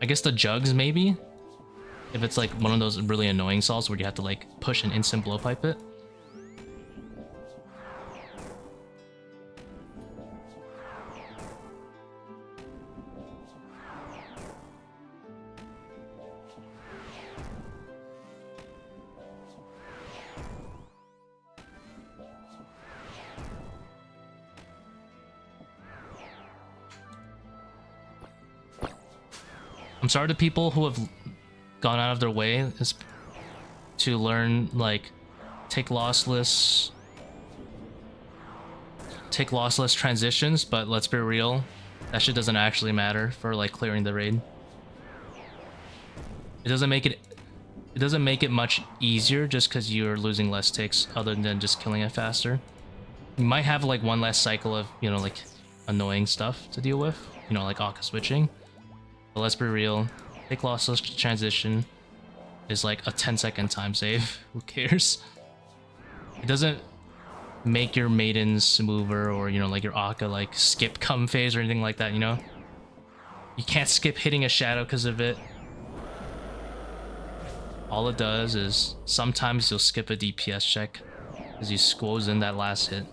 I guess the jugs maybe, if it's like one of those really annoying salts where you have to like push an instant blowpipe it. I'm sorry to people who have gone out of their way to learn, like, take lossless transitions, but let's be real, that shit doesn't actually matter for like clearing the raid. It doesn't make it much easier just because you're losing less ticks other than just killing it faster. You might have like one less cycle of, you know, like annoying stuff to deal with, you know, like Akka switching. But let's be real, take lossless transition is like a 10-second time save. Who cares? It doesn't make your Maiden smoother or, you know, like your Akka like skip come phase or anything like that, you know? You can't skip hitting a shadow because of it. All it does is sometimes you'll skip a DPS check as you squoze in that last hit.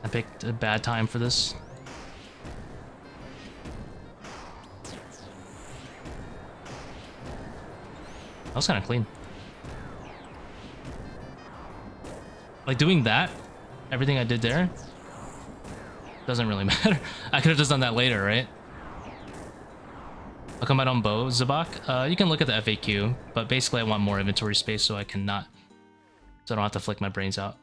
I picked a bad time for this. That was kind of clean. Like doing that, everything I did there, doesn't really matter. I could have just done that later, right? I'll come out on bow, Zebak. You can look at the FAQ, but basically I want more inventory space so I don't have to flick my brains out.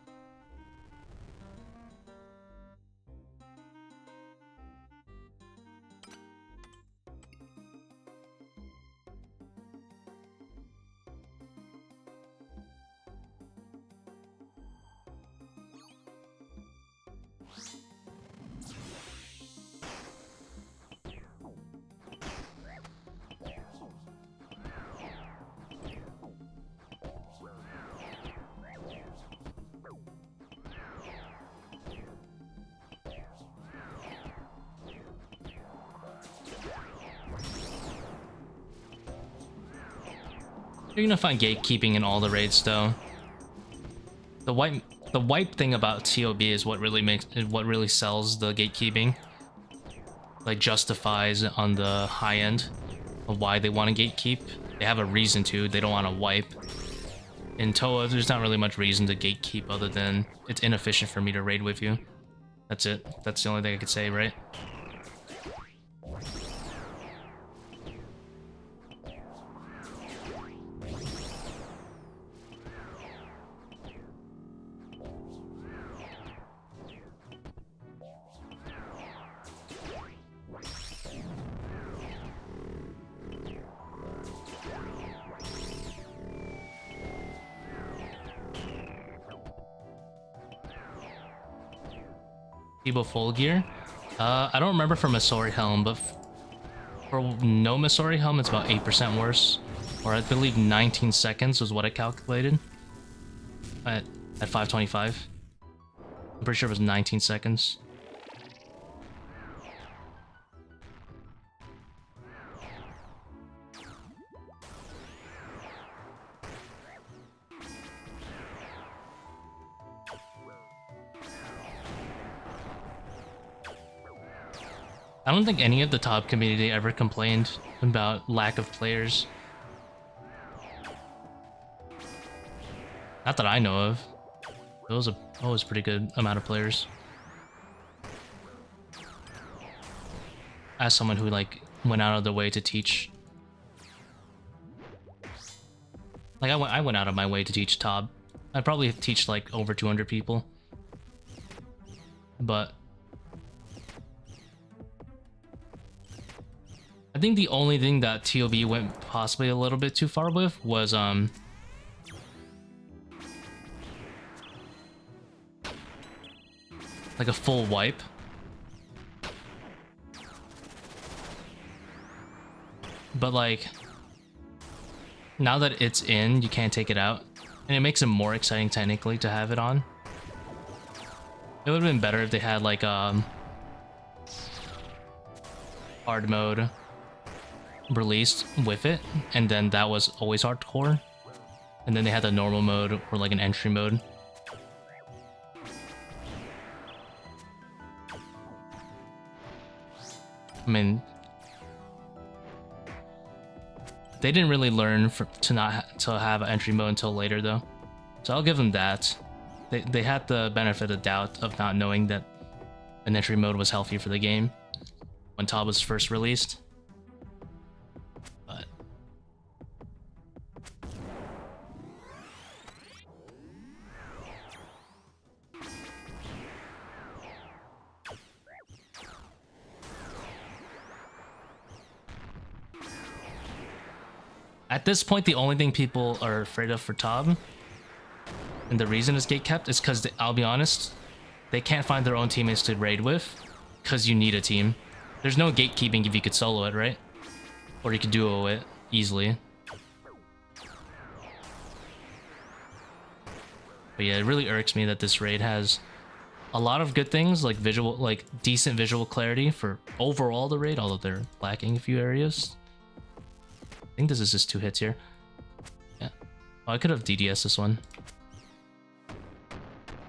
You're gonna find gatekeeping in all the raids though. The wipe thing about TOB is what really sells the gatekeeping. Like justifies on the high end of why they want to gatekeep. They have a reason to, they don't want to wipe. In ToA, there's not really much reason to gatekeep other than it's inefficient for me to raid with you. That's it. That's the only thing I could say, right? Tbow full gear. I don't remember for Masori helm, but for no Masori helm, it's about 8% worse. Or I believe 19 seconds was what I calculated at 525. I'm pretty sure it was 19 seconds. I don't think any of the top community ever complained about lack of players. Not that I know of. It was a always pretty good amount of players. As someone who like went out of their way to teach. Like I went out of my way to teach Tbow. I probably teach like over 200 people. But I think the only thing that TOB went possibly a little bit too far with was like a full wipe. But like now that it's in, you can't take it out. And it makes it more exciting technically to have it on. It would have been better if they had like hard mode released with it, and then that was always hardcore, and then they had the normal mode or like an entry mode. I mean, they didn't really learn to have an entry mode until later though, so I'll give them that. They had the benefit of the doubt of not knowing that an entry mode was healthy for the game when Tbow was first released. But at this point, the only thing people are afraid of for Tbow, and the reason it's gatekept, is because, I'll be honest, they can't find their own teammates to raid with, because you need a team. There's no gatekeeping if you could solo it, right? Or you could duo it easily. But yeah, it really irks me that this raid has a lot of good things, like decent visual clarity for overall the raid, although they're lacking a few areas. I think this is just 2 hits here. Yeah. Oh, I could have DDS this one.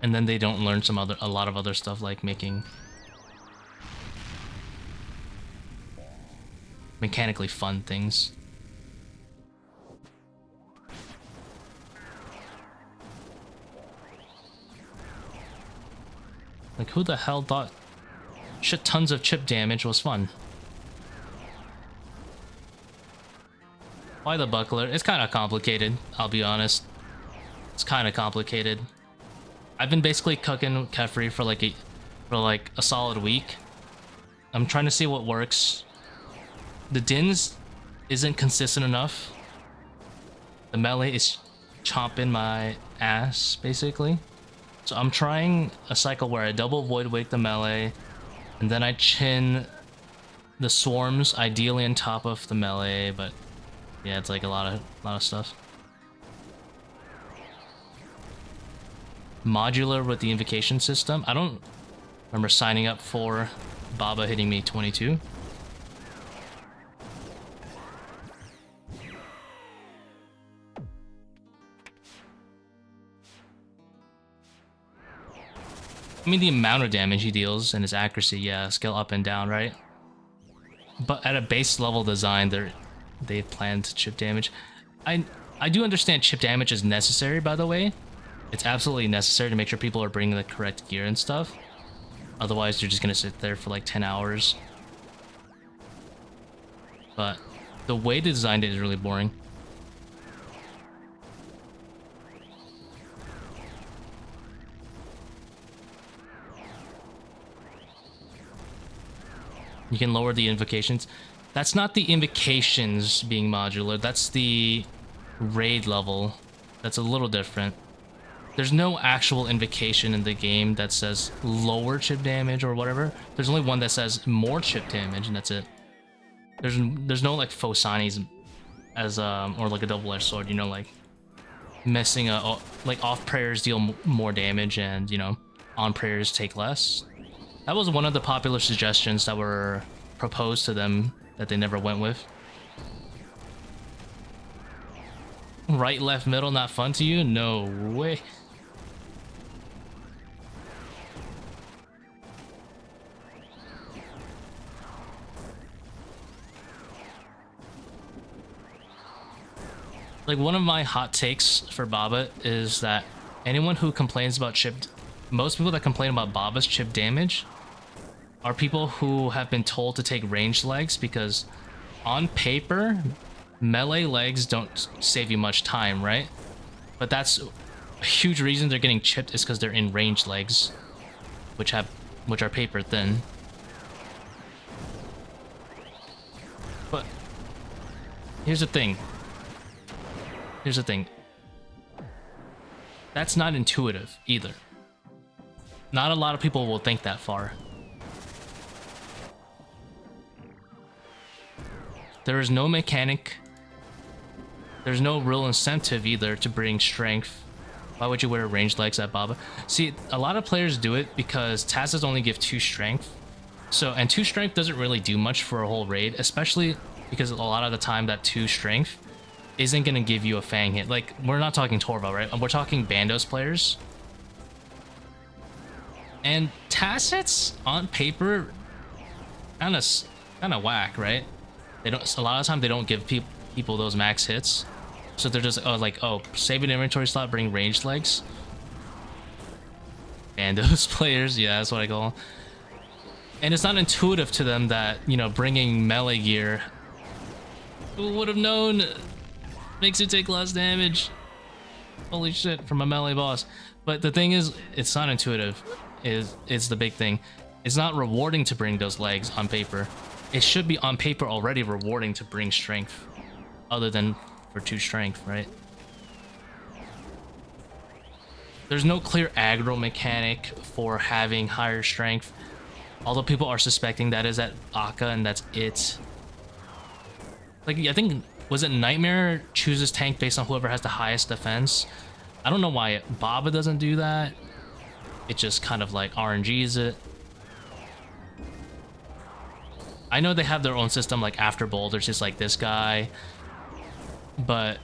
and then they don't learn a lot of other stuff like making mechanically fun things. Like, who the hell thought shit tons of chip damage was fun? Why the buckler? It's kind of complicated, I'll be honest. It's kind of complicated. I've been basically cooking Kephri for like a solid week. I'm trying to see what works. The dins isn't consistent enough. The melee is chomping my ass, basically. So I'm trying a cycle where I double void wake the melee, and then I chin the swarms, ideally on top of the melee, but yeah, it's like a lot of stuff. Modular with the invocation system. I don't remember signing up for Baba hitting me 22. I mean, the amount of damage he deals and his accuracy, yeah, scale up and down, right? But at a base level design, they've planned chip damage. I do understand chip damage is necessary, by the way. It's absolutely necessary to make sure people are bringing the correct gear and stuff. Otherwise, you're just gonna sit there for like 10 hours. But the way they designed it is really boring. You can lower the invocations. That's not the invocations being modular. That's the raid level. That's a little different. There's no actual invocation in the game that says lower chip damage or whatever. There's only one that says more chip damage, and that's it. There's no like Fosanis as or like a double-edged sword, you know, like missing like off prayers deal more damage and, you know, on prayers take less. That was one of the popular suggestions that were proposed to them that they never went with. Right, left, middle, not fun to you? No way. Like, one of my hot takes for Baba is that anyone who complains about most people that complain about Baba's chip damage are people who have been told to take ranged legs, because on paper, melee legs don't save you much time, right? But that's a huge reason they're getting chipped is because they're in ranged legs, which are paper thin. But here's the thing. That's not intuitive either. Not a lot of people will think that far. There is no mechanic. There's no real incentive either to bring strength. Why would you wear ranged legs at Baba? See, a lot of players do it because Taz's only give 2 strength. And 2 strength doesn't really do much for a whole raid, especially because a lot of the time that 2 strength isn't going to give you a fang hit. Like, we're not talking Torval, right? We're talking Bandos players. And Taz hits on paper kind of whack, right? They don't. A lot of the time they don't give people those max hits, so they're just save an inventory slot, bring ranged legs. And those players, yeah, that's what I call them. And it's not intuitive to them that, you know, bringing melee gear, who would have known, makes it take less damage. Holy shit, from a melee boss. But the thing is, it's not intuitive. Is the big thing. It's not rewarding to bring those legs on paper. It should be on paper already rewarding to bring strength, other than for 2 strength, right? There's no clear aggro mechanic for having higher strength, although people are suspecting that is at Akka, and that's it. Like, I think, was it Nightmare chooses tank based on whoever has the highest defense? I don't know why Baba doesn't do that. It just kind of like RNGs it. I know they have their own system, like after boulders, just like this guy. But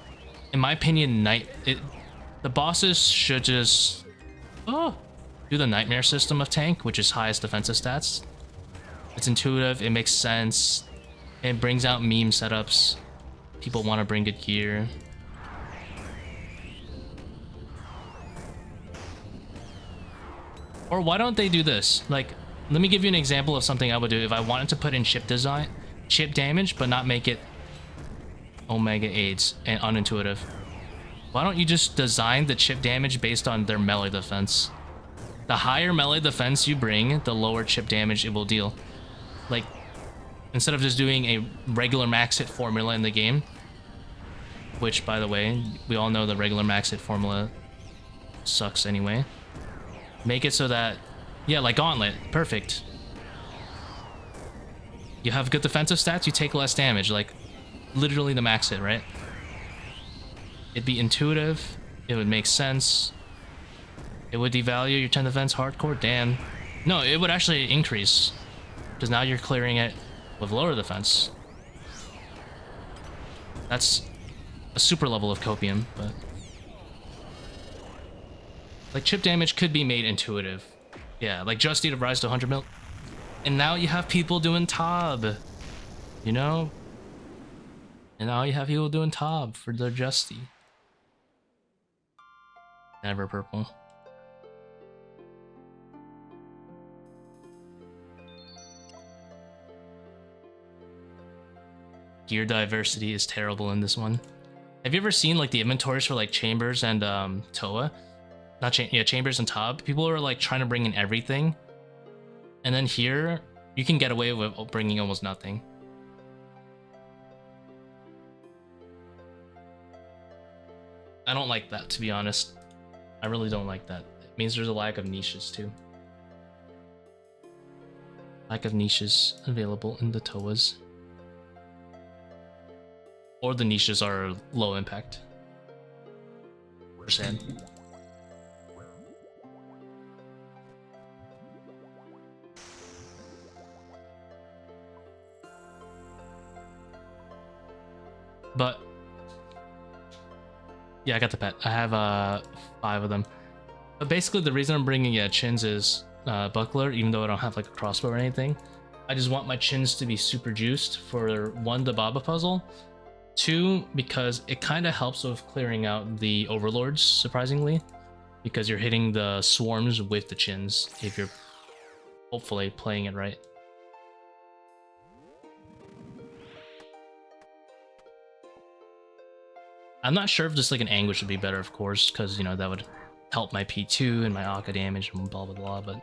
in my opinion, the bosses should just... Oh, do the nightmare system of tank, which is highest defensive stats. It's intuitive, it makes sense, it brings out meme setups. People want to bring good gear. Or why don't they do this? Like, let me give you an example of something I would do if I wanted to put in chip design, chip damage, but not make it Omega AIDS and unintuitive. Why don't you just design the chip damage based on their melee defense? The higher melee defense you bring, the lower chip damage it will deal. Like, instead of just doing a regular max hit formula in the game, which, by the way, we all know the regular max hit formula sucks anyway. Make it so that, yeah, like Gauntlet, perfect. You have good defensive stats, you take less damage, like literally the max hit, right? It'd be intuitive, it would make sense. It would devalue your 10 defense hardcore, damn. No, it would actually increase, because now you're clearing it with lower defense. That's a super level of copium, but like chip damage could be made intuitive. Yeah, like just need to rise to 100 mil. And now you have people doing Tob, you know? And now you have people doing Tob for their Justy. Never purple. Gear diversity is terrible in this one. Have you ever seen like the inventories for like Chambers and ToA? Yeah, Chambers and Tob. People are like trying to bring in everything. And then here, you can get away with bringing almost nothing. I don't like that, to be honest. I really don't like that. It means there's a lack of niches too. Lack of niches available in the ToAs. Or the niches are low impact. Percent. But yeah, I got the pet. I have 5 of them. But basically the reason I'm bringing chins is buckler, even though I don't have like a crossbow or anything. I just want my chins to be super juiced for 1, the Baba puzzle, 2, because it kind of helps with clearing out the Overlords, surprisingly, because you're hitting the swarms with the chins if you're hopefully playing it right. I'm not sure if just like an anguish would be better, of course, because, you know, that would help my P2 and my Akka damage and blah blah blah, but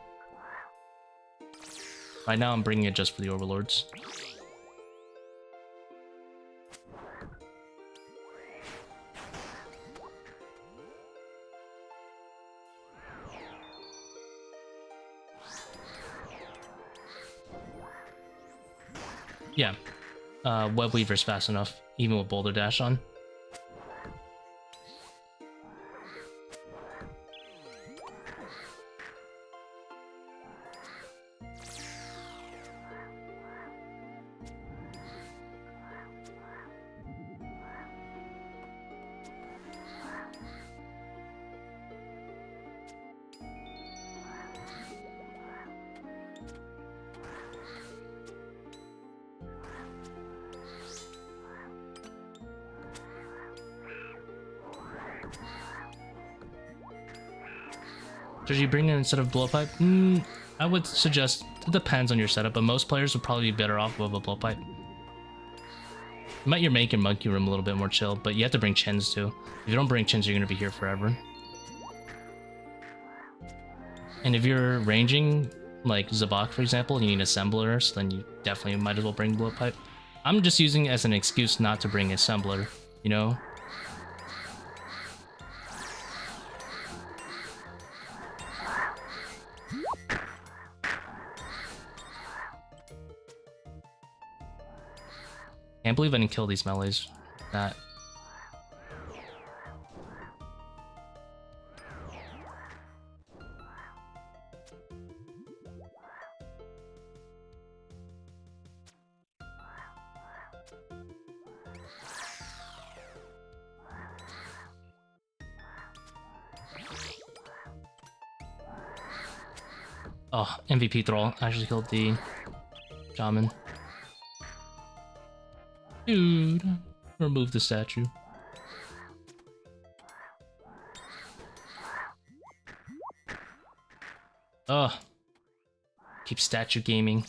right now I'm bringing it just for the Overlords. Yeah, webweaver's fast enough, even with boulder dash on. Should you bring it instead of blowpipe? I would suggest, it depends on your setup, but most players would probably be better off with a blowpipe. You're making monkey room a little bit more chill, but you have to bring chins too. If you don't bring chins, you're going to be here forever. And if you're ranging, like Zebak for example, and you need assembler, so then you definitely might as well bring blowpipe. I'm just using it as an excuse not to bring assembler, you know? Can't believe I didn't kill these melees. That. Oh, MVP thrall actually killed the shaman. Dude, remove the statue. Ugh. Keep statue gaming.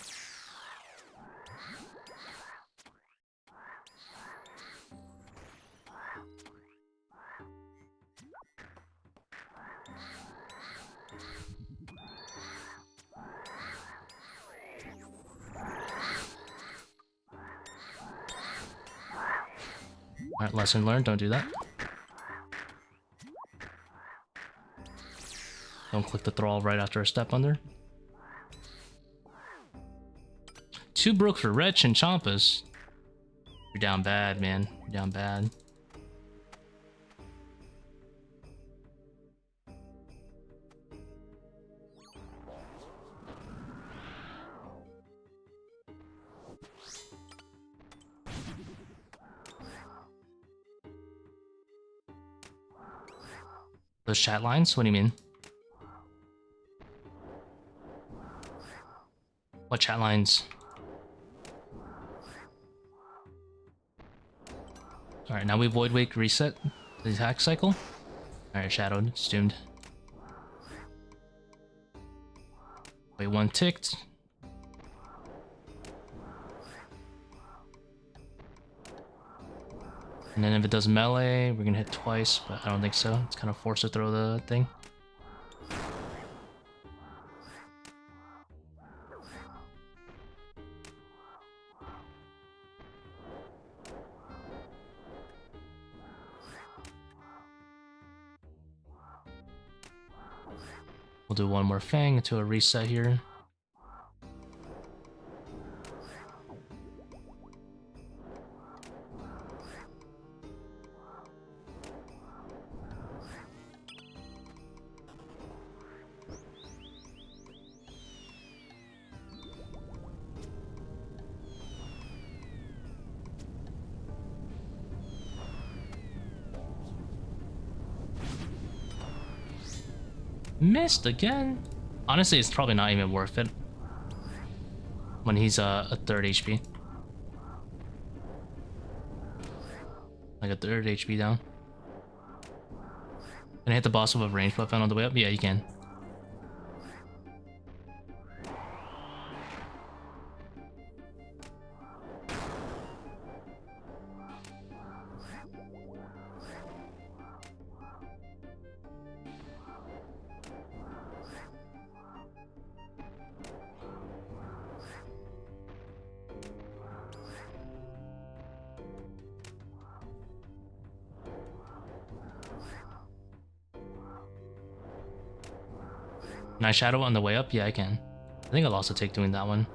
Alright, lesson learned, don't do that. Don't click the thrall right after a step under. 2 broke for Wretch and Champas. You're down bad, man. You're down bad. Those chat lines? What do you mean? What chat lines? Alright, now we Void Wake reset the attack cycle. Alright, Shadowed. It's doomed. Wait, 1 ticked. And then if it does melee, we're gonna hit twice, but I don't think so. It's kind of forced to throw the thing. We'll do 1 more Fang into a reset here. Missed again. Honestly, it's probably not even worth it when he's a 3rd HP. Like a 3rd HP down. Can I hit the boss with a ranged weapon on the way up? Yeah, you can. Can I shadow on the way up? Yeah, I can. I think I'll also take doing that one.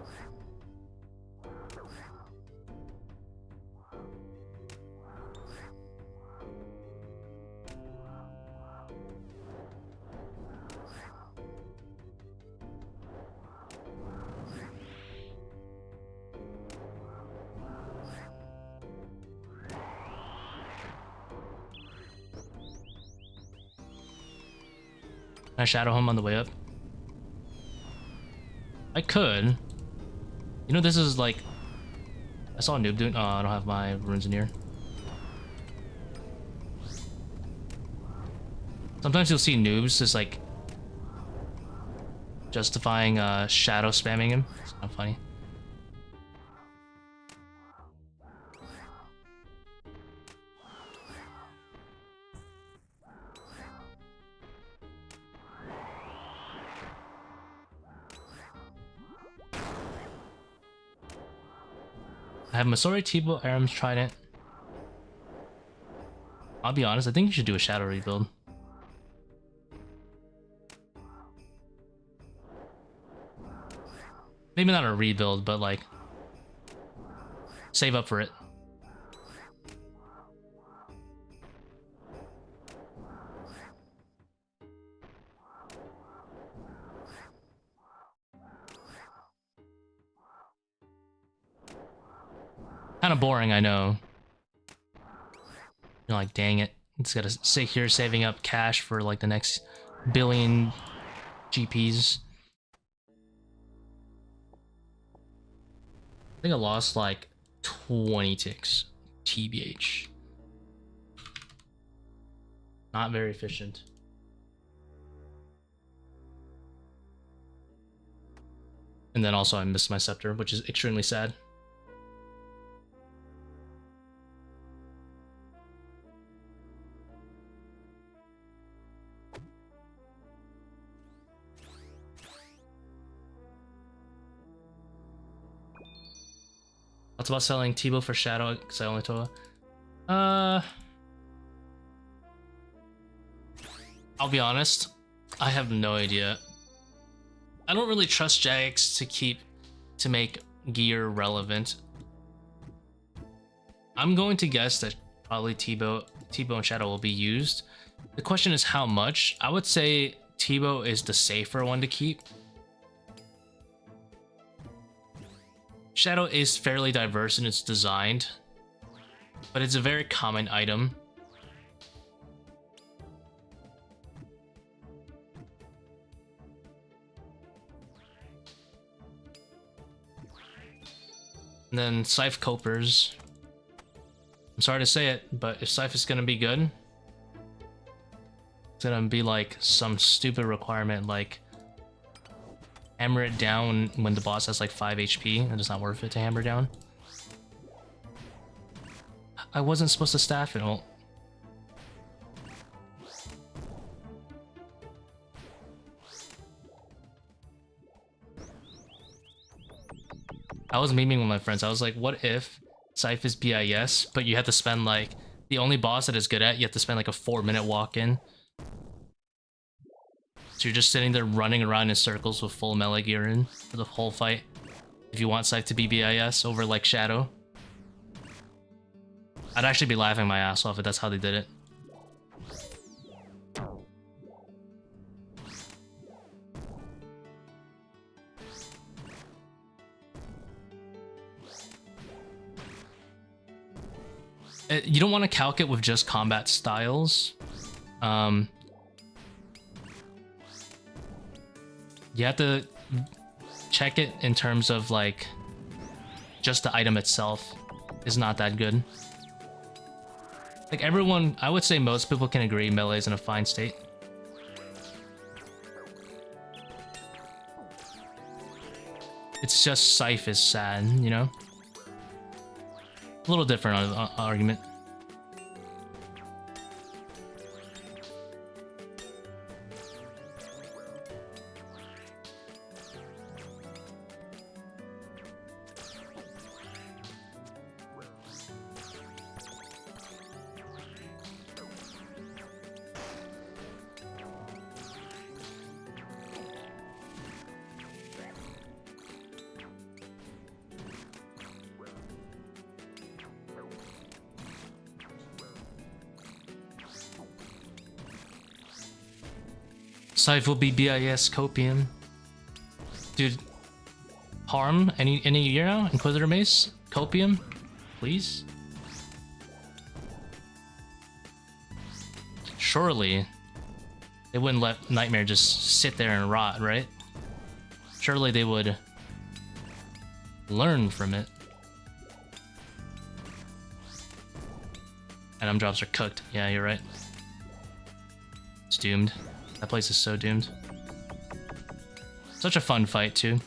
Can I shadow him on the way up? I could. You know, this is like... I saw a noob doing... Oh, I don't have my runes in here. Sometimes you'll see noobs just like... justifying shadow spamming him. It's kind of funny. I have Masori, Tbow, Aram's Trident. I'll be honest, I think you should do a shadow rebuild. Maybe not a rebuild, but like... save up for it. Kind of boring, I know. You're like, dang it. It's gotta sit here saving up cash for like the next billion GPs. think I lost like 20 ticks. TBH. Not very efficient. And then also I missed my sceptre, which is extremely sad. What's about selling Tbow for Shadow because I only ToA? I'll be honest, I have no idea. I don't really trust Jax to make gear relevant. I'm going to guess that probably Tbow and Shadow will be used. The question is how much. I would say Tbow is the safer one to keep. Shadow is fairly diverse in its design, but it's a very common item. And then Scythe Copers. I'm sorry to say it, but if Scythe is gonna be good, it's gonna be like some stupid requirement like hammer it down when the boss has like 5 HP, and it's not worth it to hammer down. I wasn't supposed to staff it. Well, I was memeing with my friends. I was like, what if Scythe is BIS, but you have to spend like, the only boss that is good at, you have to spend like a 4-minute walk-in. So you're just sitting there running around in circles with full melee gear in for the whole fight. If you want Scythe to be BIS over like Shadow. I'd actually be laughing my ass off if that's how they did it. You don't want to calc it with just combat styles. You have to check it in terms of like just the item itself is not that good. Like everyone, I would say most people can agree melee is in a fine state. It's just Scythe is sad, you know? A little different argument. Scythe will be BIS copium. Dude, harm any year now? Inquisitor Mace? Copium? Please? Surely they wouldn't let Nightmare just sit there and rot, right? Surely they would learn from it. Item drops are cooked. Yeah, you're right. It's doomed. That place is so doomed. Such a fun fight, too.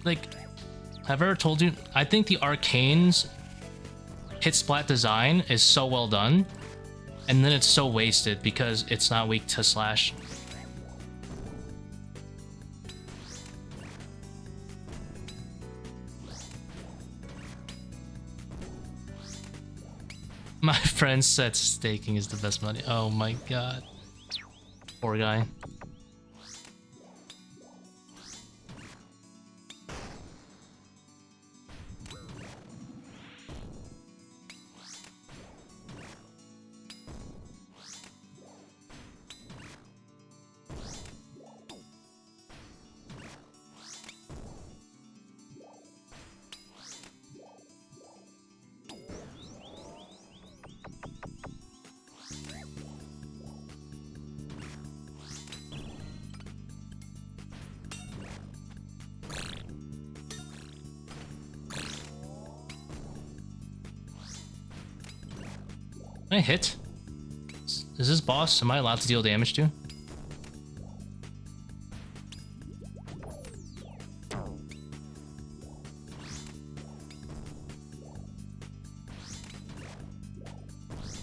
Like, have I ever told you? I think the Arcane's hit splat design is so well done, and then it's so wasted because it's not weak to slash. My friend said staking is the best money. Oh my god. Poor guy. Can I hit? Is this boss? Am I allowed to deal damage to?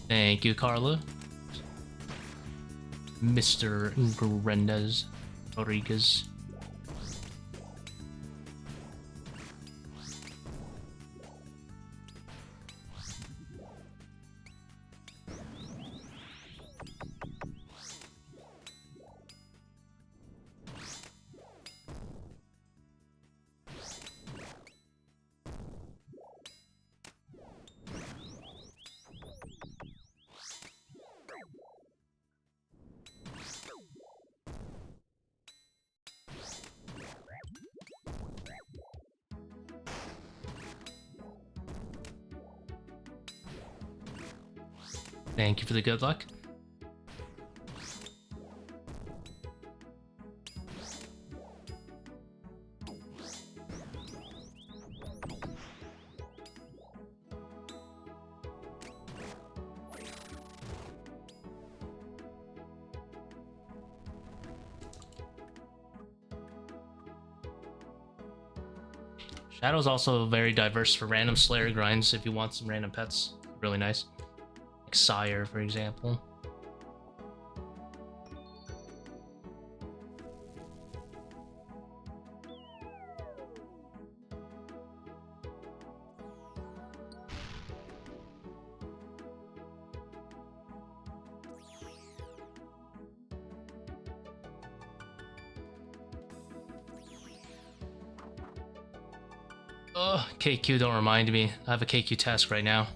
Thank you, Carla. Mr. Grendez Rodriguez. Thank you for the good luck. Shadow's also very diverse for random Slayer grinds if you want some random pets. Really nice. Like Sire, for example. Oh, KQ, don't remind me. I have a KQ task right now.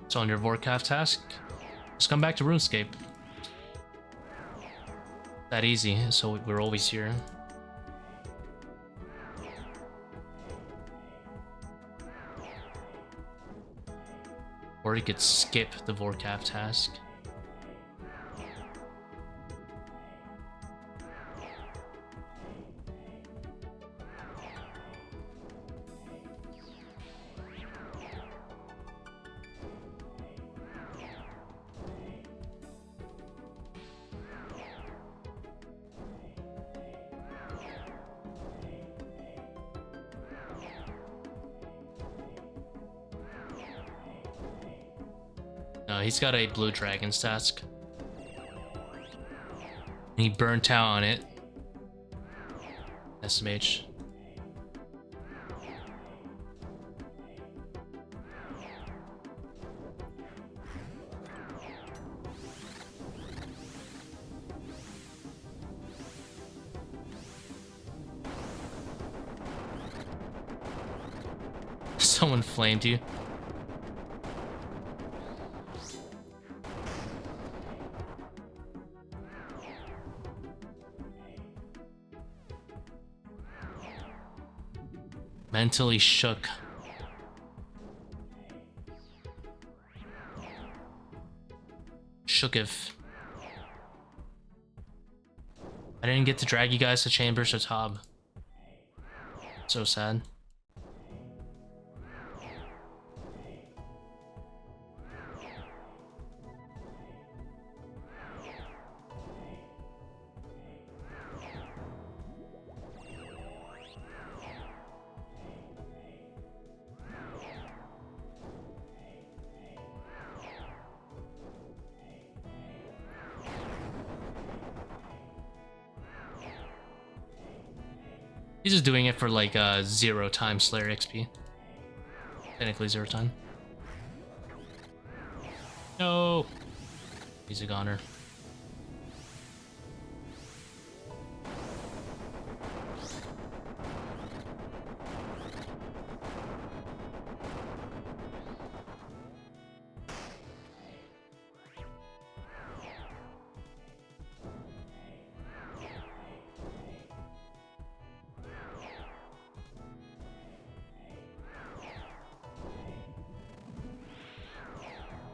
So on your Vorkath task, just come back to RuneScape. That easy, so we're always here. Or you could skip the Vorkath task. No, he's got a blue dragon's task. And he burnt out on it. SMH. Someone flamed you. Mentally shook. Shook if. I didn't get to drag you guys to Chambers or Tbow. So sad. He's just doing it for like 0 time Slayer XP. Technically 0 time. No! He's a goner.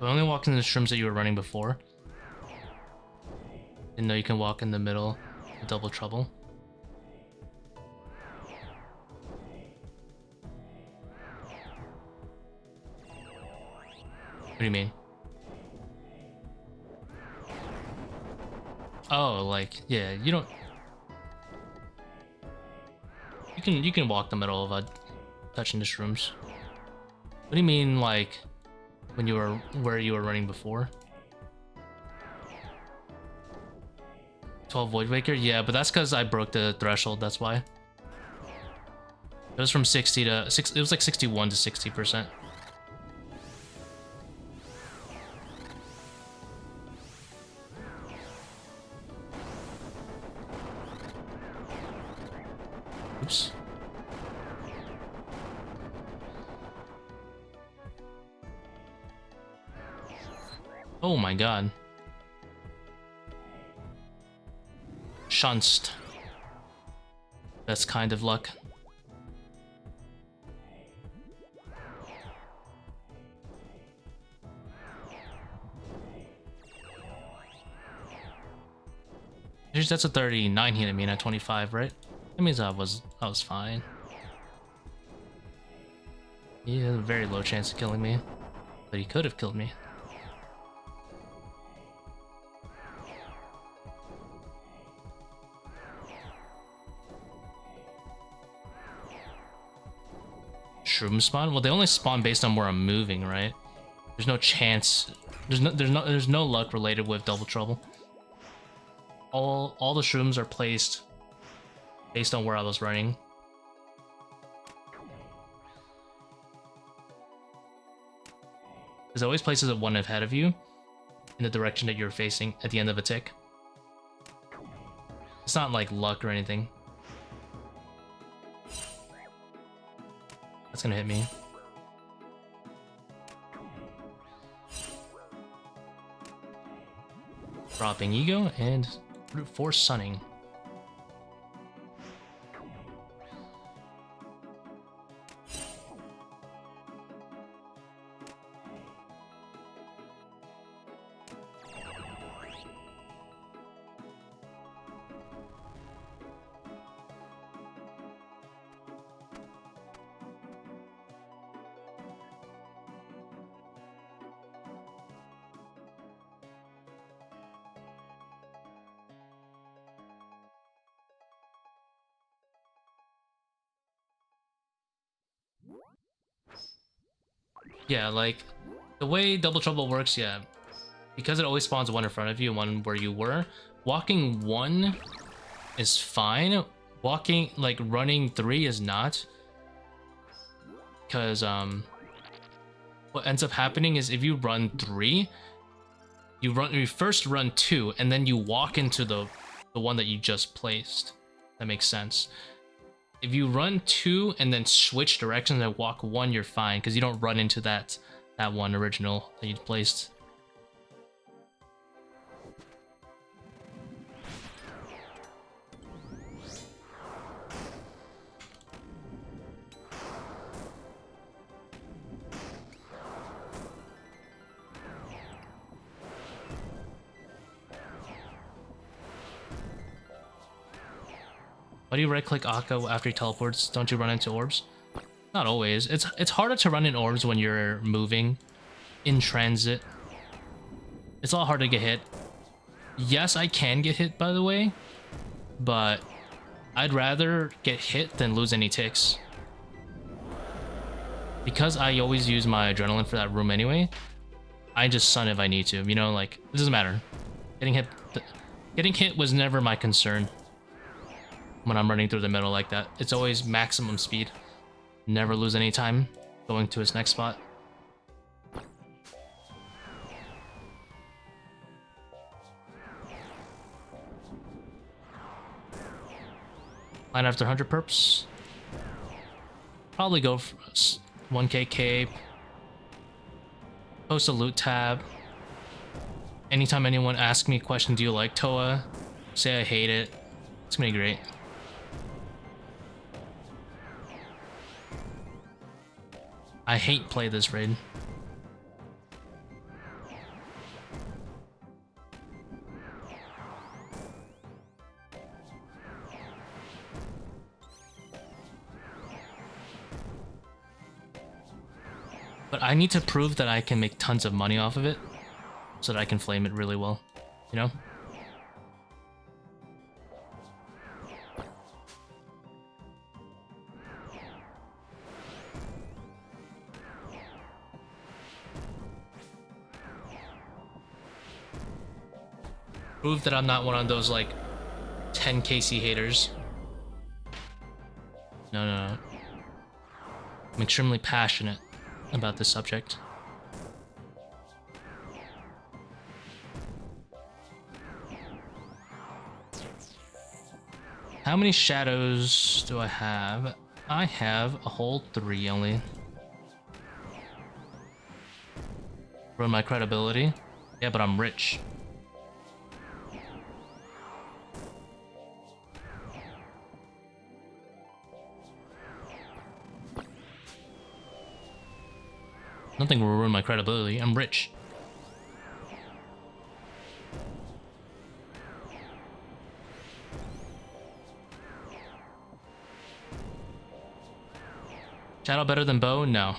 I only walked in the shrooms that you were running before. Didn't know you can walk in the middle of double trouble. What do you mean? Oh, like, yeah, you don't... You can walk the middle of touching the shrooms. What do you mean, like, when you were where you were running before? 12 Void Waker? Yeah, but that's because I broke the threshold, that's why. It was from 60 to... it was like 61 to 60%. Oops. Oh my god. Shunced. Best kind of luck. That's a 39 hit at me at 25, right? That means I was fine. He had a very low chance of killing me, but he could have killed me. Shroom spawn? Well, they only spawn based on where I'm moving, right? There's no chance. There's no luck related with double trouble. All the shrooms are placed based on where I was running. There's always places at one ahead of you in the direction that you're facing at the end of a tick. It's not like luck or anything. That's gonna hit me. Dropping ego and brute force sunning. Yeah, like, the way double trouble works, yeah, because it always spawns one in front of you and one where you were, walking one is fine. Walking, like, running 3 is not. Because, what ends up happening is if you run 3, you first run 2, and then you walk into the one that you just placed. That makes sense. If you run 2 and then switch directions and walk 1, you're fine, because you don't run into that one original that you placed. Why do you right-click Akka after he teleports? Don't you run into orbs? Not always. It's harder to run in orbs when you're moving in transit. It's a lot harder to get hit. Yes, I can get hit, by the way, but I'd rather get hit than lose any ticks. Because I always use my adrenaline for that room anyway, I just stun if I need to. You know, like, it doesn't matter. Getting hit was never my concern. When I'm running through the middle like that, it's always maximum speed. Never lose any time going to his next spot. Line after 100 perps. Probably go for 1k cape. Post a loot tab. Anytime anyone asks me a question, do you like ToA? Say I hate it. It's gonna be great. I hate play this raid. But I need to prove that I can make tons of money off of it so that I can flame it really well, you know? Prove that I'm not one of those, like, 10 KC haters. No. I'm extremely passionate about this subject. How many shadows do I have? I have a whole 3 only. Ruin my credibility? Yeah, but I'm rich. Nothing will ruin my credibility. I'm rich. Shadow better than bow? No.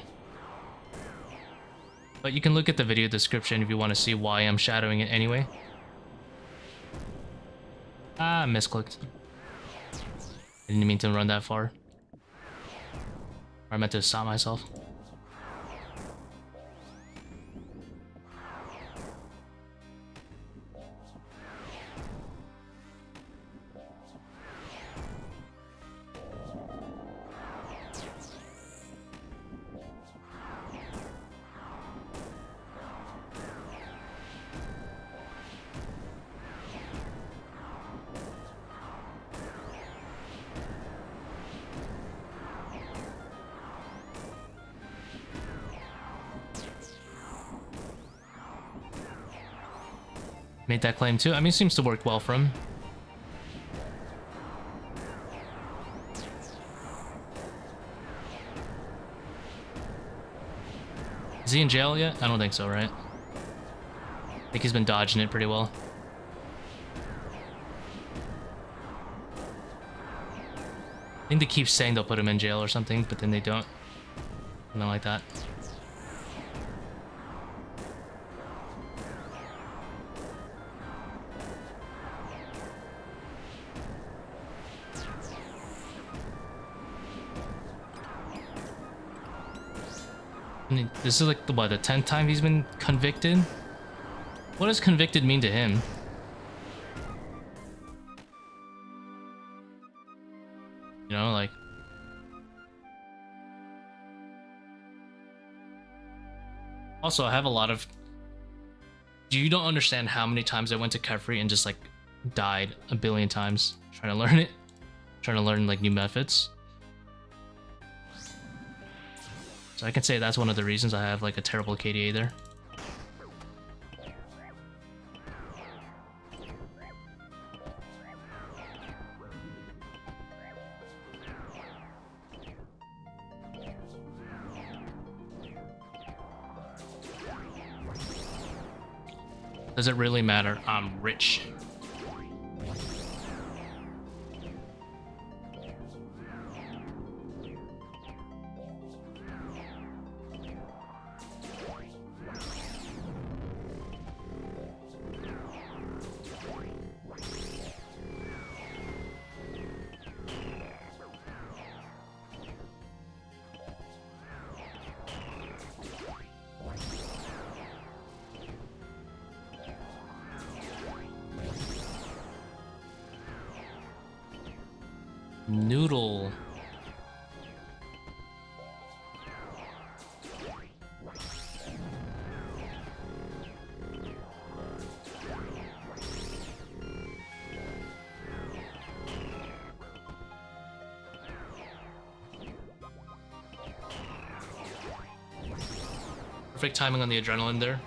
But you can look at the video description if you want to see why I'm shadowing it anyway. Ah, misclicked. I didn't mean to run that far. I meant to stop myself. Made that claim too. I mean, it seems to work well for him. Is he in jail yet? I don't think so, right? I think he's been dodging it pretty well. I think they keep saying they'll put him in jail or something, but then they don't. Something like that. This is like the 10th time he's been convicted? What does convicted mean to him? You know, like... Also, I have a lot of... You don't understand how many times I went to Kephri and just like died a billion times trying to learn it. Trying to learn like new methods. So I can say that's one of the reasons I have like a terrible KDA there. Does it really matter? I'm rich. Noodle. Perfect timing on the adrenaline there.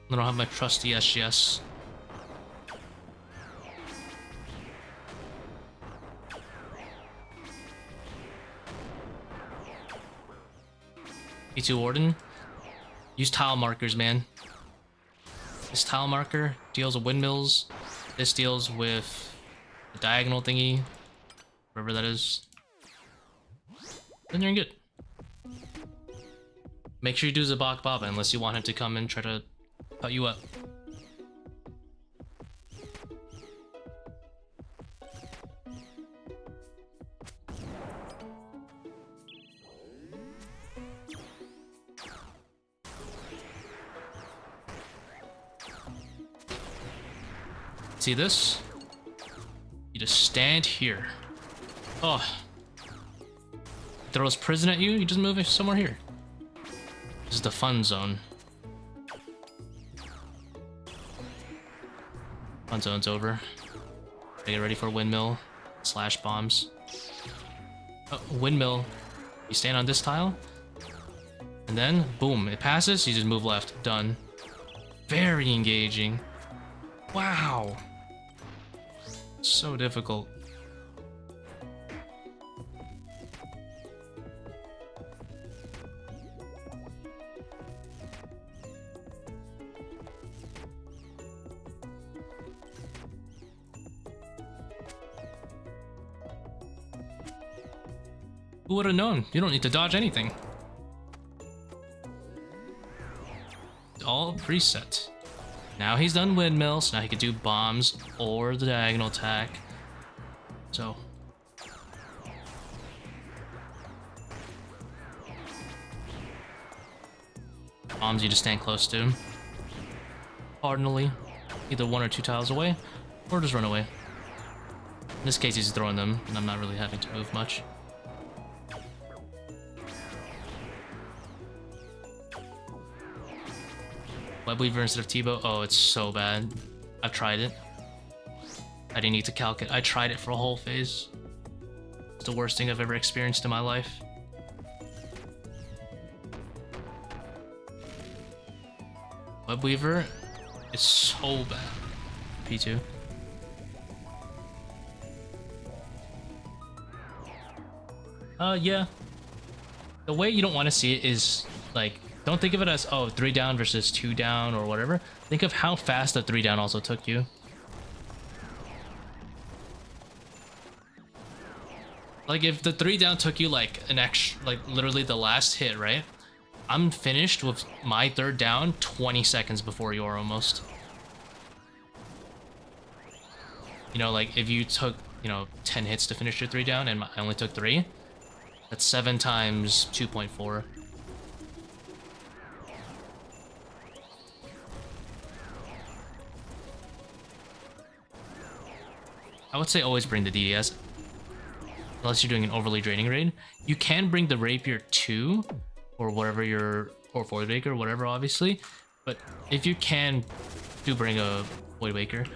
I don't have my trusty SGS. P2 Warden. Use tile markers, man. This tile marker deals with windmills. This deals with the diagonal thingy. Whatever that is. Then you're good. Make sure you do Zebak Baba unless you want him to come and try to cut you up. See this? You just stand here. Oh. Throws prison at you, you just move it somewhere here. This is the fun zone. Fun zone's over. Get ready for windmill / bombs. Oh, windmill. You stand on this tile. And then, boom, it passes, you just move left. Done. Very engaging. Wow. So difficult. Who would have known? You don't need to dodge anything. It's all preset. Now he's done windmills, now he can do bombs or the diagonal attack. So. Bombs you just stand close to. Cardinally. Either 1 or 2 tiles away, or just run away. In this case he's throwing them, and I'm not really having to move much. Webweaver instead of Tbow. Oh, it's so bad. I've tried it. I didn't need to calc it. I tried it for a whole phase. It's the worst thing I've ever experienced in my life. Webweaver is so bad. P2. Yeah. The way you don't want to see it is, like, don't think of it as, oh, 3 down versus 2 down or whatever. Think of how fast the 3 down also took you. Like, if the 3 down took you, like, an extra, like, literally the last hit, right? I'm finished with my 3rd down 20 seconds before you are almost. You know, like, if you took, you know, 10 hits to finish your 3 down and I only took 3, that's 7 times 2.4. I would say always bring the DDS, unless you're doing an overly draining raid. You can bring the rapier too, or whatever your, or Void Waker, whatever, obviously. But if you can do bring a Void Waker,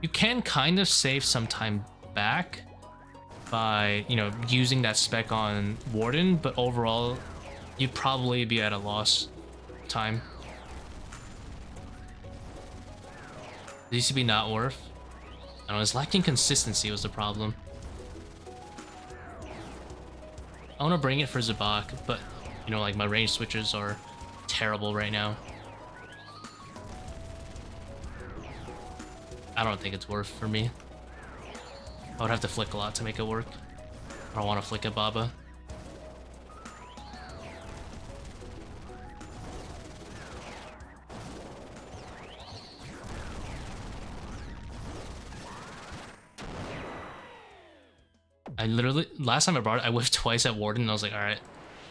you can kind of save some time back by, you know, using that spec on Warden, but overall, you'd probably be at a loss time. It used to be not worth. I don't know, it's lacking consistency was the problem. I want to bring it for Zebak, but, you know, like, my range switches are terrible right now. I don't think it's worth for me. I would have to flick a lot to make it work. I don't want to flick a Baba. I literally, last time I brought it, I whiffed twice at Warden and I was like, alright,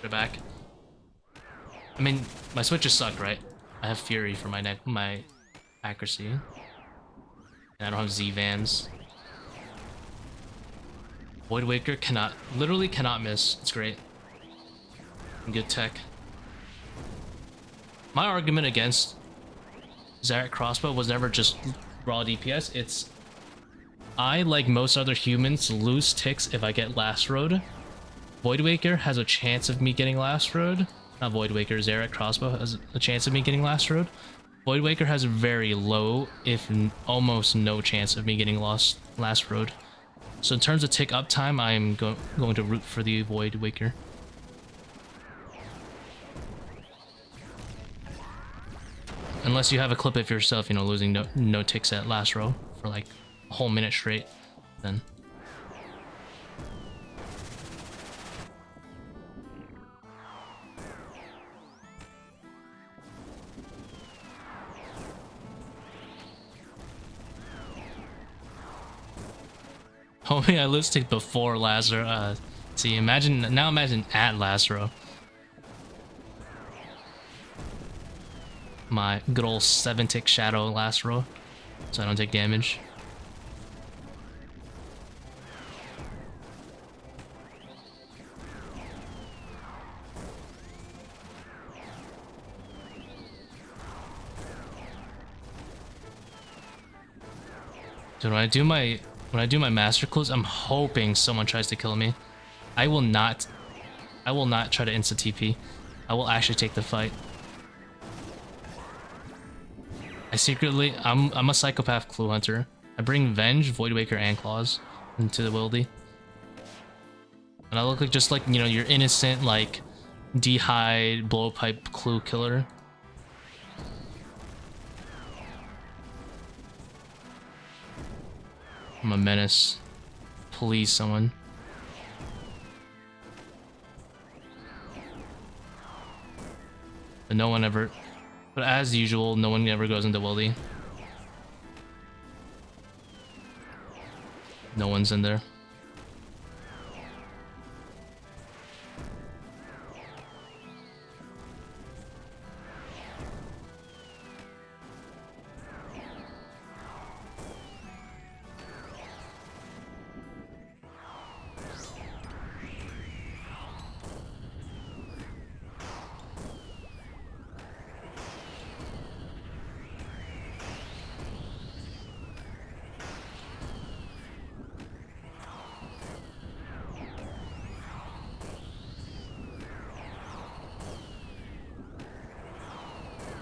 put it back. I mean, my switches suck, right? I have Fury for my accuracy. And I don't have zvambs. Void Waker cannot, literally cannot miss. It's great. Good tech. My argument against Zarek Crossbow was never just raw DPS, it's I, like most other humans, lose ticks if I get last road. Void Waker has a chance of me getting last road. Not Void Waker, Zarek Crossbow has a chance of me getting last road. Voidwaker has a very low, if almost no chance of me getting lost last road. So in terms of tick uptime, I'm going to root for the Voidwaker. Unless you have a clip of yourself, you know, losing no ticks at last row for like a whole minute straight, then. Hopefully I lose tick before last row. See, imagine at last row. My good old 7-tick shadow last row, so I don't take damage. So when I do my master close, I'm hoping someone tries to kill me. I will not try to insta TP. I will actually take the fight. I'm a psychopath clue hunter. I bring Venge, Voidwaker, and Claws into the wildy. And I look like just like, you know, your innocent, like, D-hide, blowpipe clue killer. I'm a menace. Please, someone. But no one ever... But as usual, no one ever goes into wildy. No one's in there.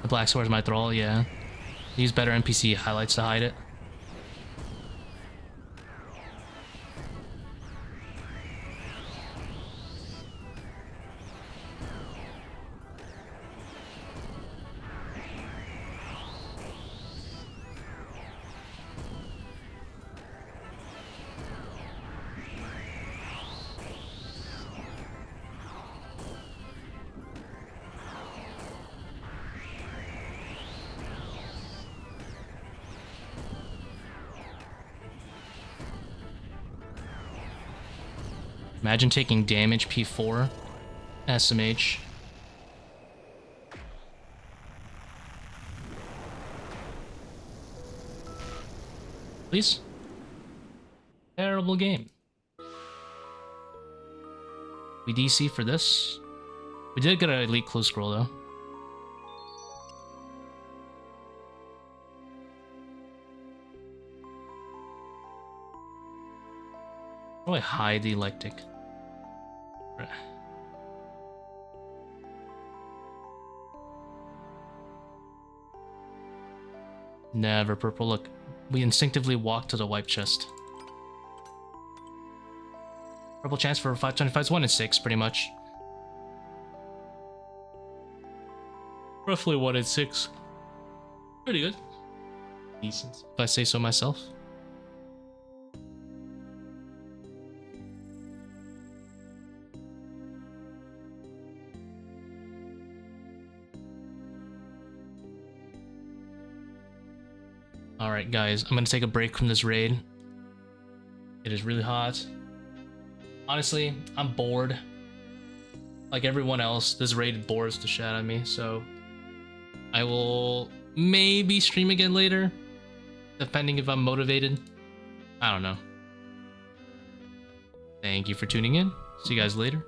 The black sword is my thrall, yeah. Use better NPC highlights to hide it. Imagine taking damage P4, SMH. Please? Terrible game. We DC for this. We did get an elite clue scroll though. How do I hide the electric? Never purple. Look, we instinctively walk to the wipe chest. Purple chance for 525 is 1 in 6, pretty much. Roughly 1 in 6. Pretty good. Decent, if I say so myself. Alright guys, I'm gonna take a break from this raid. It is really hot. Honestly, I'm bored. Like everyone else, this raid bores the shit out of me, so I will maybe stream again later, depending if I'm motivated. I don't know. Thank you for tuning in. See you guys later.